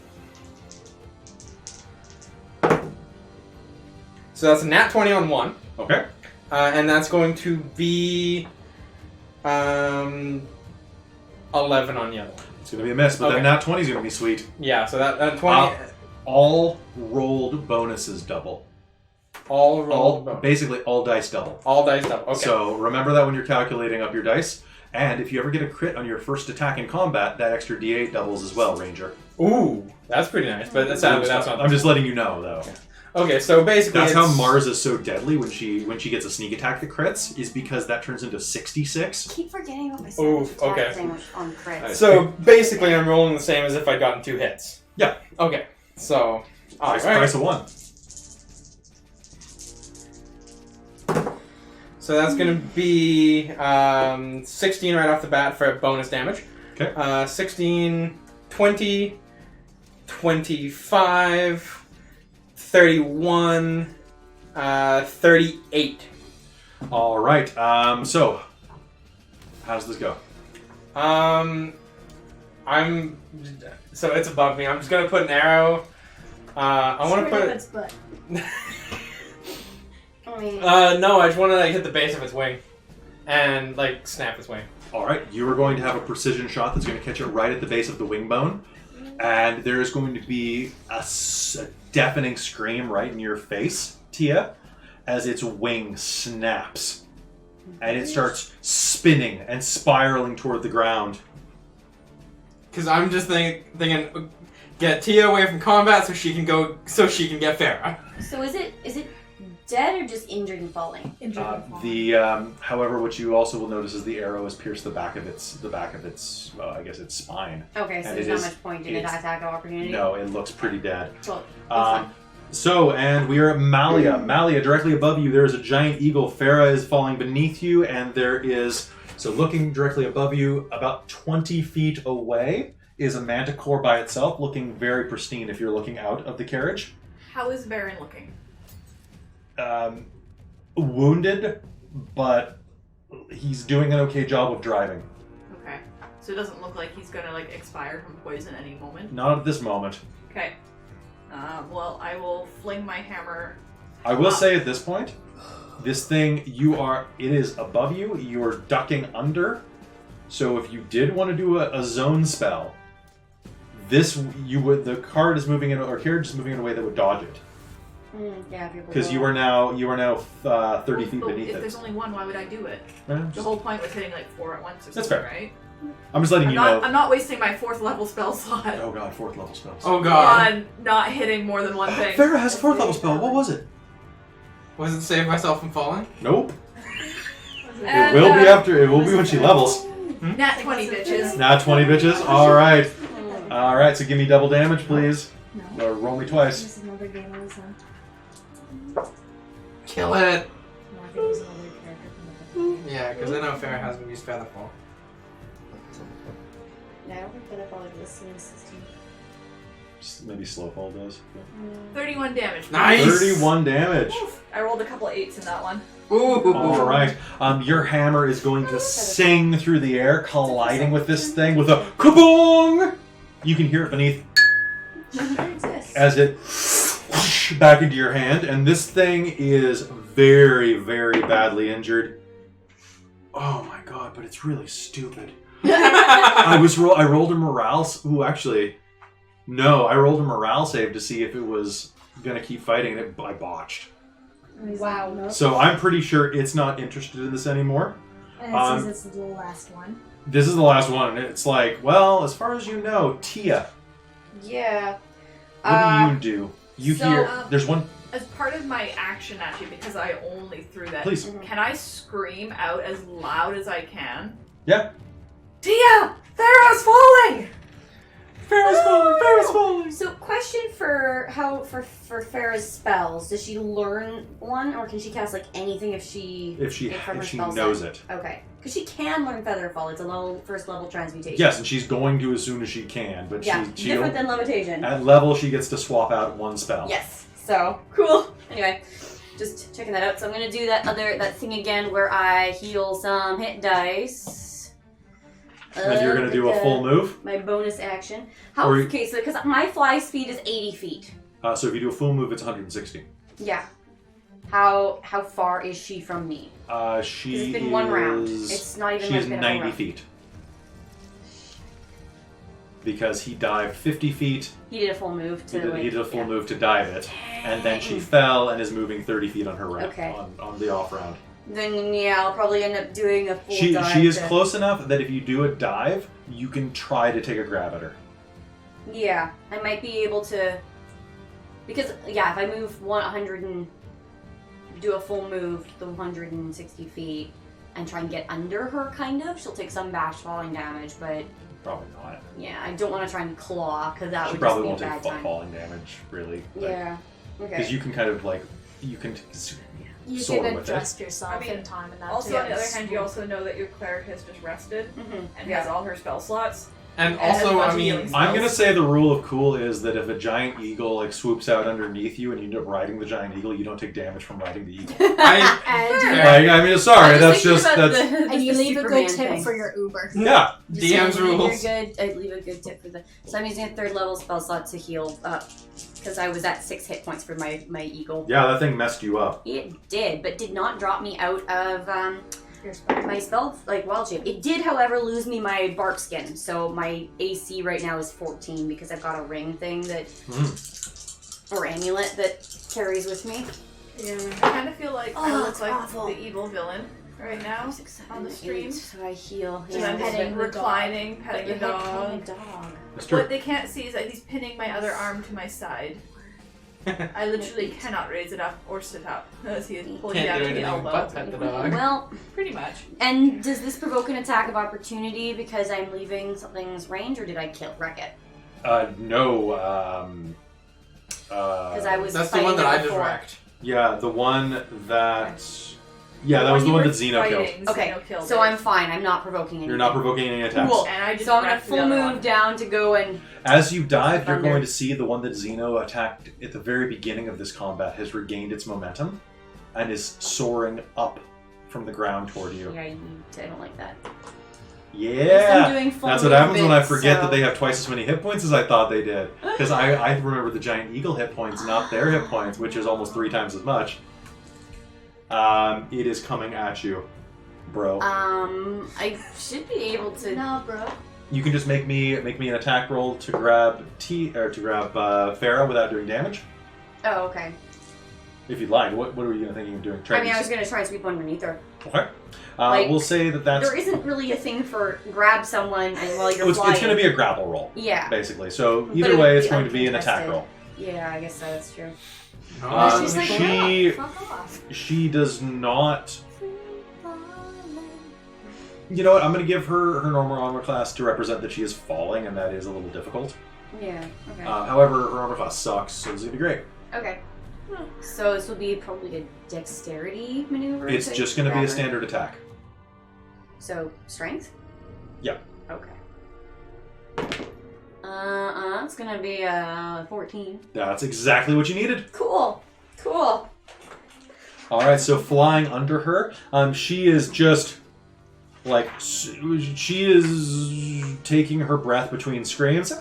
So that's a nat 20 on 1. Okay. And that's going to be 11 on the other one. It's going to be a miss, but Okay. that nat 20 is going to be sweet. Yeah, so that 20 All rolled bonuses double. all rolled Basically, all dice double. all dice double. Okay. So remember that when you're calculating up your dice. And if you ever get a crit on your first attack in combat, that extra d8 doubles as well, Ranger. Ooh, that's pretty nice, but that's not. I'm just letting you know, though. Okay, so basically That's how it's- Mars is so deadly when she gets a sneak attack that crits, is because that turns into 66. Keep forgetting about my Ooh, sandwich attack okay. sandwich on crits. So basically, I'm rolling the same as if I'd gotten 2 hits. Yeah. Okay. So. Price of 1. So that's going to be 16 right off the bat for bonus damage. Okay. 16, 20, 25, 31, 38. All right. So, how does this go? So it's above me. I'm just going to put an arrow. I want to put it. Butt. I mean, No, I just want to hit the base of its wing, and like snap its wing. All right. You are going to have a precision shot that's going to catch it right at the base of the wing bone, and there is going to be a deafening scream right in your face, Tia, as its wing snaps, and it starts spinning and spiraling toward the ground. Because I'm just thinking, get Tia away from combat so she can get Farah. so is it dead or just injured and falling? However, what you also will notice is the arrow has pierced the back of its I guess its spine. Okay, so And there's it not is- much point in an it's- attack of opportunity. No, it looks pretty dead. So, it's And we are at Malia. Malia, directly above you, there is a giant eagle. Farah is falling beneath you, and there is, so looking directly above you, about 20 feet away, is a manticore by itself, looking very pristine if you're looking out of the carriage. How is Baron looking? Wounded, but he's doing an okay job of driving. Okay. So it doesn't look like he's gonna like expire from poison any moment. Not at this moment. Okay. Well, I will fling my hammer. I will say at this point, this thing, it is above you, you're ducking under, so if you did want to do a zone spell, the card is moving in, or carriage is moving in a way that would dodge it. Yeah, if you're Because you are now 30 feet Well, beneath if it. there's only one, why would I do it? Yeah, The whole point was hitting like 4 at once or That's something, fair. right? I'm just letting you know. I'm not wasting my 4th level spell slot Oh god, 4th level spells. Oh god. on not hitting more than one thing. Farrah has a 4th level spell. What was it? Was it save myself from falling? Nope. And, It will be after. It will be when she levels. Nat 20 bitches. Not 20 bitches. All right. All right. So give me double damage, please. No. Or roll me twice. This is another game of the sun. Kill it! No, I think it was another character from the Yeah, because I know Farrah hasn't used Featherfall. Yeah, I don't think that all of this in the system. Maybe Slowfall does. 31 damage. Nice! 31 damage. I rolled a couple of 8s in that one. Ooh! All right. Your hammer is going to sing through the air, colliding with this thing with a kaboom. You can hear it beneath as it whoosh back into your hand, and this thing is very, very badly injured. Oh my god! But it's really stupid. I rolled a morale. Ooh, actually, no. I rolled a morale save to see if it was gonna keep fighting, and I botched. Wow. So I'm pretty sure it's not interested in this anymore. And it says it's the last one. This is the last one, and it's like, well, as far as you know, Tia, Yeah. what do you do? You so, hear there's one. As part of my action, actually, because I only threw that, Please. can I scream out as loud as I can? Yeah. Tia! Thera's falling! Farrah's falling. So, question for Farrah's spells: does she learn one, or can she cast like anything if she If she from her spell knows set? it. Okay, because she can learn Featherfall. It's a first level transmutation. Yes, and she's going to as soon as she can, but Yeah, she different than levitation. at level she gets to swap out one spell. Yes. So cool. Anyway, just checking that out. So I'm gonna do that thing again where I heal some hit dice. And you're gonna do a full move. My bonus action. Or- Okay, so because my fly speed is 80 feet. So if you do a full move, it's 160. Yeah. How far is she from me? She It's been one round. is- It's not even She's like been a full 90 round. feet. Because he dived 50 feet. He did a full move He to did a full yeah. move to dive it, and then she fell and is moving 30 feet on her round. Okay. On the off round. Then yeah, I'll probably end up doing a full She dive. she is to- close enough that if you do a dive, you can try to take a grab at her. Yeah, I might be able to. Because yeah, if I move 100 and do a full move the 160 feet and try and get under her, kind of, she'll take some bash falling damage. But Probably not. yeah, I don't want to try and claw because that She would probably just won't be a take bad time. falling damage, really. Yeah. Because Okay. you can kind of like You Soar can with it. adjust yourself I mean, in time and that Also, too. on the other hand, you also know that your cleric has just rested Mhm. and has all her spell slots. And has a also, bunch I of mean, healing I'm gonna spells. say the rule of cool is that if a giant eagle like swoops out underneath you and you end up riding the giant eagle, you don't take damage from riding the eagle. I, And, Yeah. I mean, sorry, I'm that's thinking just about that's and you the leave a Superman good tip thing. for your Uber. yeah. DM's rules. You're good. I leave a good tip for the. So I'm using a 3rd level spell slot to heal up because I was at 6 hit points for my eagle. Yeah, that thing messed you up. It did, but did not drop me out of Your spell. my spell, like wild shape. It did, however, lose me my bark skin. So my AC right now is 14 because I've got a ring thing that, or amulet that carries with me. Yeah. I kind of feel like I Oh, look it's like awful. the evil villain right now. 6, 7, on the 8, stream. So I heal. And I'm just Petting the reclining, But petting you're the not dog. petting a dog. Mister, What they can't see is that he's pinning my other arm to my side. I literally cannot raise it up or sit up as he is pulling can't down do to the anything elbow. but pet the dog. Well, Pretty much. and does this provoke an attack of opportunity because I'm leaving something's range, or did I wreck it? no. Because I was. That's the fighting one that I it just before. wrecked. Yeah, the one that. Yeah, that was the you one were that Xeno killed. fighting, Okay, Xeno killed so it. I'm fine. I'm not provoking anything. You're not provoking any attacks. Cool. And I just So I'm gonna wrecked the full other move one. down to go and. As you dive, you're Thunder. going to see the one that Xeno attacked at the very beginning of this combat has regained its momentum and is soaring up from the ground toward you. Yeah, I don't like that. Yeah! I'm doing full That's what happens when I movement, forget so- that they have twice as many hit points as I thought they did. Because I remember the giant eagle hit points, not their hit points, which is almost 3 times as much. It is coming at you, bro. I should be able to. No, bro. You can just make me an attack roll to grab Farah without doing damage, Oh, okay. if you'd like. What were you thinking of doing? I was gonna try and sweep underneath her. Okay. Like, We'll say that's. There isn't really a thing for grab someone and while you're It's flying. going to be a grapple roll, Yeah. basically. So But either it way, would it's be going to be an attack roll. Yeah, I guess that's true. She's like, she fuck off. she does not. You know what? I'm going to give her normal armor class to represent that she is falling, and that is a little difficult. Yeah. Okay. However, her armor class sucks, so this is going to be great. Okay. So this will be probably a dexterity maneuver. It's to just going to be grab a her? standard attack. So strength. Yeah. Okay. It's gonna be 14. That's exactly what you needed. Cool. Cool. All right, so flying under her, she is just like she is taking her breath between screams,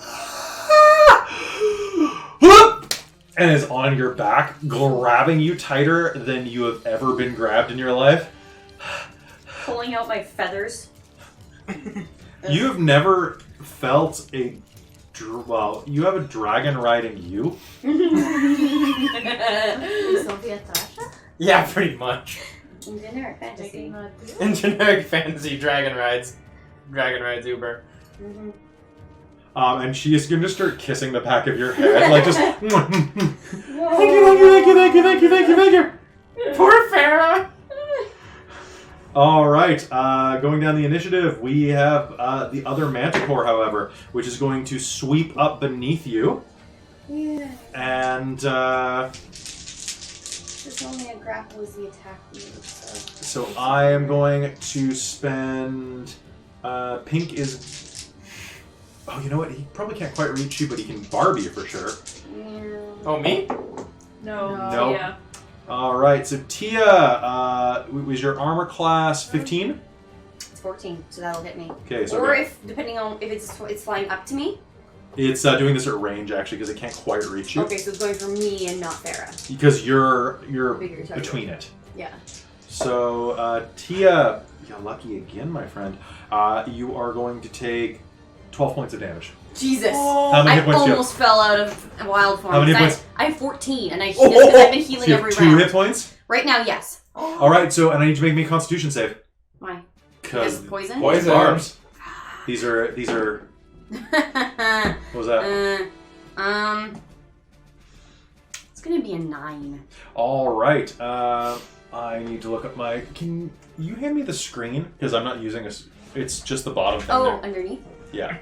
and is on your back, grabbing you tighter than you have ever been grabbed in your life. Pulling out my feathers. You have never felt a you have a dragon riding you. Sophia Tasha? Yeah, pretty much. In generic fantasy. In generic fantasy, Dragon rides Uber. Mm-hmm. And she is going to start kissing the back of your head, like just. Thank you. Poor Farah. All right, going down the initiative, we have the other Manticore, however, which is going to sweep up beneath you. Yeah. And It's only a grapple is the attack move, so I am going to spend. Pink is. Oh, you know what? He probably can't quite reach you, but he can barb you for sure. Yeah. Oh, me? No. Nope. Yeah. All right, so Tia, was your armor class 15? It's 14, so that'll hit me. Okay, so Or if, depending on if it's flying up to me. it's doing this at range actually because it can't quite reach you. Okay, so it's going for me and not Farah. Because you're Bigger target. between it. Yeah. So Tia, you're lucky again, my friend. You are going to take 12 points of damage. Jesus. How many I hit points do you have? almost fell out of wild form. How many 'cause points? I have 14, and I because I've been healing So you have every 2 round. hit points? Right now, yes. All right, so and I need you to make me a Constitution save. Why? Because Because poison? Poison. barbs. These are. What was that? It's gonna be a 9. All right. I need to look up my. Can you hand me the screen? Because I'm not using a. It's just the bottom thing Oh, there. underneath? Yeah.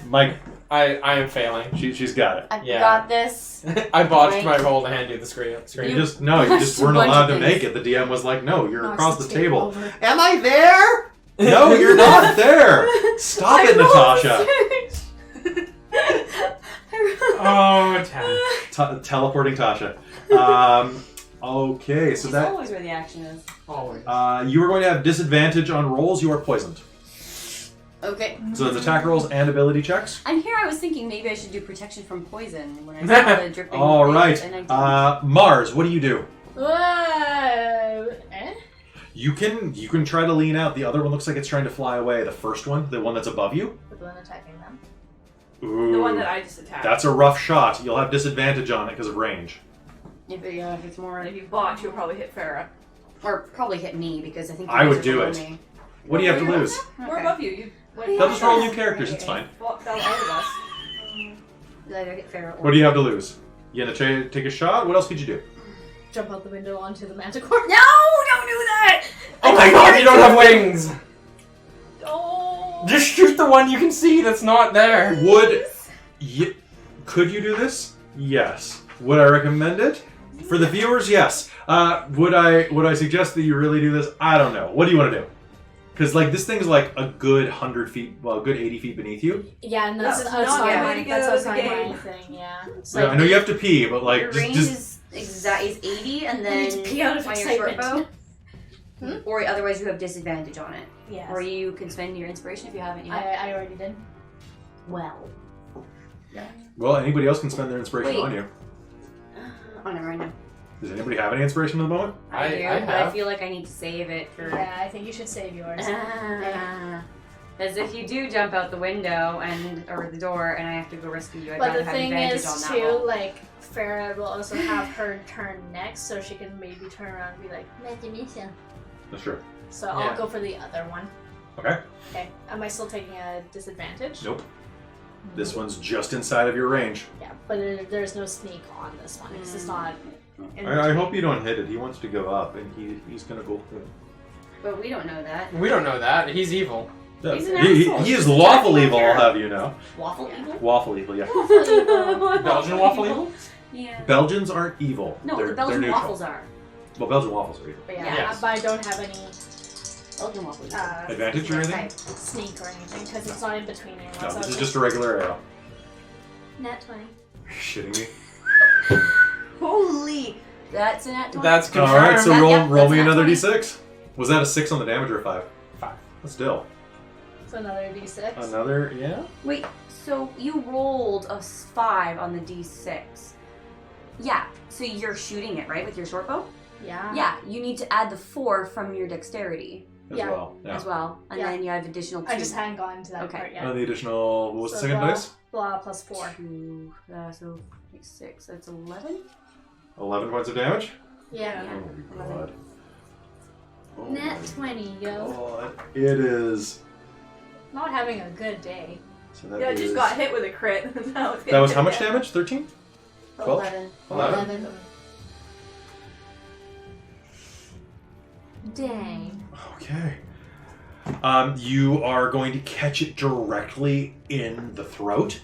Mike, I am failing. she's got it. I've Yeah. got this. I botched Right. my roll to hand you the screen. You just weren't pushed a bunch allowed of to make things. it. The DM was like, "No, you're Knocks across the the table table." over. Am I there? No, you're not there. Stop it, Natasha. Oh, damn. Teleporting Tasha. Okay, so She's that always where the action is. Always. you are going to have disadvantage on rolls. You are poisoned. Okay. So it's attack rolls and ability checks. And here I was thinking maybe I should do protection from poison when I saw the dripping. All thing, right, and I didn't. Mars. What do you do? Eh? You can try to lean out. The other one looks like it's trying to fly away. The first one, the one that's above you. The one attacking them. Ooh, The one that I just attacked. that's a rough shot. You'll have disadvantage on it because of range. If it's more, And if you botch, you'll probably hit Farah. or probably hit me because I think you I guys would are do below it. me. What do you have to lose? We're Okay. above you. You They'll just roll new characters. It's fine. Fell out of us. Either get Farah or What do you have to lose? You gonna take a shot? What else could you do? Jump out the window onto the manticore. No! Don't do that! Oh my god, you don't have wings! Oh. Just shoot the one you can see that's not there. Could you do this? Yes. Would I recommend it? For the viewers, yes. Would I suggest that you really do this? I don't know. What do you want to do? Because like this thing's like a good 100 feet, well, a good 80 feet beneath you. Yeah, and that's That's outside not my, way to that's go outside with the my game. thing, yeah. It's Yeah, I know you have to pee, but like Your just, range just is 80, and I then need to pee out of on your short excitement. bow. Or otherwise you have disadvantage on it. Yes. Or you can spend your inspiration if you haven't yet. I already did. Well. well, anybody else can spend their inspiration Wait. on you. Oh, never mind. No. Does anybody have any inspiration at the moment? I do, I but I have. feel like I need to save it for. Yeah, I think you should save yours. As if you do jump out the window or the door, and I have to go rescue you, I'd But rather the have thing advantage is, on that too, roll. like, Farah will also have her turn next, so she can maybe turn around and be like, "Mathematician." That's true. So Yeah. I'll go for the other one. Okay. Okay. Am I still taking a disadvantage? Nope. This one's just inside of your range. Yeah, but there's no sneak on this one. Because it's not. I hope you don't hit it. He wants to go up, and he's gonna go. But we don't know that. We don't know that. He's evil. He's an He asshole. is He's lawful attacking evil, my I'll have you know. Waffle evil? Waffle evil, yeah. Belgian waffle evil? Yeah. Belgians aren't evil. No, they're, the Belgian they're neutral. waffles are. Well, Belgian waffles are evil. But yeah, Yes. but I don't have any Belgian waffles. Advantage or anything? sneak or anything because it's not in between anyone. No, so this is it's just a regular arrow. Nat 20. Are you shitting me? Holy! That's an at 20. That's confirmed. All right, so That- roll yep, roll that's me nat another 20. d6. Was that a 6 on the damage or a 5? 5. Still. So another d6. Another, yeah? Wait, so you rolled a 5 on the d6. Yeah, so you're shooting it, right, with your short bow? Yeah. Yeah, you need to add the 4 from your dexterity As Yeah. well. Yeah. as well. And Yeah. then you have additional 2. I just hang on to that Okay. part, yeah. And the additional, what was the So second blah, dice? Blah plus 4. 2, so 6, that's 11? 11 points of damage? Yeah. Oh my god. Oh Nat my 20, yo. god. It is. Not having a good day. So that Yeah, I is- just got hit with a crit. Now it's That was how gonna much hit damage? 13? 12? 11. 11? Dang. Okay. You are going to catch it directly in the throat,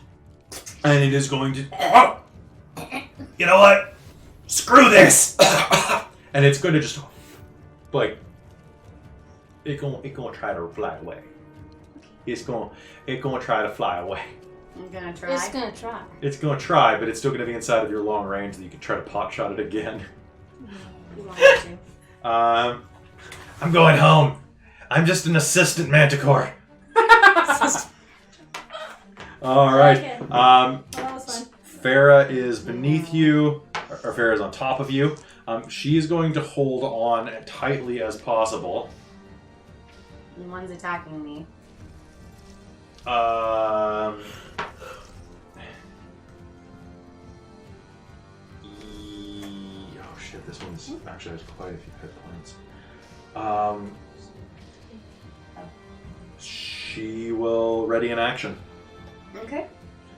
and it is going to. Oh! You know what? Screw this! And it's going to just like it going to try to fly away. It's going to try to fly away. I'm gonna try. It's gonna try. It's going to try, but it's still going to be inside of your long range, that you can try to pot shot it again. You want me to? I'm going home. I'm just an assistant manticore. All right. Okay. Um, Well, that was fun. Farah is beneath you, or Farah is on top of you. She is going to hold on as tightly as possible. And one's attacking me. Oh shit! This one's actually has quite a few hit points. She will ready in action. Okay.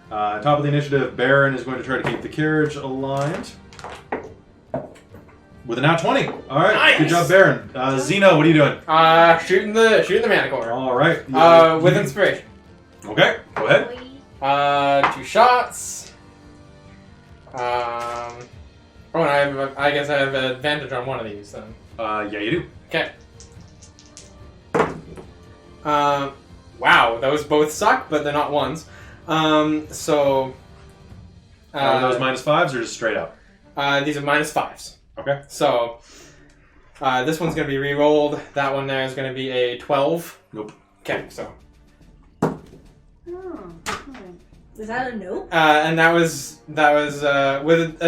Top of the initiative, Baron is going to try to keep the carriage aligned. With a nat 20. All right, Nice. good job, Baron. Zeno, what are you doing? Shooting the manticore. All right. With inspiration. Okay, go ahead. 2 shots. Oh, and I guess I have advantage on one of these then. Yeah, you do. Okay. Wow, those both suck, but they're not ones. So. Are those -5s or just straight up? These are -5s. Okay. So. This one's going to be re-rolled. That one there is going to be a 12. Nope. Okay, so. Is that a no? And that was with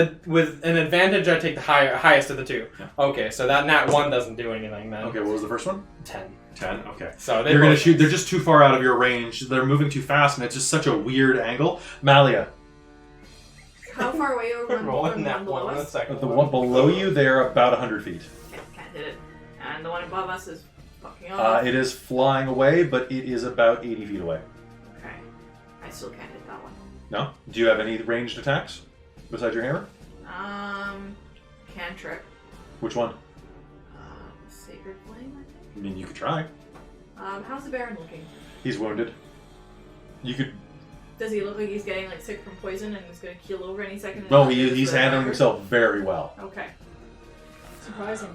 an advantage. I take the highest of the 2. Yeah. Okay, so that nat 1 doesn't do anything then. Okay, what was the first one? 10. 10. Okay. So You're going to shoot. They're just too far out of your range. They're moving too fast, and it's just such a weird angle. Malia, How far away are one rolling and that one below one in a us? second. the one below you, they're about 100 feet. Okay, can't hit it. And the one above us is fucking off. It is flying away, but it is about 80 feet away. Okay. I still can't hit that one. No? Do you have any ranged attacks besides your hammer? Cantrip. Which one? Sacred Flame, I think. I mean, you could try. How's the Baron looking? He's wounded. You could. Does he look like he's getting like sick from poison and he's gonna keel over any second? No, he's handling himself very well. Okay. Surprisingly.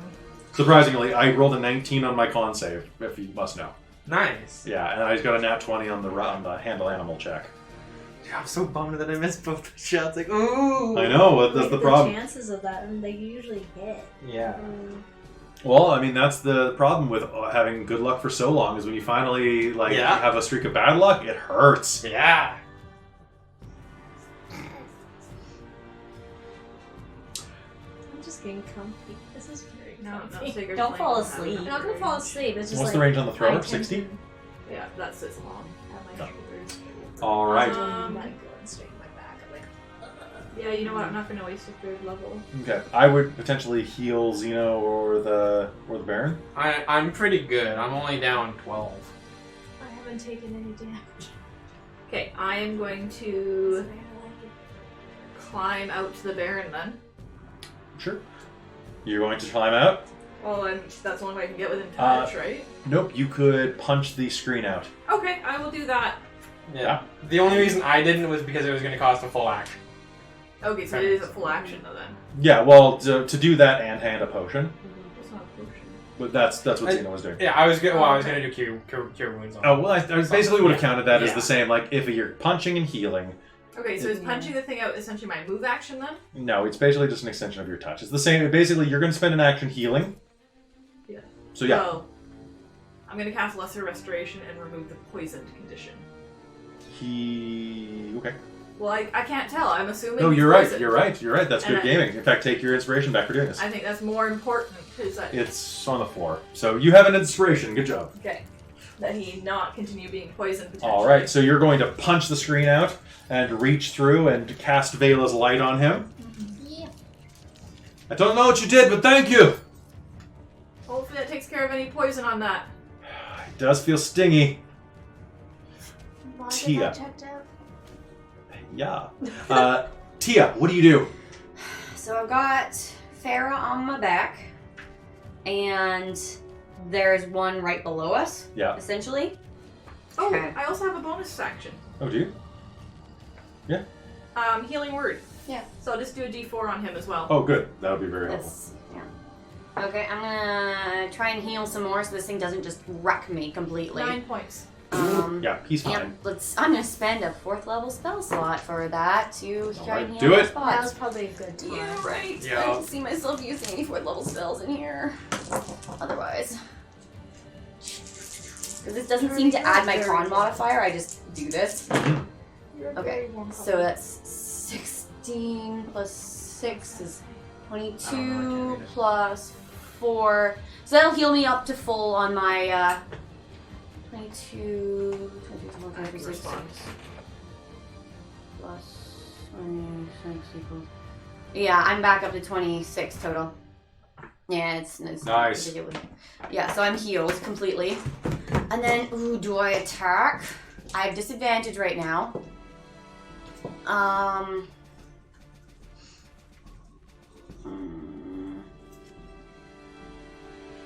Surprisingly, I rolled a 19 on my con save, if you must know. Nice. Yeah, and I just got a nat 20 on the handle animal check. Dude, I'm so bummed that I missed both the shots. Like, ooh. I know, that's the problem. chances of that, and they usually hit. Yeah. Well, I mean, that's the problem with having good luck for so long, is when you finally Yeah. have a streak of bad luck, it hurts. Yeah. I'm just getting comfy. This is very No, comfy. Sacred Don't Flame fall don't have asleep. I'm not gonna fall asleep. It's just What's like the range on the I thrower? tend 60? to- Yeah, that's as long. At my shoulders. All right. I go and straighten my back. I'm like, Yeah, you know what? I'm not going to waste a 3rd level. Okay. I would potentially heal Xeno or the Baron. I'm pretty good. I'm only down 12. I haven't taken any damage. Okay, I am going to climb out to the Baron then. Sure. You're going to climb out? Well, that's the only way I can get within touch, right? Nope. You could punch the screen out. Okay, I will do that. Yeah. The only reason I didn't was because it was going to cost a full action. Okay, so it is a full action though then. Yeah. Well, to do that and hand a potion, It's not a potion. but that's what Xeno was doing. Yeah, I was going to do cure wounds on Oh well, I basically would have counted that as Yeah. the same. Like if you're punching and healing. Okay, so is punching the thing out essentially my move action then? No, it's basically just an extension of your touch. It's the same. Basically, you're going to spend an action healing. Yeah. So yeah. So, I'm going to cast Lesser Restoration and remove the poisoned condition. Okay. Well, I can't tell. I'm assuming. No, he's you're right. poisoned. You're right. You're right. That's And good gaming. In fact, take your inspiration back for doing this. I think that's more important because It's on the floor. So you have an inspiration. Good job. okay, that he not continue being poisoned potentially. All right. So you're going to punch the screen out and reach through and cast Vela's light on him. Yeah. I don't know what you did, but thank you. Hopefully that takes care of any poison on that. It does feel stingy. Why Tia. did I checked out? Yeah. Tia, what do you do? So I've got Farah on my back, and there's one right below us, Yeah. essentially. Oh, Okay. I also have a bonus action. Oh, do you? Healing word. Yeah. So I'll just do a D4 on him as well. Oh, good. That would be very helpful. That's, yeah. Okay, I'm gonna try and heal some more so this thing doesn't just wreck me completely. 9 points. Yeah, he's Yeah, fine. I'm gonna spend a 4th level spell slot for that to try Alright, and heal do more it. That spots. was probably a good time. Yeah, right. Yeah. I don't see myself using any 4th level spells in here. Otherwise. Because this doesn't seem to add my con modifier, I just do this. Okay, so that's 16 plus 6 is 22 plus 4. So that'll heal me up to full on my 22, 23, 26 plus 26 equals. Yeah, I'm back up to 26 total. Yeah, it's Nice. ridiculous. Yeah, so I'm healed completely. And then, ooh, do I attack? I have disadvantage right now.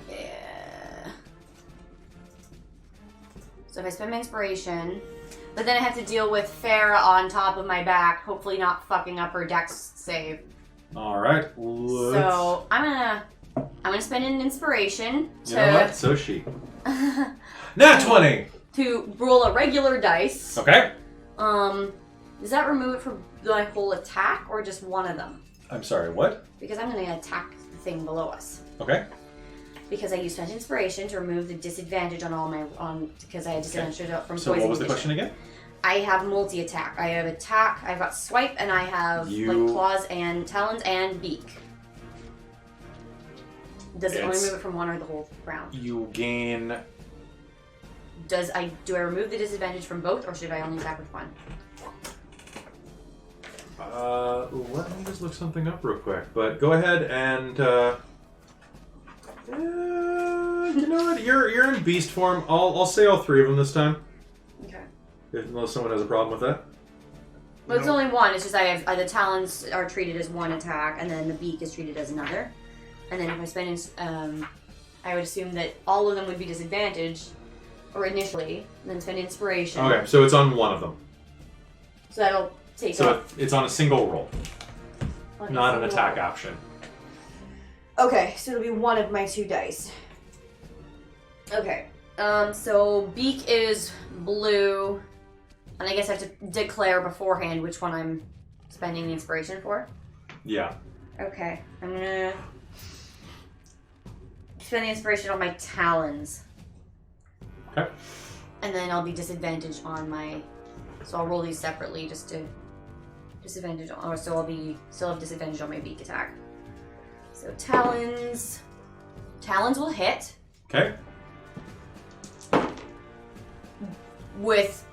Yeah. So if I spend my inspiration, but then I have to deal with Farah on top of my back, hopefully not fucking up her dex save. All right. So I'm gonna spend an inspiration You know what? So she. to Nat 20. to roll a regular dice. Okay. Does that remove it from my whole attack or just one of them? I'm sorry. What? Because I'm gonna attack the thing below us. Okay. Because I used spent inspiration to remove the disadvantage on all my because I had disadvantage from So poison what was the condition. question again? I have multi-attack. I have attack, I've got swipe, and I have You- like claws and talons and beak. Does it only It's- remove it from one or the whole round? You gain. Do I remove the disadvantage from both, or should I only attack with one? Let me just look something up real quick. But go ahead and. You know what? You're in beast form. I'll say all three of them this time. Okay. Unless someone has a problem with that. Well, it's only one. It's just I have the talons are treated as one attack, and then the beak is treated as another. And then if I spend, I would assume that all of them would be disadvantaged, or initially, and then spend inspiration. Okay, so it's on one of them. So that'll take So off. it's on a single roll, Okay, not an so attack roll. option. Okay, so it'll be one of my 2 dice. Okay. So beak is blue, and I guess I have to declare beforehand which one I'm spending the inspiration for. Yeah. Okay, I'm gonna spend the inspiration on my talons. Okay. And then I'll be disadvantaged on my. So I'll roll these separately just to disadvantage on, or so I'll be still have disadvantage on my beak attack. So talons. Talons will hit. Okay. with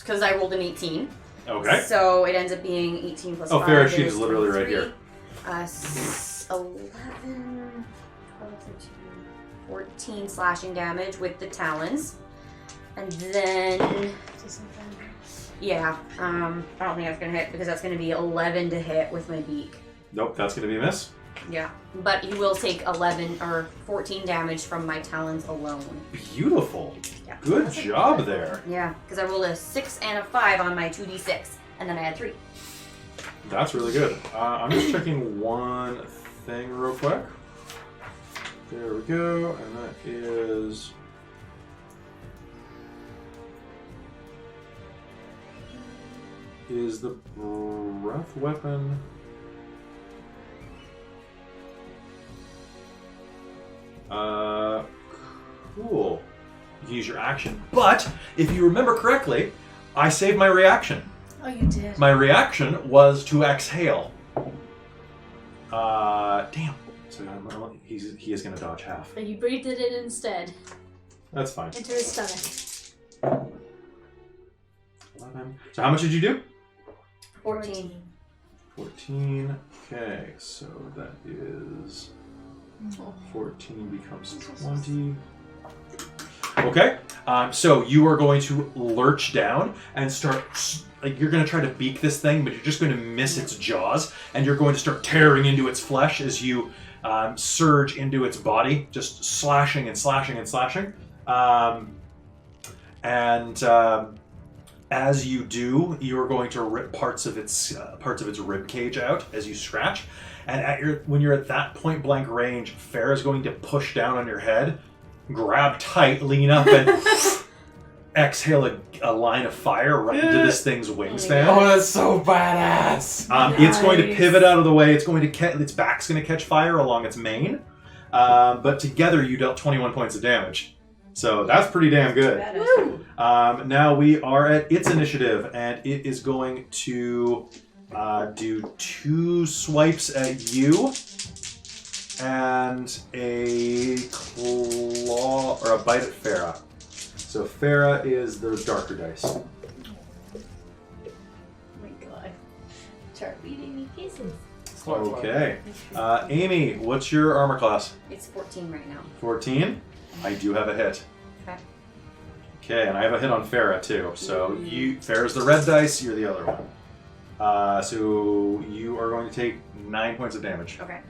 because I rolled an 18. Okay. So it ends up being 18 plus 5. Oh, Farrah, she's is literally right 23. here. 11, 12, 13, 14 slashing damage with the talons. And then, yeah, I don't think that's going to hit because that's going to be 11 to hit with my beak. Nope, that's going to be a miss. Yeah, but he will take 11 or 14 damage from my talons alone. Beautiful. Yeah. Good job there. Yeah, because I rolled a 6 and a 5 on my 2d6, and then I had 3. That's really good. I'm just checking one thing real quick. There we go, and that is... Is the breath weapon... Cool. You can use your action. But, if you remember correctly, I saved my reaction. Oh, you did. My reaction was to exhale. Damn. So he is going to dodge half. But you breathed it in instead. That's fine. Into his stomach. 11. So how much did you do? 14. 14. Okay, so that is 14 becomes 20. Okay, so you are going to lurch down and start, like you're going to try to beak this thing, but you're just going to miss its jaws, and you're going to start tearing into its flesh as you surge into its body, just slashing and slashing and slashing. As you do, you are going to rip parts of its rib cage out as you scratch. And when you're at that point blank range, Farrah is going to push down on your head, grab tight, lean up, and exhale a line of fire right into this thing's wingspan. Oh, that's so badass. It's going to pivot out of the way. It's going to its back's going to catch fire along its mane. But together, you dealt 21 points of damage. So that's pretty damn good. Now we are at its initiative, and it is going to do 2 swipes at you and a claw or a bite at Farrah. So Farrah is the darker dice. Oh my god. Start beating me pieces. Okay. Amy, what's your armor class? It's 14 right now. 14. I do have a hit. Okay. Okay, and I have a hit on Farrah too. So Farrah's the red dice, you're the other one. So you are going to take 9 points of damage. Okay.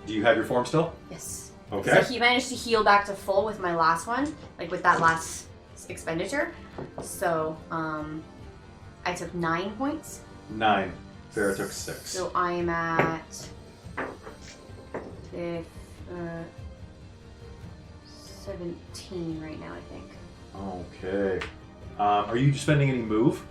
Do you have your form still? Yes. Okay. So he managed to heal back to full with my last one, like with that last expenditure. So, I took 9 points. 9. Farrah took 6. So I am at 17 right now, I think. Okay. Are you spending any move?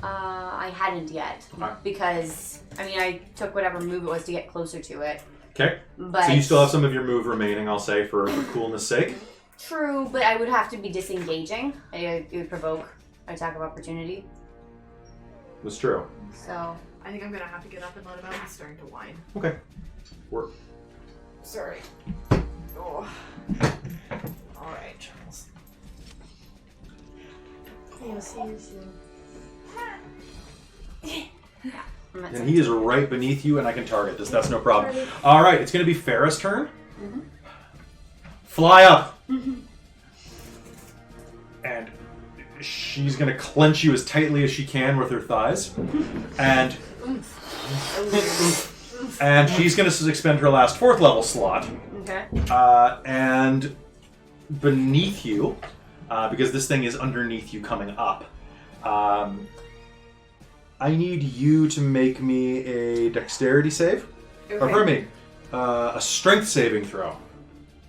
I hadn't yet Okay. because I took whatever move it was to get closer to it. Okay. But So you still have some of your move remaining, I'll say, for coolness sake. True, but I would have to be disengaging. It would provoke an attack of opportunity. That's true. So I think I'm gonna have to get up and let him out. He's starting to whine. Okay. Work. Sorry. Oh. Alright, Charles. You'll see you soon. I'm at And he is right beneath you, and I can target this. That's no problem. All right, it's going to be Farrah's turn. Mhm. Fly up. And she's going to clench you as tightly as she can with her thighs. And she's going to expend her last 4th level slot. Okay. And beneath you, because this thing is underneath you coming up, I need you to make me a dexterity save. Okay. Or pardon me, a strength saving throw.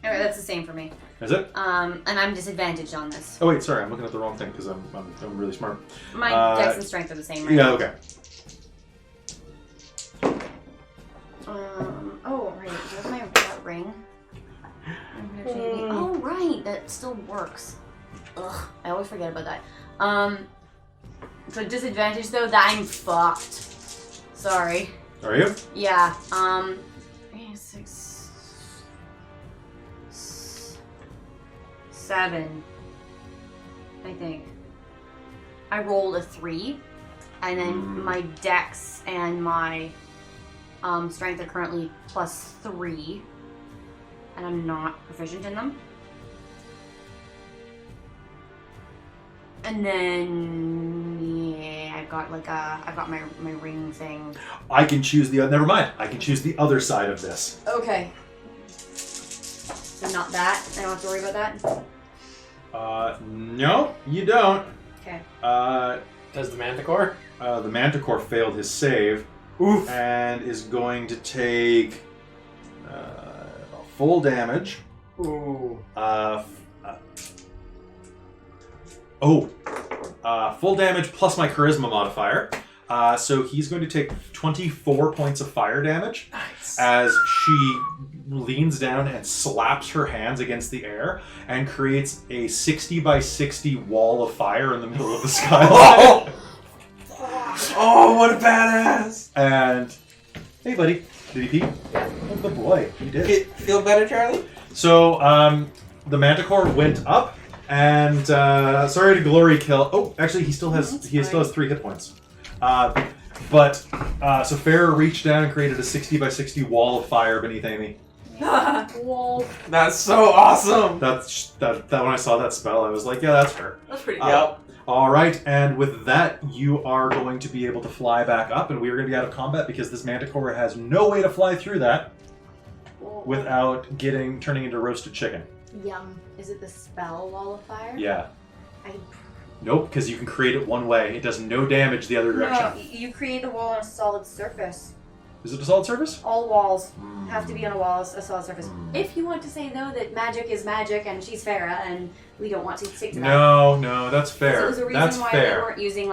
Alright, that's the same for me. Is it? And I'm disadvantaged on this. Oh wait, sorry, I'm looking at the wrong thing because I'm really smart. My dex and strength are the same, right? Yeah, okay. Oh, right. Do you have my that ring? Oh, right. That still works. Ugh, I always forget about that. So disadvantage though, that I'm fucked. Sorry. Are you? Yeah. 7 7, I think. I rolled a 3, and then my dex and my strength are currently +3, and I'm not proficient in them. And then yeah, I've got my ring thing. I can choose the never mind. I can choose the other side of this. Okay. So not that. I don't have to worry about that. No, you don't. Okay. Does the Manticore? The Manticore failed his save. Oof. And is going to take full damage. Ooh. Full damage plus my charisma modifier. So he's going to take 24 points of fire damage. Nice. As she leans down and slaps her hands against the air and creates a 60 by 60 wall of fire in the middle of the skyline. Oh, what a badass! And hey, buddy, did he pee? Oh, good boy, he did. Feel better, Charlie? So the Manticore went up, and sorry to glory kill. Oh, actually, he still has 3 hit points. So Farrah reached down and created a 60 by 60 wall of fire beneath Amy. Whoa. That's so awesome! That when I saw that spell, I was like, yeah, that's her. That's pretty good. Yep. All right, and with that, you are going to be able to fly back up, and we are going to be out of combat because this Manticore has no way to fly through that without turning into roasted chicken. Yum. Is it the spell wall of fire? Yeah. Nope, because you can create it one way. It does no damage the other direction. No, you create the wall on a solid surface. Is it a solid surface? All walls have to be on a solid surface. If you want to say, though, that magic is magic and she's Farrah and we don't want to stick to that. No, that's fair. So there's a reason that's why fair. we weren't using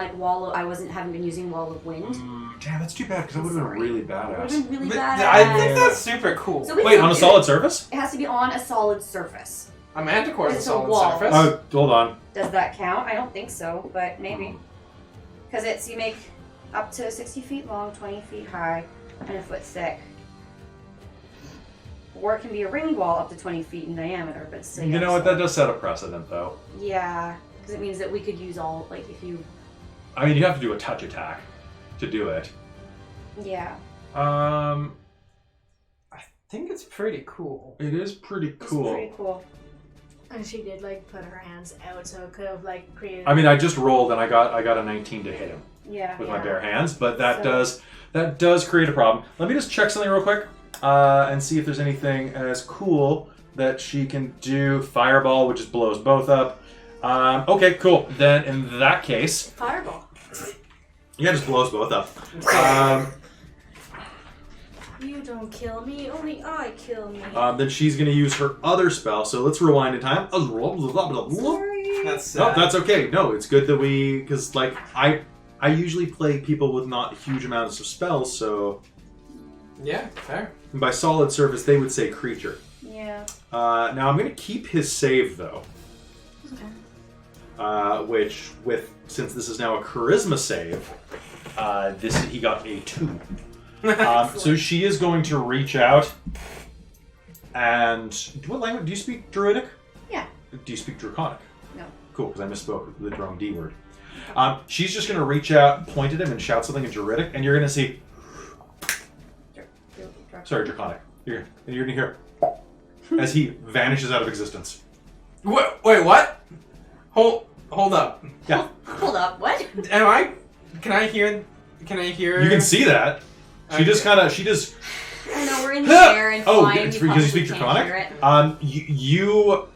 haven't been using Wall of Wind. Damn, that's too bad because that would have been really It would have badass. been really But bad. I think that's super cool. So we Wait, can on a do solid it. surface? It has to be on a solid surface. A Manticore is a It's a solid wall. surface. Oh, hold on. Does that count? I don't think so, but maybe. Because you make up to 60 feet long, 20 feet high, and a foot thick. Or it can be a ring wall up to 20 feet in diameter, but still. You know what? That does set a precedent, though. Yeah, because it means that we could use all, like, if you. I mean, you have to do a touch attack to do it. Yeah. I think it's pretty cool. It is pretty cool. It's pretty cool. And she did, put her hands out, so it could have, created... I mean, I just rolled and I got a 19 to hit him Yeah. with yeah. my bare hands, but that does create a problem. Let me just check something real quick and see if there's anything as cool that she can do. Fireball, which just blows both up. Okay, cool. Then in that case, Fireball. yeah, it just blows both up. You don't kill me, only I kill me. Then she's going to use her other spell. So let's rewind in time. Sorry. That's No, that's okay. No, it's good that because I usually play people with not huge amounts of spells, so yeah, fair. by solid surface they would say creature. Yeah. Now I'm going to keep his save though. Okay. Since this is now a charisma save, he got a 2. So she is going to reach out and what language do you speak? Druidic? Yeah. Do you speak Draconic? No. Cool, because I misspoke the wrong D word. She's just going to reach out, point at him, and shout something in Druidic, and you're going to see. Sorry, Draconic. You're going to hear as he vanishes out of existence. Wait, what? Hold up. Yeah. Hold up. What? Can I hear? You can see that. She just. I know we're in the air and Oh, flying. it's because you speak Draconic? You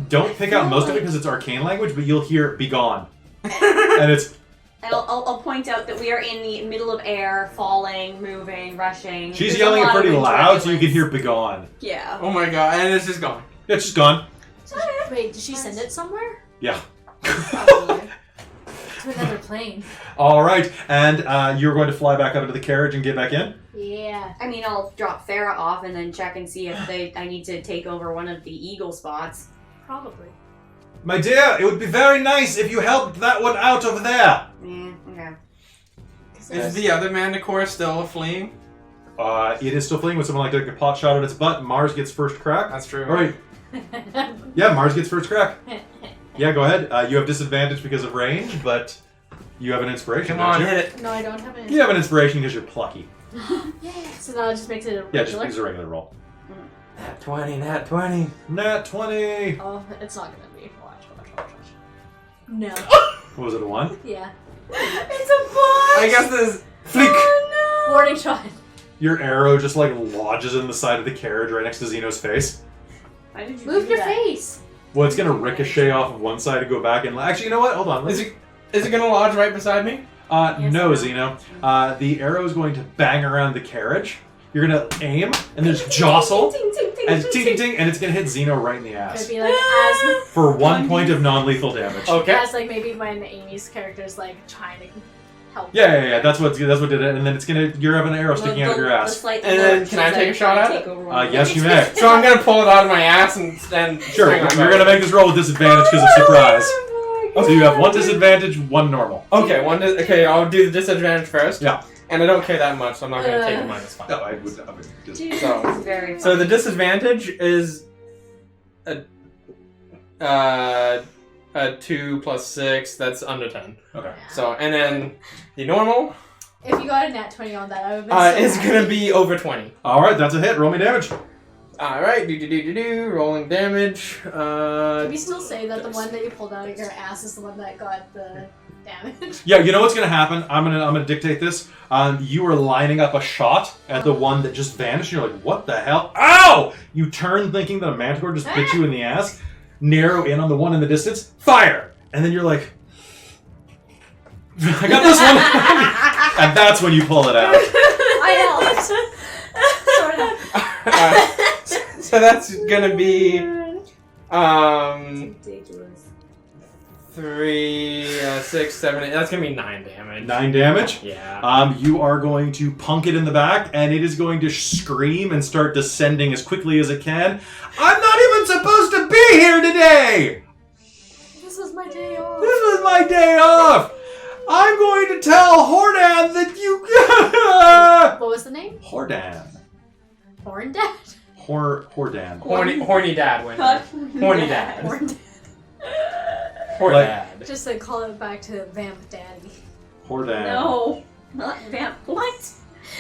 don't pick out most of it because it's arcane language, but you'll hear "begone," and it's. And I'll point out that we are in the middle of air, falling, moving, rushing. She's There's yelling a it lot of pretty wind loud, so you can turbulence. hear "begone." Yeah. Oh my god, and it's just gone. Yeah, it's just gone. Wait, did she send it somewhere? Yeah. Probably. To another plane. All right, and you're going to fly back up into the carriage and get back in. Yeah. I mean, I'll drop Farrah off and then check and see if I need to take over one of the eagle spots. Probably. My dear, it would be very nice if you helped that one out over there. Yeah. Okay. Is the other Manticore still fleeing? It is still fleeing with someone like a pot shot at its butt. Mars gets first crack. That's true. All right, Yeah, Mars gets first crack. Yeah, go ahead. You have disadvantage because of range, but you have an inspiration. Come on, don't you? hit it. No, I don't have any. You have an inspiration because you're plucky. So now it just makes it a Yeah, just regular. use a regular roll. Nat 20, nat 20. Nat 20. Oh, it's not gonna be. Watch. No. What was it, a 1? Yeah. It's a boy! I guess this. Fleek! Warning shot. Your arrow just like lodges in the side of the carriage right next to Xeno's face. Why did you Move do your that? face. Well, it's gonna ricochet off of one side and go back and actually, you know what? Hold on. Is it gonna lodge right beside me? Yes, No, sir. Xeno. The arrow is going to bang around the carriage. You're gonna aim and there's jostle and ting ting ting, and it's gonna hit Xeno right in the Could ass be like as for 1 point of non-lethal damage. Okay. as like maybe when Amy's character is like trying to help. Yeah. That's what did it, and then it's gonna you're having an arrow sticking out of your ass. And then can I take a shot at it? Yes, you may. So I'm gonna pull it out of my ass and Sure, swing my you're bow. gonna make this roll with disadvantage because of surprise. So you have 1 disadvantage, 1 normal. Okay, okay, I'll do the disadvantage first. Yeah. And I don't care that much, so I'm not gonna take a -5. No, I would just. So, Very so the disadvantage is a 2 plus 6. That's under 10. Okay. So and then the normal If you got a nat 20 on that, I would have been is gonna be over 20. All right, that's a hit. Roll me damage. All right, rolling damage. Can we still say that the one that you pulled out of your ass is the one that got the damage? Yeah, you know what's gonna happen? I'm gonna dictate this. You are lining up a shot at the one that just vanished. You're like, what the hell? Ow! You turn thinking that a manticore just bit you in the ass. Narrow in on the one in the distance. Fire! And then you're like, I got this one. And that's when you pull it out. I know. Sort of. So that's gonna be ridiculous. 3, 6, 7, 8. That's gonna be 9 damage. 9 damage. Yeah. You are going to punk it in the back, and it is going to scream and start descending as quickly as it can. I'm not even supposed to be here today! This was my day off. This was my day off! I'm going to tell Hordan that you... What was the name? Hordan. Horn Dad? Hordan. Horny dad went. Horny dad. Horn Dad. Horny Like- dad. Just to call it back to Vamp Daddy. Hordan. No, not vamp. What?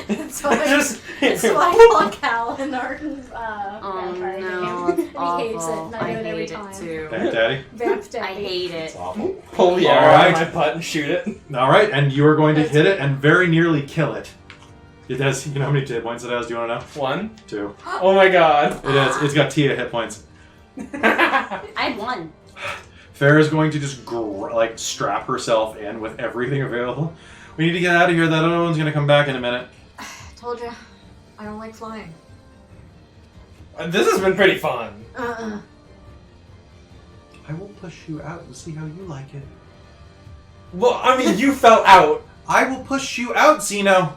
That's why Just that's why I call Cal in our vampire no, game. it's And he hates it, awful. and I I do it every hate it time. too. Vamp Daddy. Vamp Daddy. I hate it. It's awful. pull the All arrow out of right. my butt and shoot it. All right, and you are going to That's hit good. it and very nearly kill it. It has, you know how many hit points it has? Do you want to know? 1. 2. Oh my god. It is. It's got Tia hit points. I had 1. Farrah's going to just strap herself in with everything available. We need to get out of here. That other one's going to come back in a minute. Told you, I don't like flying. This has been pretty fun. I will push you out and see how you like it. Well, I mean, you fell out. I will push you out, Xeno.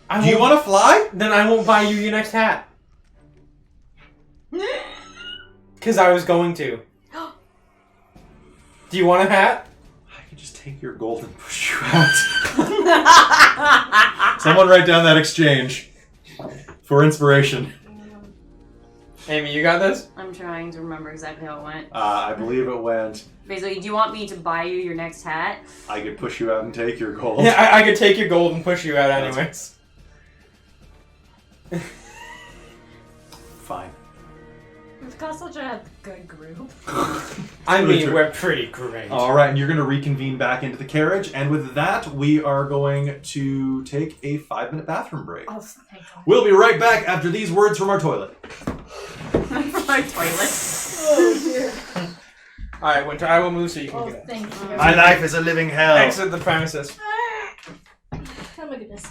I Do you won't- want to fly? Then I won't buy you your next hat. Because I was going to. Do you want a hat? I can just take your gold and push you out. Someone write down that exchange for inspiration. Amy, you got this? I'm trying to remember exactly how it went. I believe it went, Basically, do you want me to buy you your next hat? I could push you out and take your gold. Yeah, I could take your gold and push you out anyways. Fine. We've got such a good group. I Really mean, true. we're pretty great. All right, and you're going to reconvene back into the carriage, and with that, we are going to take a 5-minute bathroom break. Oh, thank God. We'll be right back after these words from our toilet. My toilet. Oh, dear. Alright, Winter, I will move so you can Oh, get thank you. My life is a living hell. Exit the premises. Oh my goodness.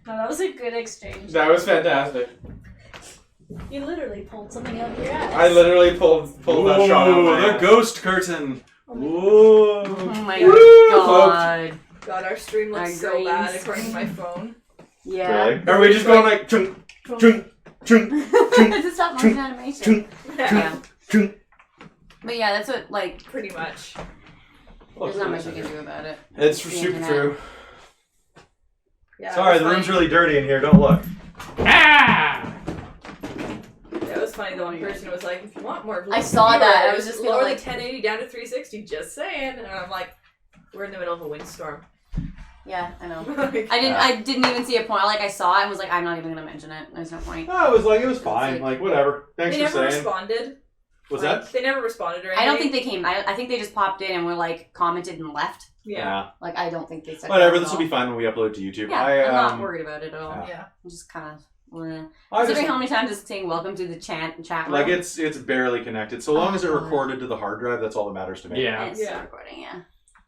No, that was a good exchange. That was fantastic. You literally pulled something out of your ass. I literally pulled that shot out of my the ass. ghost curtain. Oh my Whoa. Oh my Woo! god. God, our stream looks so Agrees. bad according to my phone. Yeah. Really? Are we just going like chunk, chunk, chunk, It's a stop motion animation. Yeah, chunk? But yeah, that's what, like, pretty much. there's not much we can do about it. It's The super internet. true. Yeah, Sorry, it the was room's fine. really dirty in here. Don't look. Ah! Yeah, it was was funny. The one person was like, "If you want more, I saw that. I was viewers, just lower like- the 1080 down to 360." Just saying. And I'm like, "We're in the middle of a windstorm." Yeah, I know. Like, I didn't even see a point. Like I saw it and was like, I'm not even gonna mention it. There's no point. I was like, it was fine. Like, whatever. Thanks they for never saying. responded. What's Like, that? They never responded or anything. I don't think they came. I think they just popped in and were like commented and left. Yeah. Like I don't think they said Whatever. that at This will all. be fine when we upload to YouTube. Yeah, I'm not worried about it at all. Yeah. I'm just kind of. Considering I just, how many times it's saying welcome to the chat room. like it's barely connected. So long as it Oh. recorded to the hard drive, that's all that matters to me. Yeah. It's Yeah. recording, yeah.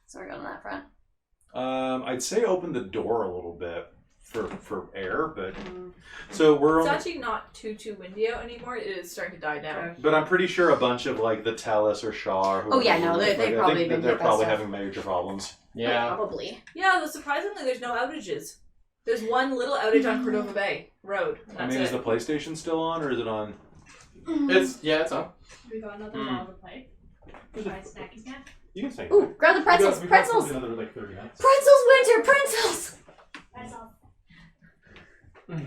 So we're good on that front. I'd say open the door a little bit for air, but Mm. so we're It's only. actually not too windy out anymore. It is starting to die down. But I'm pretty sure a bunch of like the Telus or Shaw. Or Oh, yeah, no, whoever, they've I probably think been they're hit by probably stuff. having major problems. Yeah. Probably. Yeah, though surprisingly, there's no outages. There's one little outage on Cordova Bay Road. And I that's mean, it. is the PlayStation still on, or is it on? It's on. We got another Mm. bottle to play. Try snacky snack. You can say. Ooh, grab the pretzels! Pretzels! Another like 30 minutes. Pretzels, Winter! Pretzels! That's all. Mm.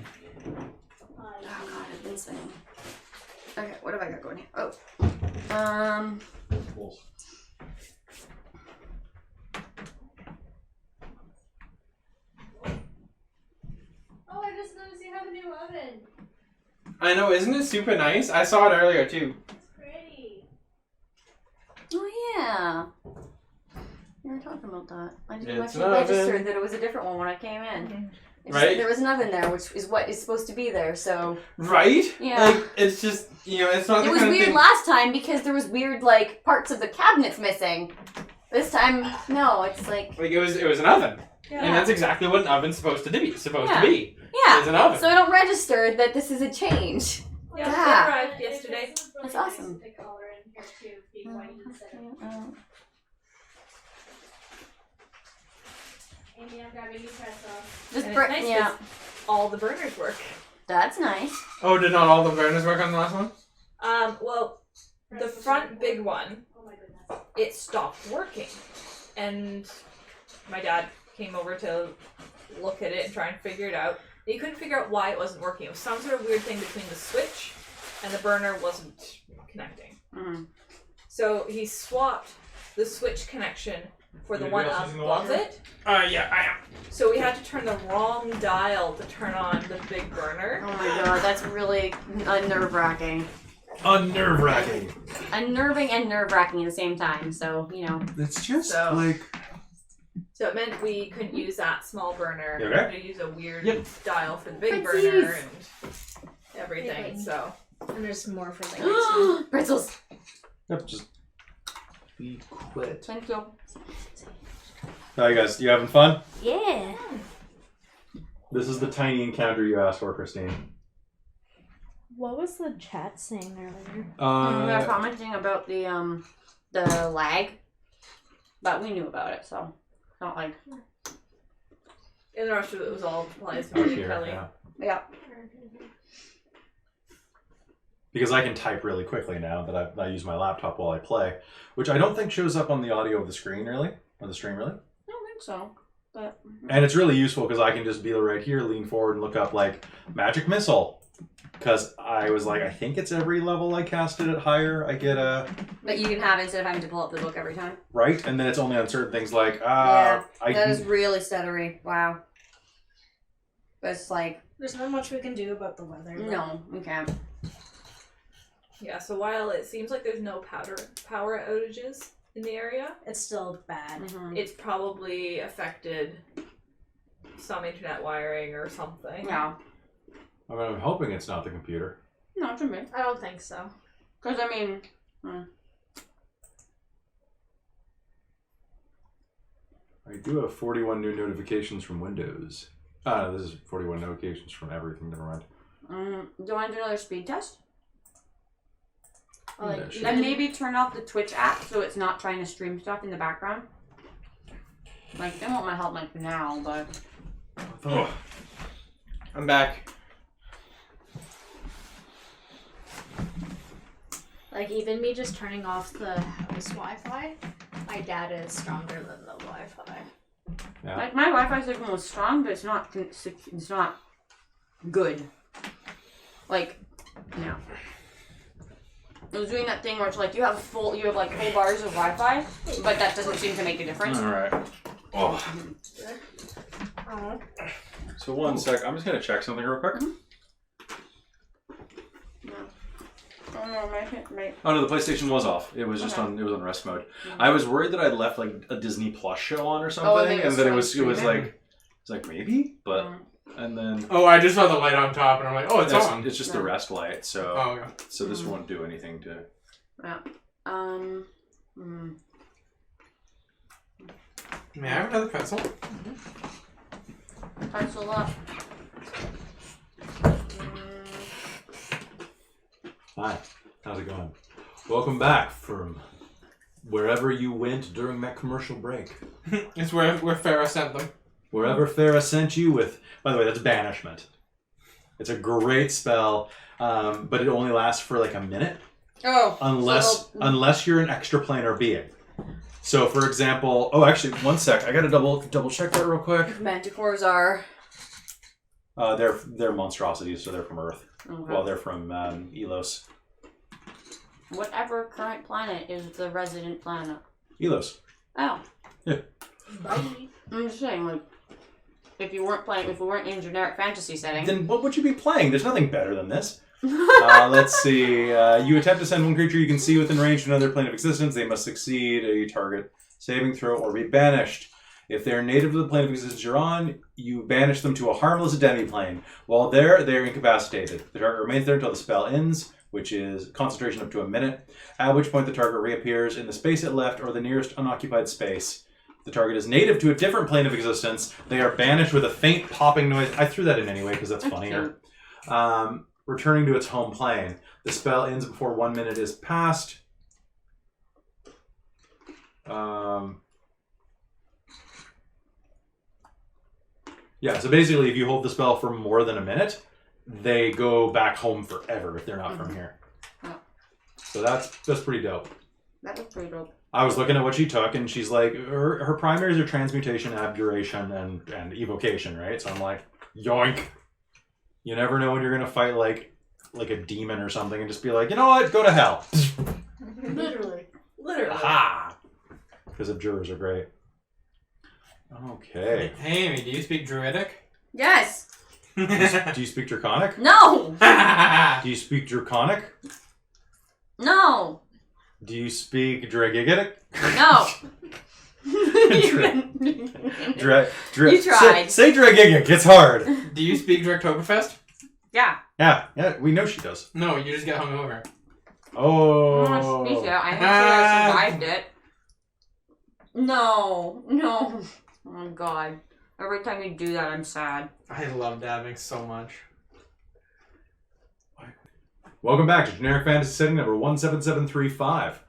Oh god, I've been spinning. Okay, what have I got going here? Oh. Oh, I just noticed you have a new oven. I know, isn't it super nice? I saw it earlier too. It's pretty. Oh yeah. We were talking about that. I didn't It's actually an register oven. that it was a different one when I came in. It just Right? said there was an oven there, which is what is supposed to be there, so... Right? Yeah. Like, it's just, it's not It the was kind weird of thing... last time because there was weird, like, parts of the cabinets missing. This time, no, it's like... Like, it was an oven. Yeah. And that's exactly what an oven's supposed to be. Yeah. It's Yeah, an oven. so I don't register that this is a change. Yeah, Yeah. they arrived yesterday. That's awesome. The color in here too, being white instead of. Amy, I'm grabbing you pretzels. Just And br- it's nice yeah, 'cause all the burners work. that's nice. Oh, did not all the burners work on the last one? Well, the front big one, Oh my goodness. it stopped working. And my dad came over to look at it and try and figure it out. He couldn't figure out why it wasn't working. It was some sort of weird thing between the switch and the burner wasn't connecting. Mm. So he swapped the switch connection for the one Anybody else using the above washer? it. Yeah, I am. So we had to turn the wrong dial to turn on the big burner. Oh my god, that's really nerve-wracking. Unnerve-wracking. Unnerving and nerve-wracking at the same time, so, you know. It's just So- like. So it meant we couldn't use that small burner. You We okay? had to use a weird Yep. dial for the big Fritzies. burner and everything. Yeah. So And there's some more for the next one. Pretzels! Yep, just be quit. Thank you. Hi guys, you having fun? Yeah. This is the tiny encounter you asked for, Christine. What was the chat saying earlier? They're commenting about the lag, but we knew about it, so it's not like... in the rest of it was all applies to Oh, me and here, Kelly. yeah. Yeah. Because I can type really quickly now that I use my laptop while I play, which I don't think shows up on the audio of the screen really, or the stream really. I don't think so, but... And it's really useful because I can just be right here, lean forward, and look up like magic missile. Because I was like, I think it's every level I cast it at higher, I get a But you can have it instead of having to pull up the book every time. right, and then it's only on certain things like Yeah, I That is really stuttery. Wow. But it's like, There's not much we can do about the weather. but- no, we can't. Yeah, so while it seems like there's no power outages in the area, It's still bad. Mhm. it's probably affected some internet wiring or something. Yeah. I mean, I'm hoping it's not the computer. No, it shouldn't be. I don't think so. Because, I mean... I do have 41 new notifications from Windows. No, this is 41 notifications from everything. Never mind. do you want to do another speed test? Like, Yeah, sure. And maybe turn off the Twitch app so it's not trying to stream stuff in the background. Like, that won't help like now, but... Oh. I'm back. Like, even me just turning off the house Wi-Fi, my data is stronger than the Wi-Fi. Yeah. Like, my Wi-Fi signal is strong, but it's not good. Like, no. It was doing that thing where it's like you have full bars of Wi-Fi, but that doesn't seem to make a difference. All right. Oh. Oh. So one sec. I'm just gonna check something real quick. Oh no, my Oh no, the PlayStation was off. It was just on. It was on rest mode. I was worried that I'd left like a Disney Plus show on or something, and then it was like maybe, but and then Oh, I just saw the light on top, and I'm like, oh, it's on. It's just the rest light, so Oh, okay. so this won't do anything to. Yeah. May I have another pencil? Pencil up. Hi, how's it going? Welcome back from wherever you went during that commercial break. It's where Farrah sent them. Wherever Farrah sent you with, by the way, that's banishment. It's a great spell, but it only lasts for like a minute. Oh. Unless you're an extraplanar being. So, for example, oh, actually, one sec. I gotta double check that real quick. Manticores are. They're monstrosities, so they're from Earth. Okay. Well, they're from Elos. Whatever current planet is the resident planet. Elos. Oh. Yeah. Bye. I'm just saying, like, if we weren't in generic fantasy setting. Then what would you be playing? There's nothing better than this. Let's see. You attempt to send one creature you can see within range to another plane of existence. They must succeed a target saving throw or be banished. If they are native to the plane of existence you're on, you banish them to a harmless demi-plane. While there, they are incapacitated. The target remains there until the spell ends, which is concentration up to a minute, at which point the target reappears in the space it left or the nearest unoccupied space. If the target is native to a different plane of existence, they are banished with a faint popping noise. I threw that in anyway because that's funnier. Returning to its home plane. The spell ends before 1 minute is passed. Yeah, so basically if you hold the spell for more than a minute, they go back home forever if they're not from here. Oh. So that's pretty dope. That was pretty dope. I was looking at what she took, and she's like, her primaries are transmutation, abjuration, and evocation, right? So I'm like, yoink. You never know when you're gonna fight like a demon or something, and just be like, you know what, go to hell. Literally. Aha! Because abjurers are great. Okay. Hey, Amy, do you speak Druidic? Yes. Do you speak Draconic? No. Do you speak Draconic? No. Do you speak Dragigitic? No. You tried. Say Dragigic, it's hard. Do you speak Draktoberfest? Yeah. Yeah, we know she does. No, you just get hungover. Oh. I don't speak it. I think I survived it. No. Oh my god. Every time you do that, I'm sad. I love dabbing so much. Welcome back to Generic Fantasy Setting number 17735.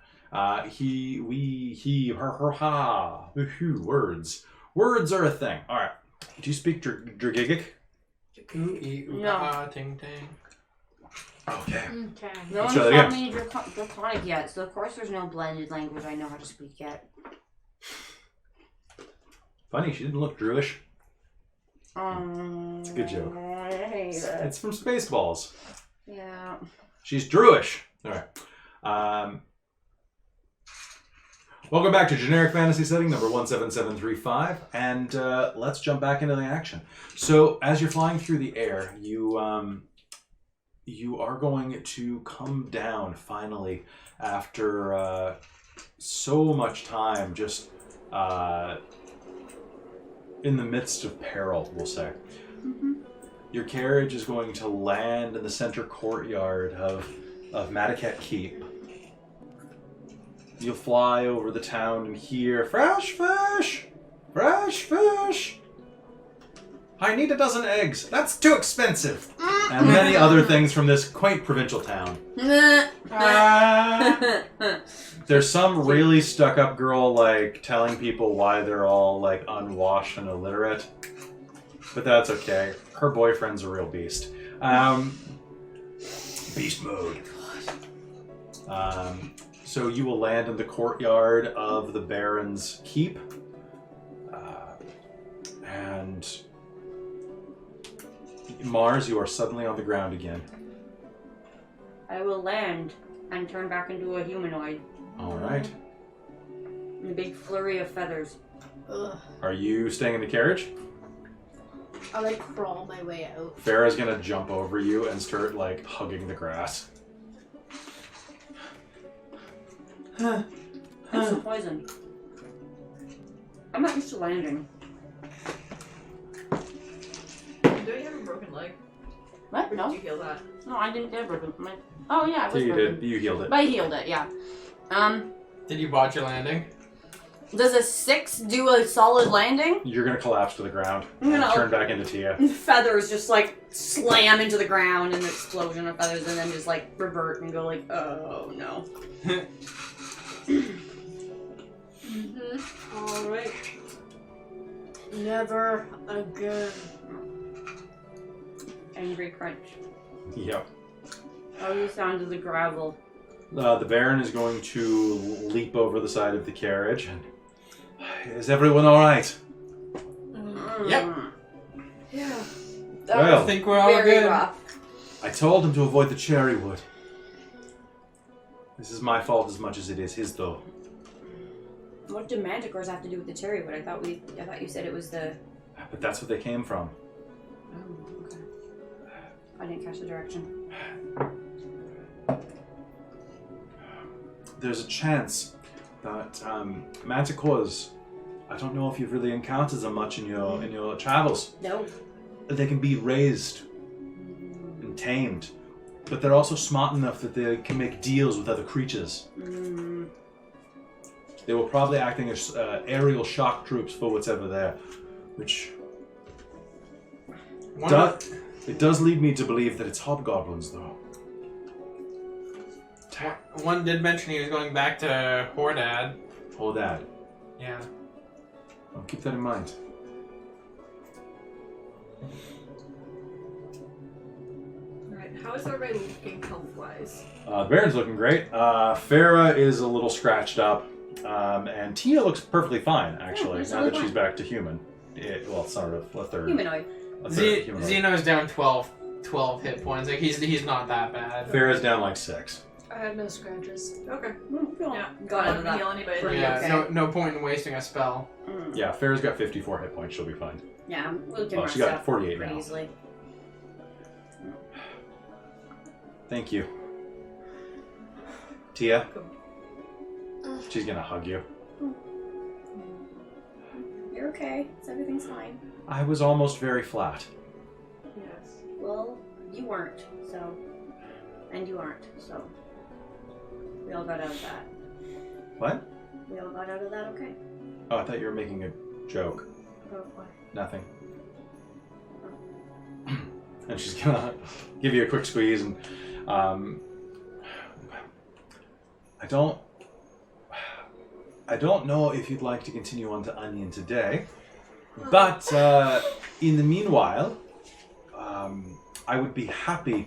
Her, ha. Words. Words are a thing. Alright. Do you speak Dragigic? No. Ting ting. Okay. Okay. No Let's one's try that taught again. me Draconic yet, so of course there's no blended language I know how to speak yet. Funny, she didn't look Druish. It's a good joke. I hate it. It's from Spaceballs. Yeah. She's Druish. Alright. Welcome back to Generic Fantasy Setting number 17735, and let's jump back into the action. So, as you're flying through the air, you are going to come down finally after so much time just in the midst of peril, we'll say. Mm-hmm. Your carriage is going to land in the center courtyard of Madaket Keep. You'll fly over the town and hear, "Fresh fish! Fresh fish! I need a dozen eggs. That's too expensive." And many other things from this quaint provincial town. There's some really stuck-up girl, like, telling people why they're all, like, unwashed and illiterate. But that's okay. Her boyfriend's a real beast. Beast mode. So you will land in the courtyard of the Baron's Keep. And Mars, you are suddenly on the ground again. I will land and turn back into a humanoid. All right. And a big flurry of feathers. Ugh. Are you staying in the carriage? I like crawl my way out. Farah's gonna jump over you and start like hugging the grass. I'm so poisoned. I'm not used to landing. Don't you have a broken leg? What? Or No. did you heal that? No, I didn't get broken. Oh yeah, I So was you broken. did. You healed it. But I healed it, yeah. Did you botch your landing? Does a 6 do a solid landing? You're gonna collapse to the ground I'm and gonna- turn back into Tia. Feathers just like slam into the ground and an explosion of feathers and then just like revert and go like, oh no. Alright. Never again. Angry crunch. Yep. Oh, the sound of the gravel. The Baron is going to leap over the side of the carriage. And is everyone all right? Yep. Yeah. That Well, I think we're all very good. rough. I told him to avoid the cherry wood. This is my fault as much as it is his, though. What do manticores have to do with the cherry wood? I thought you said it was the. But that's what they came from. Oh, okay. I didn't catch the direction. There's a chance that manticores. I don't know if you've really encountered them much in your travels. No. They can be raised and tamed, but they're also smart enough that they can make deals with other creatures. Mm. They were probably acting as aerial shock troops for what's ever there, which it does lead me to believe that it's hobgoblins, though. One did mention he was going back to Hordad. Oh, Dad. Yeah. I'll keep that in mind. Alright, how is everybody looking health-wise? The Baron's looking great. Farah is a little scratched up, and Tia looks perfectly fine, actually, she's now that totally she's back to human. Well, sort of a third. Humanoid. A third humanoid. Zeno's down 12 hit points. Like he's not that bad. Farah's down like 6. I had no scratches. Okay. Yeah. Yeah. Got I'm out of not gonna that. heal anybody. Pretty Yeah, okay. no point in wasting a spell. Mm. Yeah, Farah's got 54 hit points. She'll be fine. Yeah, we can Oh, rest she got up 48 pretty now. easily. Thank you. Tia? She's gonna hug you. You're okay. Everything's fine. I was almost very flat. Yes. Well, you weren't, so. And you aren't, so. We all got out of that. What? We all got out of that okay. Oh, I thought you were making a joke. Oh, what? Nothing. And she's gonna give you a quick squeeze, and I don't know if you'd like to continue on to Onion today, but in the meanwhile, I would be happy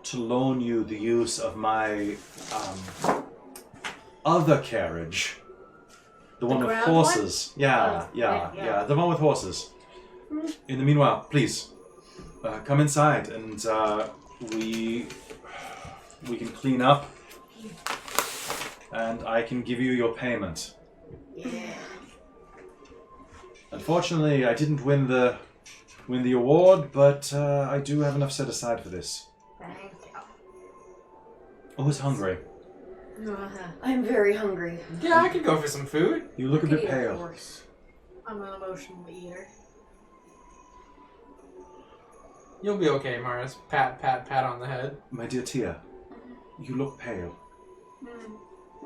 to loan you the use of my other carriage, the one with ground horses. Yeah, yeah. the one with horses. In the meanwhile, please come inside, and we can clean up, and I can give you your payment. Yeah. Unfortunately, I didn't win the award, but I do have enough set aside for this. Thank you. Who's hungry? I'm very hungry. Yeah, I could go for some food. You look a bit Of pale. course. I'm an emotional eater. You'll be okay, Mars. Pat on the head. My dear Tia, you look pale.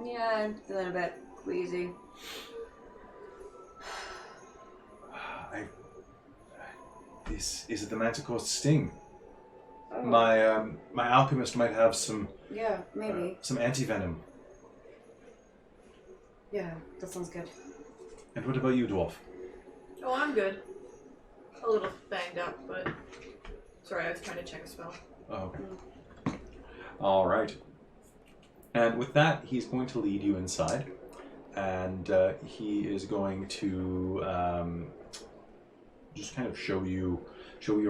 Yeah, I'm feeling a bit queasy. Is it the manticore's sting? Oh. My alchemist might have some Yeah, maybe. some antivenom. Yeah, that sounds good. And what about you, dwarf? Oh, I'm good. A little banged up, but sorry, I was trying to check a spell. Oh, okay. All right. And with that, he's going to lead you inside, and he is going to just kind of show you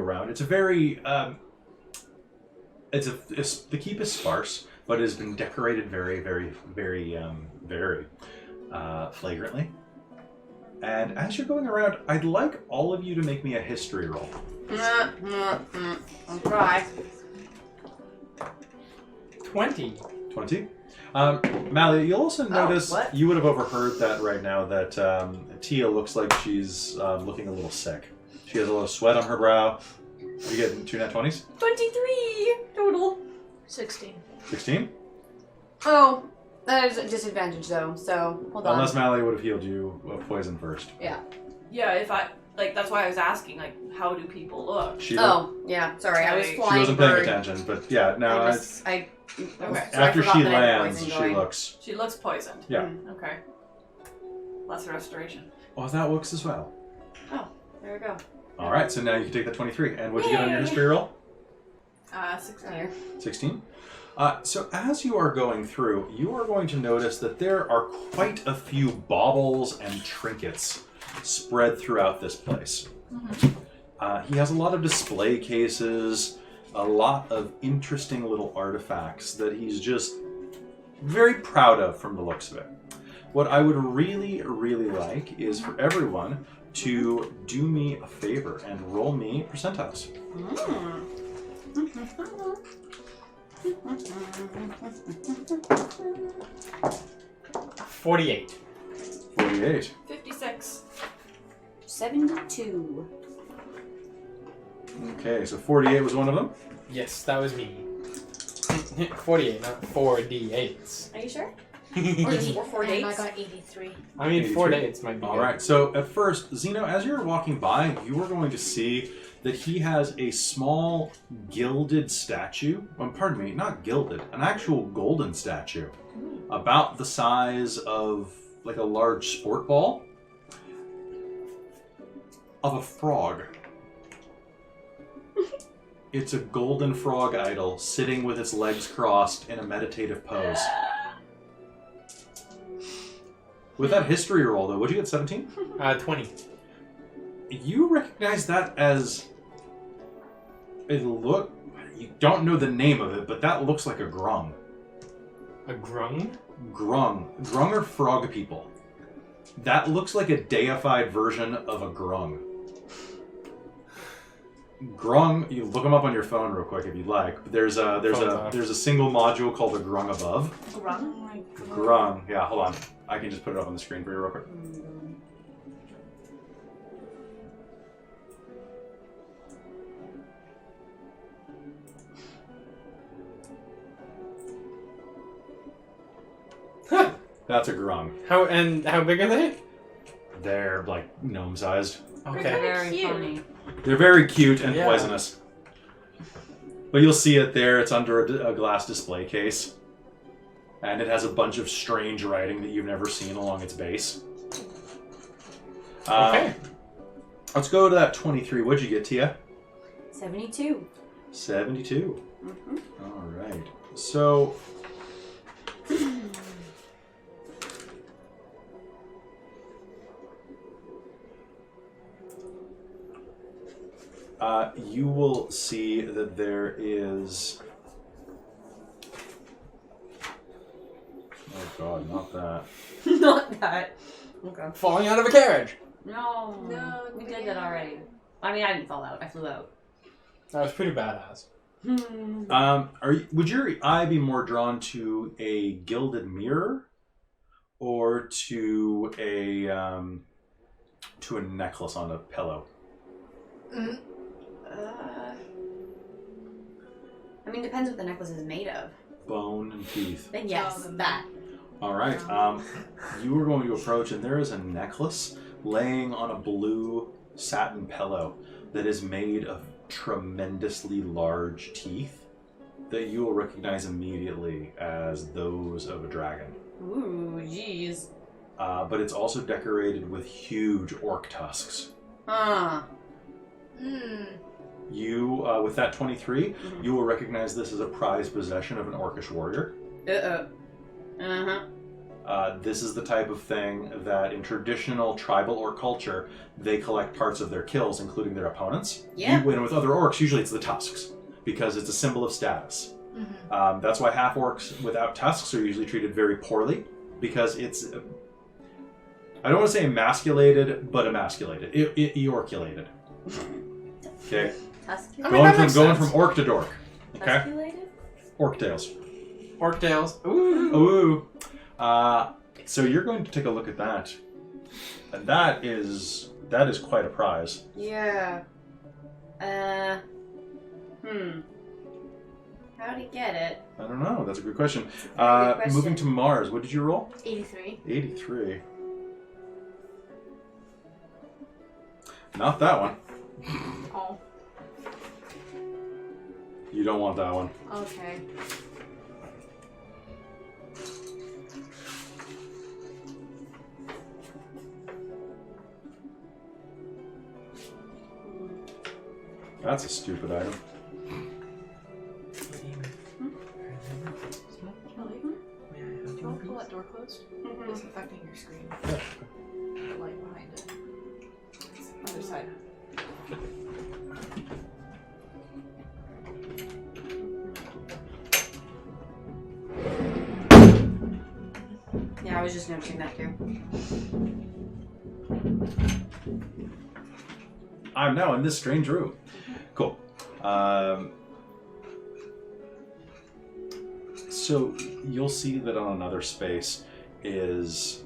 around. It's a very the keep is sparse. but it has been decorated very, very, very, very flagrantly. And as you're going around, I'd like all of you to make me a history roll. I'll try. 20. 20. Mally, you'll also notice, what? you would have overheard that right now, that Tia looks like she's looking a little sick. She has a little sweat on her brow. You get 2 nat 20s? 23 total. 16. 16? Oh, that is a disadvantage though, so hold on. Unless Mally would have healed you of poison first. Yeah. Yeah, if I like, that's why I was asking, like, how do people look? She Oh, yeah. Sorry, I was She flying. She wasn't paying bird. attention, but yeah, no. Okay. So I After forgot she that I had lands, poison she going. looks. She looks poisoned. Yeah. Okay. Lesser restoration. Oh, that works as well. There we go. All right, so now you can take that 23. And what'd you get on your history roll? 16. 16. So as you are going through, you are going to notice that there are quite a few baubles and trinkets spread throughout this place. He has a lot of display cases, a lot of interesting little artifacts that he's just very proud of from the looks of it. What I would really, really like is for everyone to do me a favor and roll me percentiles. 48. 48. 56. 72. Okay, so 48 was one of them. Yes, that was me. 48, not 4d8s. Are you sure? Or just four and I dates? got 83. I mean, 4 83. dates might be All good. right, so at first, Zeno, as you're walking by, you are going to see that he has a small gilded statue. Pardon me, not gilded, an actual golden statue. About the size of like a large sport ball. Of a frog. It's a golden frog idol sitting with its legs crossed in a meditative pose. With that history roll, though, what'd you get, 17? 20. You recognize that as... You don't know the name of it, but that looks like a grung. A grung? Grung. Grung are frog people. That looks like a deified version of a grung. Grung, you look them up on your phone real quick if you'd like. But there's a single module called a grung above. Grung? Grung. Yeah, hold on. I can just put it up on the screen for you real quick. That's a grung. How big are they? They're like gnome sized. Okay. Very Cute. funny. They're very cute and Yeah. poisonous. But you'll see it there. It's under a glass display case. And it has a bunch of strange writing that you've never seen along its base. Okay. Let's go to that 23. What'd you get, Tia? 72. 72. Mm-hmm. All right. So... you will see that there is... Oh god, not that. Not that. Okay. Falling out of a carriage. No. No, We did that already. I mean, I didn't fall out. I flew out. That was pretty badass. Would your eye be more drawn to a gilded mirror or to a necklace on a pillow? I mean, depends what the necklace is made of. Bone and teeth. Then yes, that. All right. You are going to approach, and there is a necklace laying on a blue satin pillow that is made of tremendously large teeth that you will recognize immediately as those of a dragon. Ooh, jeez. But it's also decorated with huge orc tusks. Huh. You, with that 23, you will recognize this as a prized possession of an orcish warrior. This is the type of thing that in traditional tribal orc culture, they collect parts of their kills, including their opponents. Yeah. When with other orcs, usually it's the tusks, because it's a symbol of status. Mm-hmm. That's why half orcs without tusks are usually treated very poorly, because it's, I don't want to say emasculated, but emasculated. Eorculated. Okay? Tusky? Going from orc to dork. Okay? Tusculated? Orc tails. Orc tails. Ooh. Ooh. So you're going to take a look at that. And that is quite a prize. Yeah. How'd he get it? I don't know. That's a good question. Very good question. Moving to Mars, what did you roll? 83. 83. Not that one. Oh, You don't want that one. okay. That's a stupid item. Don't pull that door closed. It's affecting your screen. The light behind it. Other side. Yeah, I was just noticing that too. I'm now in this strange room. Cool. So you'll see that on another space is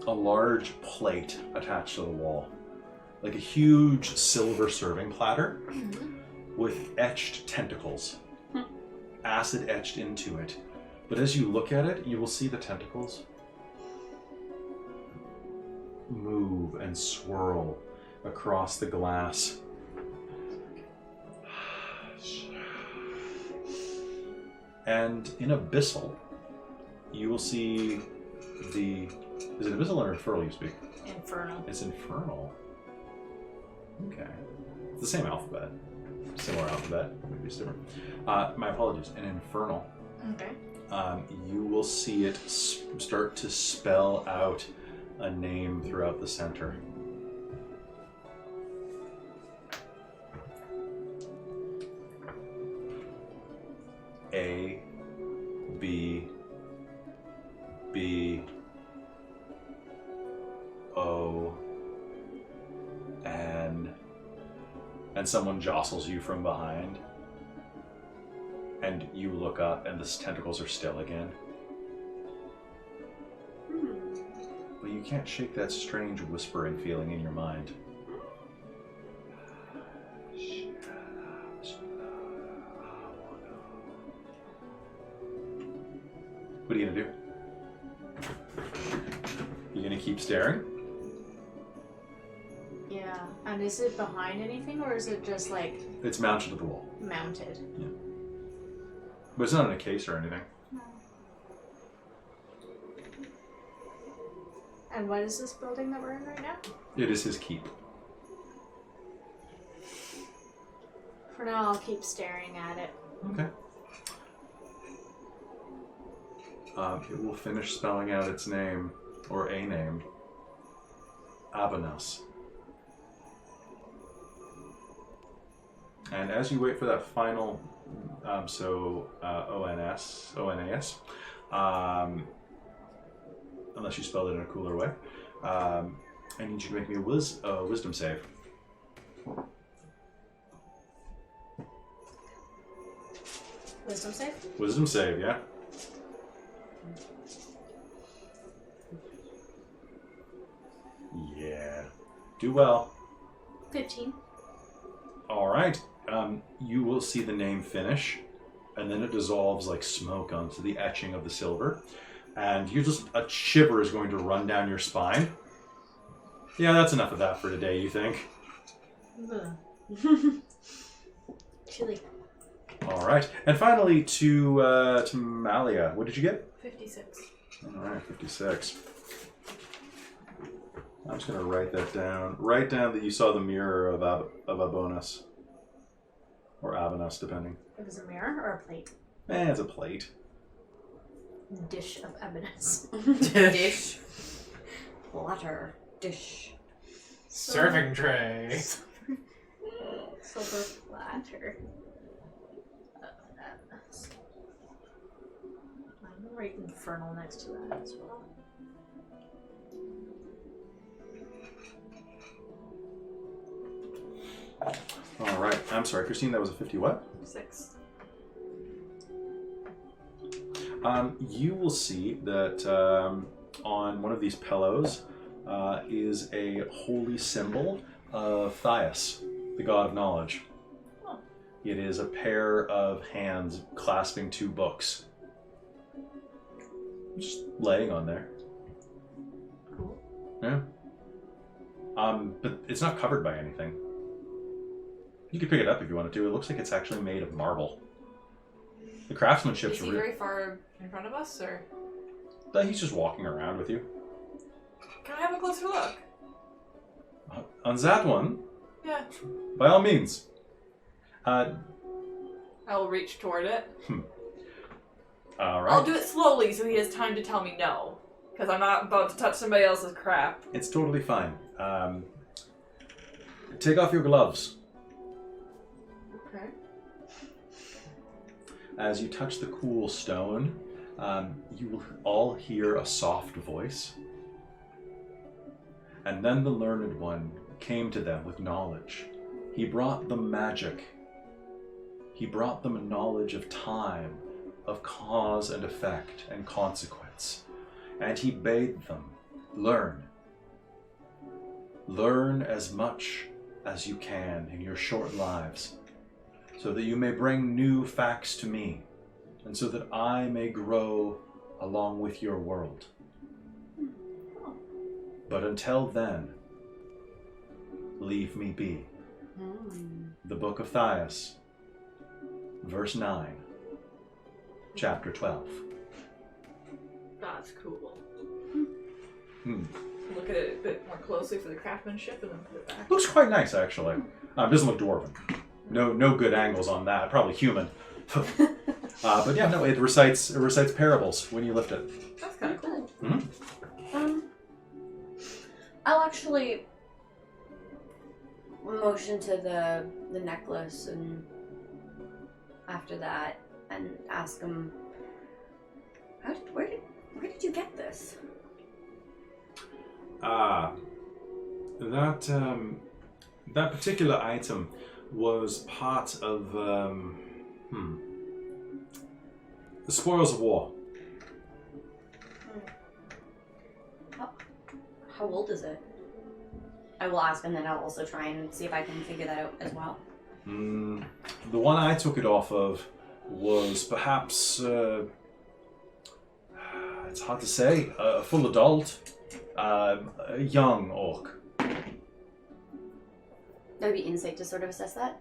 a large plate attached to the wall. Like a huge silver serving platter with etched tentacles. Acid etched into it. But as you look at it, you will see the tentacles move and swirl across the glass. And in Abyssal, you will see the... Is it Abyssal or Infernal you speak? Infernal. It's Infernal. Okay. It's the same alphabet. Similar alphabet. Maybe it's different. My apologies. In Infernal, Okay. you will see it start to spell out a name throughout the center. A, B, B, O, N, and someone jostles you from behind, and you look up and the tentacles are still again. But you can't shake that strange whispering feeling in your mind. What are you gonna do? You gonna keep staring? Yeah. And is it behind anything, or is it just like It's mounted to the wall. mounted? But it's not in a case or anything. And what is this building that we're in right now? It is his keep. For now, I'll keep staring at it. Okay. It will finish spelling out its name, or a name. Avanos. And as you wait for that final, O-N-A-S, unless you spelled it in a cooler way, I need you to make me a wisdom save. Wisdom save? Wisdom save, yeah. Yeah. Do well. 15. All right. You will see the name finish, and then it dissolves like smoke onto the etching of the silver, and a shiver is going to run down your spine. Yeah, that's enough of that for today, you think? Chilly. All right. And finally, to Malia. What did you get? 56. All right, 56. I'm just going to write that down. Write down that you saw the mirror of Abonos. Or Avanos, depending. It was a mirror or a plate? It's a plate. Dish of evidence. Dish. Platter. Dish. Serving tray. silver platter. I'm gonna write infernal next to that as well. All right. I'm sorry, Christine. That was a 50 what? 6. You will see that on one of these pillows is a holy symbol of Thias, the god of knowledge. Oh. It is a pair of hands clasping 2 books. Just laying on there. Cool. Yeah. But it's not covered by anything. You could pick it up if you wanted to. It looks like it's actually made of marble. The craftsmanship's Is he very far in front of us, or? He's just walking around with you. Can I have a closer look? On that one, Yeah. by all means. I will reach toward it. All right. I'll do it slowly so he has time to tell me no. Because I'm not about to touch somebody else's crap. It's totally fine. Take off your gloves. Okay. As you touch the cool stone, you will all hear a soft voice. And then the learned one came to them with knowledge. He brought them magic. He brought them a knowledge of time, of cause and effect and consequence. And he bade them learn. Learn as much as you can in your short lives, so that you may bring new facts to me, and so that I may grow along with your world. But until then, leave me be. The Book of Thias, verse 9, chapter 12. That's cool. Hmm. Look at it a bit more closely for the craftsmanship and then put it back. Looks quite nice, actually. Doesn't look dwarven. No good angles on that. Probably human. But yeah, no, it recites parables when you lift it. That's kind of cool. Mm-hmm. I'll actually motion to the necklace, and after that, and ask him, where did you get this? That particular item was part of the spoils of war. How old is it? I will ask, and then I'll also try and see if I can figure that out as well. The one I took it off of was perhaps, it's hard to say, a full adult, a young orc. That would be insight to sort of assess that?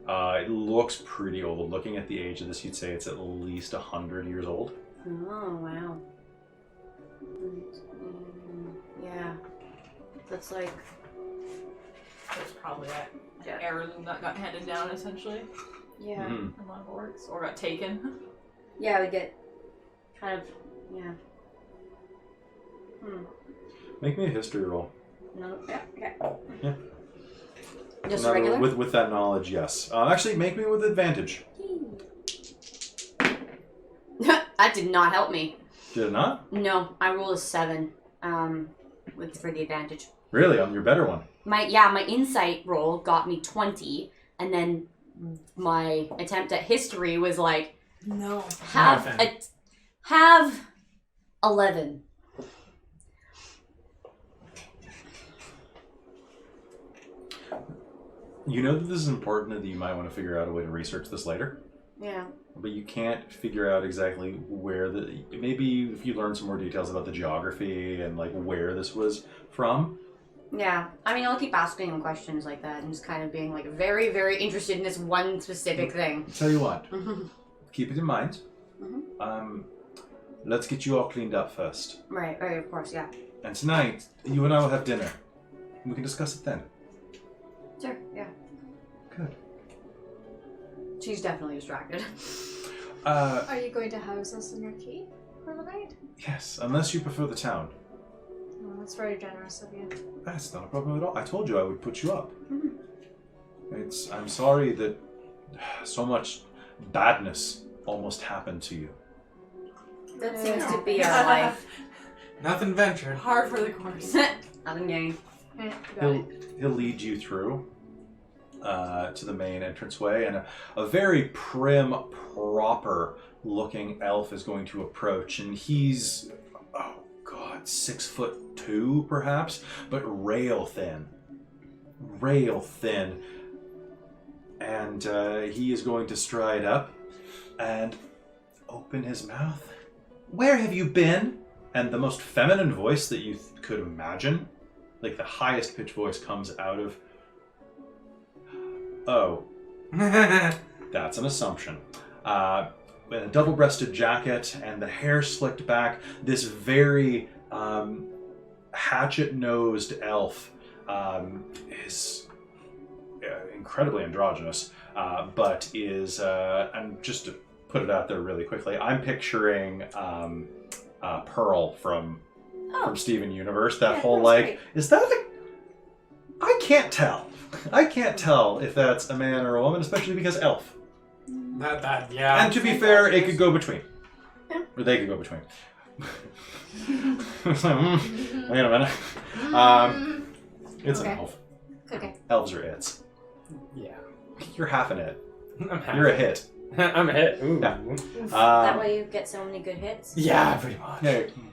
It looks pretty old. Looking at the age of this, you'd say it's at least 100 years old. Oh, wow. Yeah. That's like... That's probably that heirloom that got handed down, essentially. Yeah. Mm-hmm. A lot of orcs. Or got taken. Yeah, we get kind of... Yeah. Make me a history roll. No, yeah, okay. Yeah. Just No, regular? With that knowledge, yes. Actually, make me with advantage. That did not help me. Did it not? No, I rolled a 7 for the advantage. Really? On your better one? My insight roll got me 20, and then my attempt at history was like, No. have 11. You know that this is important and that you might want to figure out a way to research this later. Yeah. But you can't figure out exactly where maybe if you learn some more details about the geography and like where this was from. Yeah. I mean, I'll keep asking him questions like that and just kind of being like very, very interested in this one specific thing. Tell you what, keep it in mind. Let's get you all cleaned up first. Right, of course, yeah. And tonight, you and I will have dinner. We can discuss it then. Sure, yeah. Good. She's definitely distracted. Are you going to house us in your keep for the night? Yes, unless you prefer the town. Oh, that's very generous of you. That's not a problem at all. I told you I would put you up. I'm sorry that so much badness almost happened to you. That seems to be our life. Nothing ventured. Hard for the course. Nothing gained. He'll lead you through to the main entranceway, and a very prim, proper-looking elf is going to approach, and he's 6'2", perhaps, but rail thin, and he is going to stride up and open his mouth. Where have you been? And the most feminine voice that you could imagine, like the highest pitch voice, comes out of. Oh, that's an assumption. In a double-breasted jacket and the hair slicked back, this very hatchet-nosed elf is incredibly androgynous, but is, and just to put it out there really quickly, I'm picturing Pearl from Steven Universe. That whole great. is that I can't tell. I can't tell if that's a man or a woman, especially because elf. Yeah. And to be fair, it could go between. Or they could go between. It's like, wait a minute. It's an elf. Okay. Elves are its. Yeah. You're half an it. I'm happy. You're a hit. I'm a hit. Ooh. Yeah. That way you get so many good hits. Yeah, pretty much.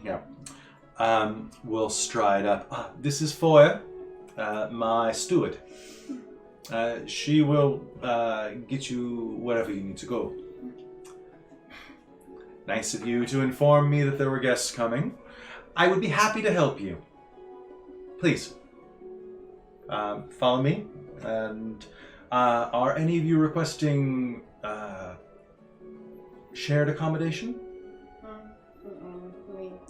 Yeah. We'll stride up. This is Foya, my steward. She will get you wherever you need to go. Nice of you to inform me that there were guests coming. I would be happy to help you. Please, follow me. And are any of you requesting shared accommodation?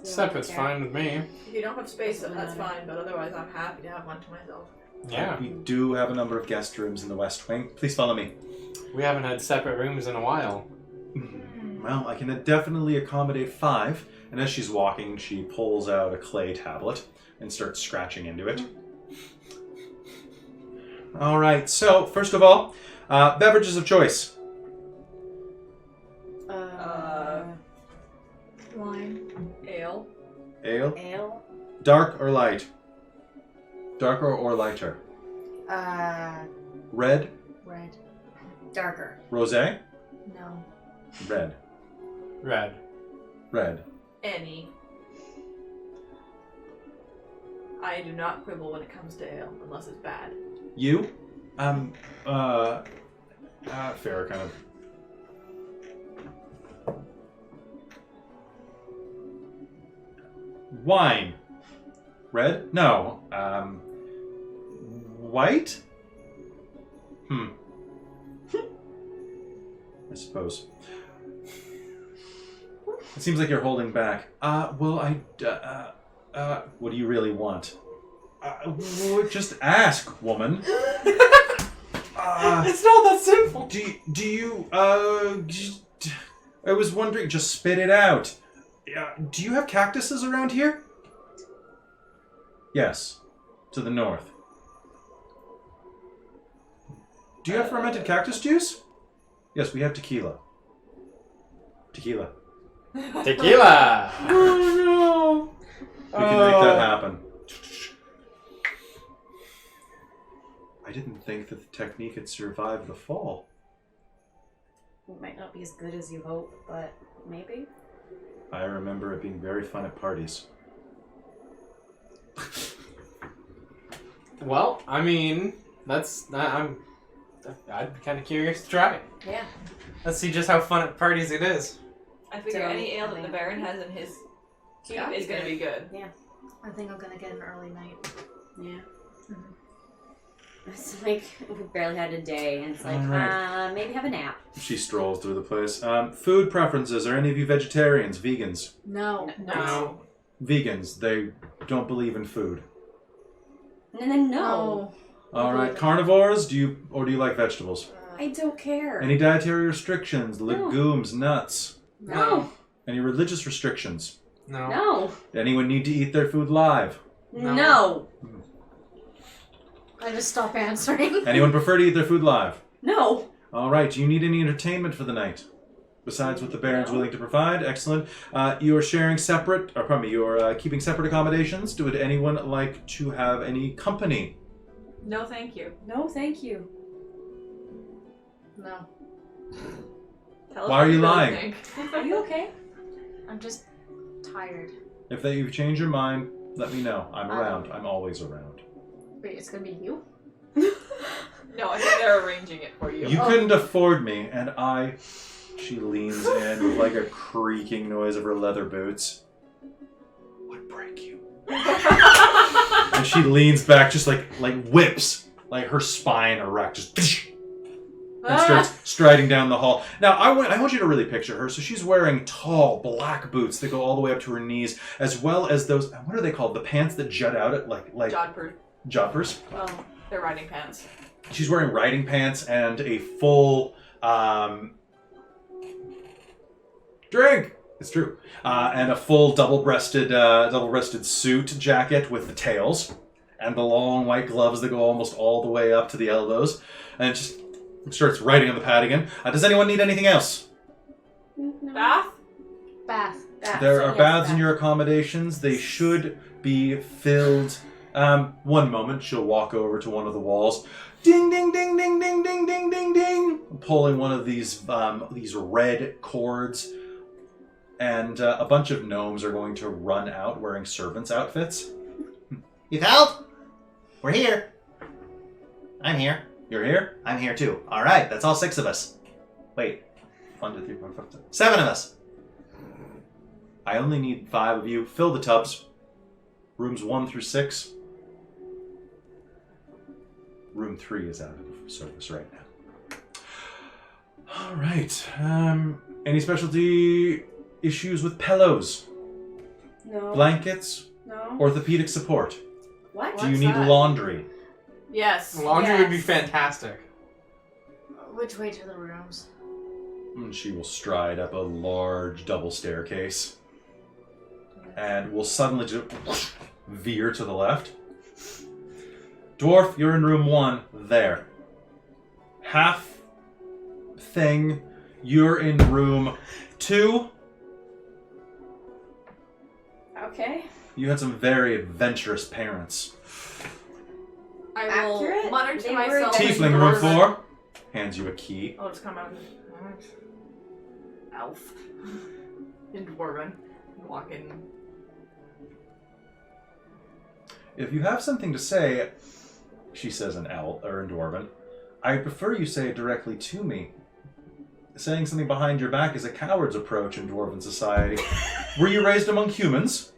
Separate's fine with me. If you don't have space, that's fine, but otherwise I'm happy to have one to myself. Yeah. We do have a number of guest rooms in the West Wing. Please follow me. We haven't had separate rooms in a while. Well, I can definitely accommodate 5. And as she's walking, she pulls out a clay tablet and starts scratching into it. All right, so first of all, beverages of choice. Wine. Ale. Ale. Dark or light? Darker or lighter? Red? Red. Darker. Rosé? No. Red. Red. Any. I do not quibble when it comes to ale, unless it's bad. You? Fair, kind of. Wine. Red? No. White? I suppose. It seems like you're holding back. What do you really want? Just ask, woman. It's not that simple. Do you, I was wondering, just spit it out. Do you have cactuses around here? Yes. To the north. Do you have fermented cactus juice? Yes, we have tequila. Tequila. Tequila! Oh no! We can make that happen. I didn't think that the technique had survived the fall. It might not be as good as you hope, but maybe. I remember it being very fun at parties. Well, I mean, I'd be kind of curious to try it. Yeah. Let's see just how fun at parties it is. I figure any ale that the Baron has in his keep is going to be good. Yeah. I think I'm gonna get an early night. Yeah. It's like we barely had a day, and it's like, Alright. maybe have a nap. She strolls through the place. Food preferences. Are any of you vegetarians? Vegans? No. No. Vegans. They don't believe in food. No. Alright. Carnivores? Do you like vegetables? I don't care. Any dietary restrictions? Legumes, nuts? No. Any religious restrictions? No. No. Anyone need to eat their food live? No. I just stop answering. Anyone prefer to eat their food live? No. All right. Do you need any entertainment for the night? Besides what the Baron's willing to provide? Excellent. You are sharing separate, or pardon me, you are keeping separate accommodations. Would anyone like to have any company? No, thank you. No, thank you. No. Tell us Why what are you really lying? think. Are you okay? I'm just tired. If you change your mind, let me know. I'm around. I'm always around. Wait, it's gonna be you? No, I think they're arranging it for you. You couldn't afford me, and I... She leans in with like a creaking noise of her leather boots. Would break you. And she leans back, just like whips, like her spine erect, just and starts striding down the hall. Now, I want you to really picture her. So she's wearing tall black boots that go all the way up to her knees, as well as those, what are they called? The pants that jut out at like jodhpurs. Well, they're riding pants. She's wearing riding pants and a full drink. It's true. And a full double-breasted suit jacket with the tails and the long white gloves that go almost all the way up to the elbows, and it just starts writing on the pad again. Does anyone need anything else? Bath? Bath. There are baths in your accommodations. They should be filled. One moment, she'll walk over to one of the walls. Ding, ding, ding, ding, ding, ding, ding, ding, ding. Pulling one of these red cords. And a bunch of gnomes are going to run out wearing servants' outfits. You called? We're here. I'm here. You're here? I'm here too. All right, that's all 6 of us. Wait, 1, 2, 3, 4, 5, 6. 7 of us. I only need 5 of you. Fill the tubs. Rooms 1 through 6. Room 3 is out of service right now. All right. Any specialty issues with pillows? No. Blankets? No. Orthopedic support? What? Do you need laundry? Yes. Laundry would be fantastic. Which way to the rooms? And she will stride up a large double staircase. And will suddenly just veer to the left. Dwarf, you're in room 1. There. Half thing, you're in room 2. Okay. You had some very adventurous parents. I will Accurate? mutter to They were myself. Tiefling room 4. Hands you a key. I'll just come out. Elf. In Dwarven. Walk in. If you have something to say, she says in elf or in Dwarven, I prefer you say it directly to me. Saying something behind your back is a coward's approach in Dwarven society. Were you raised among humans?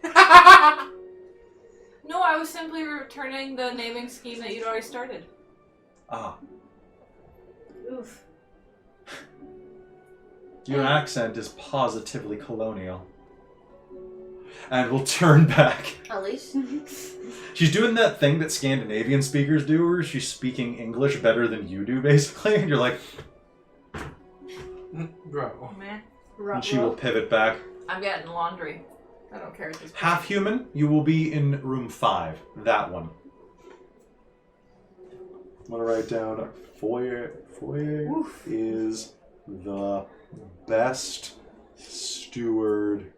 No, I was simply returning the naming scheme that you'd already started. Ah. Oof. Your accent is positively colonial. And we'll turn back. At least. She's doing that thing that Scandinavian speakers do, where she's speaking English better than you do, basically. And you're like... Bro. Meh. And she will pivot back. I'm getting laundry. I don't care at this point. Half human, you will be in room 5. That one. I'm going to write down foyer. Foyer is the best steward.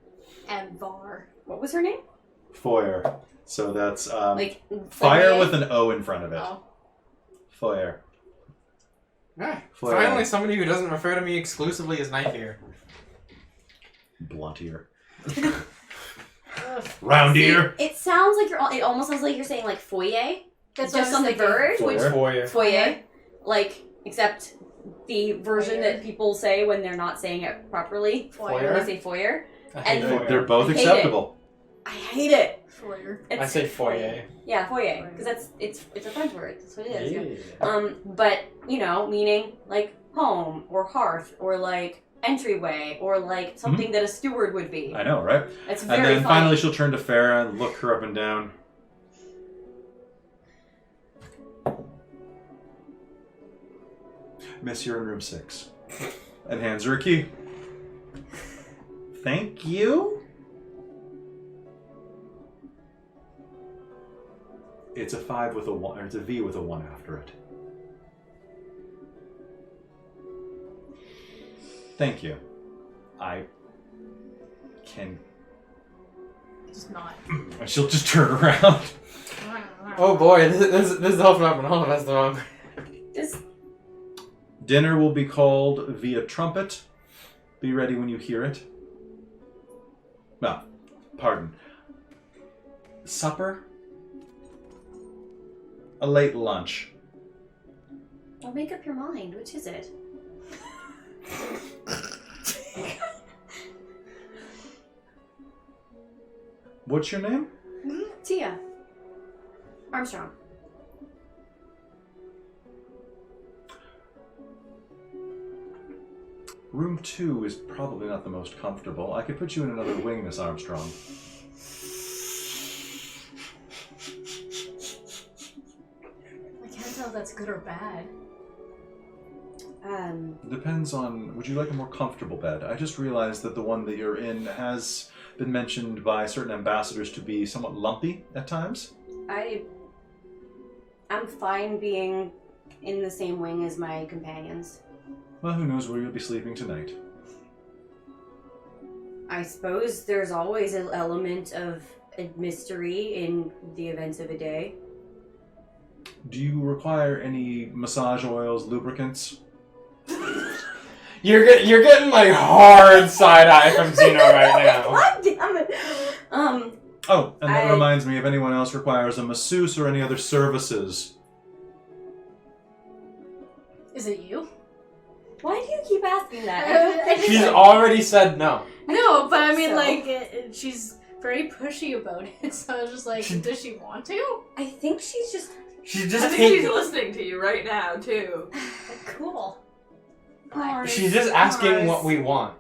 And Var. What was her name? Foyer. So that's Like fire foyer? with an O in front of it. Oh. Foyer. Yeah. Foyer. Finally, somebody who doesn't refer to me exclusively as knife ear. Blunt ear. Round ear. It sounds like you're. It almost sounds like you're saying like foyer. That's Just what I on the was thinking. verge. Foyer. Foyer. Foyer. Like, except the version Foyer. that people say when they're not saying it properly. Foyer. When they say foyer. I hate And- foyer. They're both I hate acceptable. I hate it. Foyer. It's, I say foyer. Yeah, foyer, because it's a French word. That's what it is. Yeah. But you know, meaning like home or hearth or like entryway or like something that a steward would be. I know, right? It's And very then funny. finally she'll turn to Farah and look her up and down. Miss, you're in room 6. And hands her a key. Thank you. It's a 5 with a 1, or it's a V with a 1 after it. Thank you. I can... Just not. And she'll just turn around. Oh boy, this is opening up on all of us the wrong. Dinner will be called via trumpet. Be ready when you hear it. Well, pardon. Supper? A late lunch. Well, make up your mind. Which is it? What's your name? Tia. Armstrong. Room 2 is probably not the most comfortable. I could put you in another wing, Miss Armstrong. I can't tell if that's good or bad. Depends on... Would you like a more comfortable bed? I just realized that the one that you're in has been mentioned by certain ambassadors to be somewhat lumpy at times. I'm fine being in the same wing as my companions. Well, who knows where you'll be sleeping tonight. I suppose there's always an element of a mystery in the events of a day. Do you require any massage oils, lubricants? You're getting like hard side eye from Zeno right now. God damn it! Oh, and that reminds me, if anyone else requires a masseuse or any other services. Is it you? Why do you keep asking that? She's already said no. No, but I mean, So? like, she's very pushy about it. So I was just like, does she want to? I think she's just She's I just think she's listening to you right now, too. Cool. She's just asking what we want.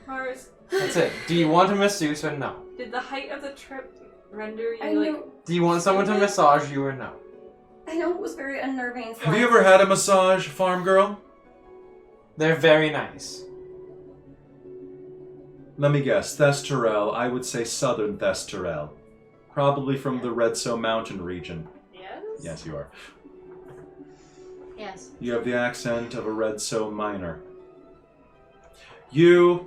Mars, That's it. Do you want a masseuse or no? did the height of the trip render you, I like... know. Do you want someone to massage you or no? I know it was very unnerving. Have you ever had a massage, farm girl? They're very nice. Let me guess, Thestorel. I would say southern Thestorel. Probably from the Redso Mountain region. Yes? Yes, you are. Yes. You have the accent of a Redso miner. You...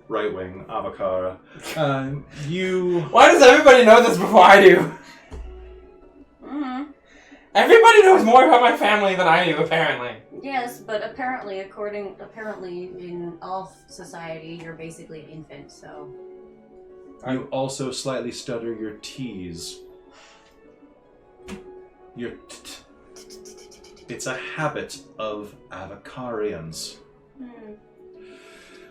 right wing, Avakara. You... Why does everybody know this before I do? Mm-hmm. Everybody knows more about my family than I do, apparently. Yes, but apparently in all society, you're basically an infant, so... You also slightly stutter your T's. Your It's a habit of Avakarians.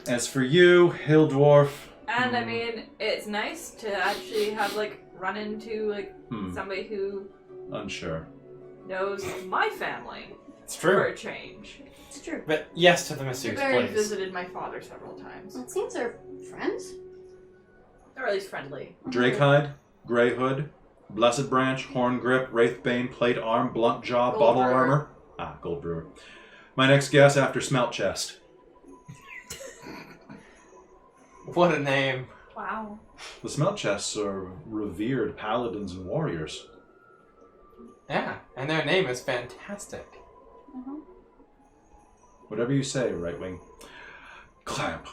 As for you, Hill Dwarf... And I mean, it's nice to actually have, like, run into, like, somebody who Unsure. knows my family. It's For true. a change. It's true. But yes to the I've masseuse, already please. visited my father several times. It seems they're friends. Or at least friendly. Drakehide, Grey Hood, Blessed Branch, Horn Grip, Wraithbane, Plate Arm, Blunt Jaw, Gold Bottle Brewer. Armor. Gold Brewer. My next guess after Smelt Chest. What a name. Wow. The Smelt Chests are revered paladins and warriors. Yeah, and their name is fantastic. Whatever you say, Right Wing. Clamp.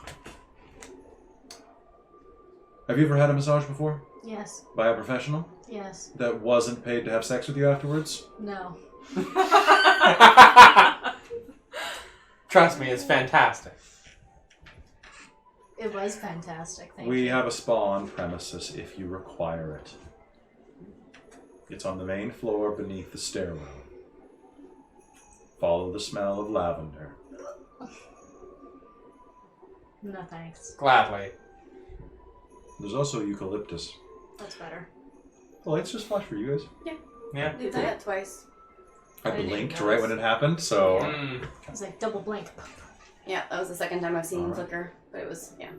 Have you ever had a massage before? Yes. By a professional? Yes. That wasn't paid to have sex with you afterwards? No. Trust me, it's fantastic. It was fantastic. Thank We you. have a spa on premises if you require it. It's on the main floor beneath the stairwell. Follow the smell of lavender. No thanks. Gladly. There's also eucalyptus. That's better. The lights just flash for you guys. Yeah. Did that twice. I I didn't blinked notice. right when it happened, so... Mm. It was like double blink. Yeah, that was the second time I've seen Alright. Flicker, but it was, yeah.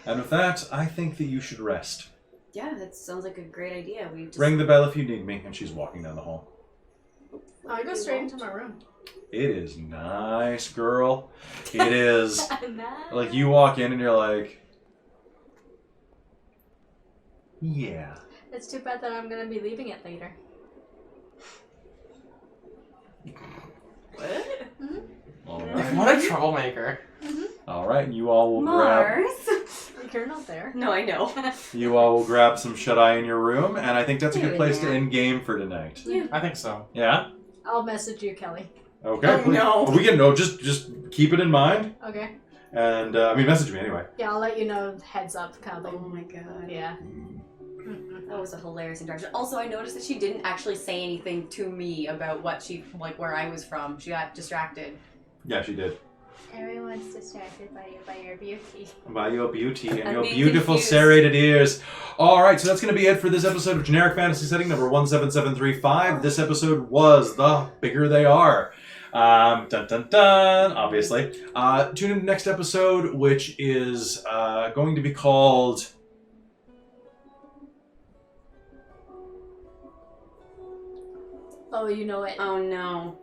And with that, I think that you should rest. Yeah, that sounds like a great idea. We just... Ring the bell if you need me, and she's walking down the hall. I go straight into my room. It is nice, girl. It is. Like, you walk in and you're like... Yeah. It's too bad that I'm gonna be leaving it later. What a troublemaker. All right, you all will grab. Mars. You're not there. No, I know. You all will grab some shut-eye in your room, and I think that's a good Dude, place to yeah. end game for tonight. I think so. Yeah. I'll message you, Kelly. Okay. Oh, no. We can just keep it in mind, Okay. and message me anyway. Yeah, I'll let you know. Heads up, kind of Oh thing. my god. Yeah. That was a hilarious interaction. Also, I noticed that she didn't actually say anything to me about what she, like, where I was from. She got distracted. Yeah, she did. Everyone's distracted by your beauty. By your beauty and I'm your being beautiful confused. serrated ears. All right, so that's going to be it for this episode of Generic Fantasy Setting number 17735. This episode was The Bigger They Are. Dun dun dun, obviously. Tune in to the next episode, which is going to be called... Oh, you know it. Oh no.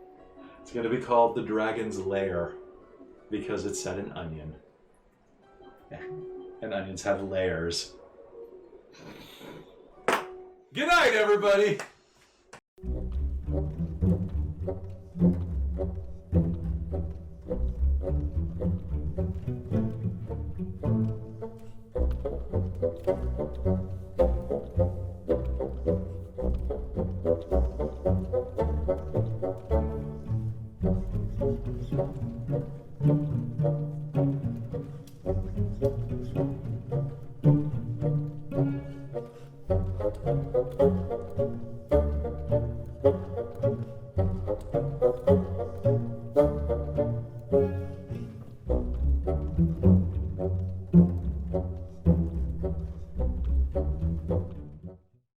It's going to be called The Dragon's Lair, because it's set in onion. Yeah. And onions have layers. Good night, everybody!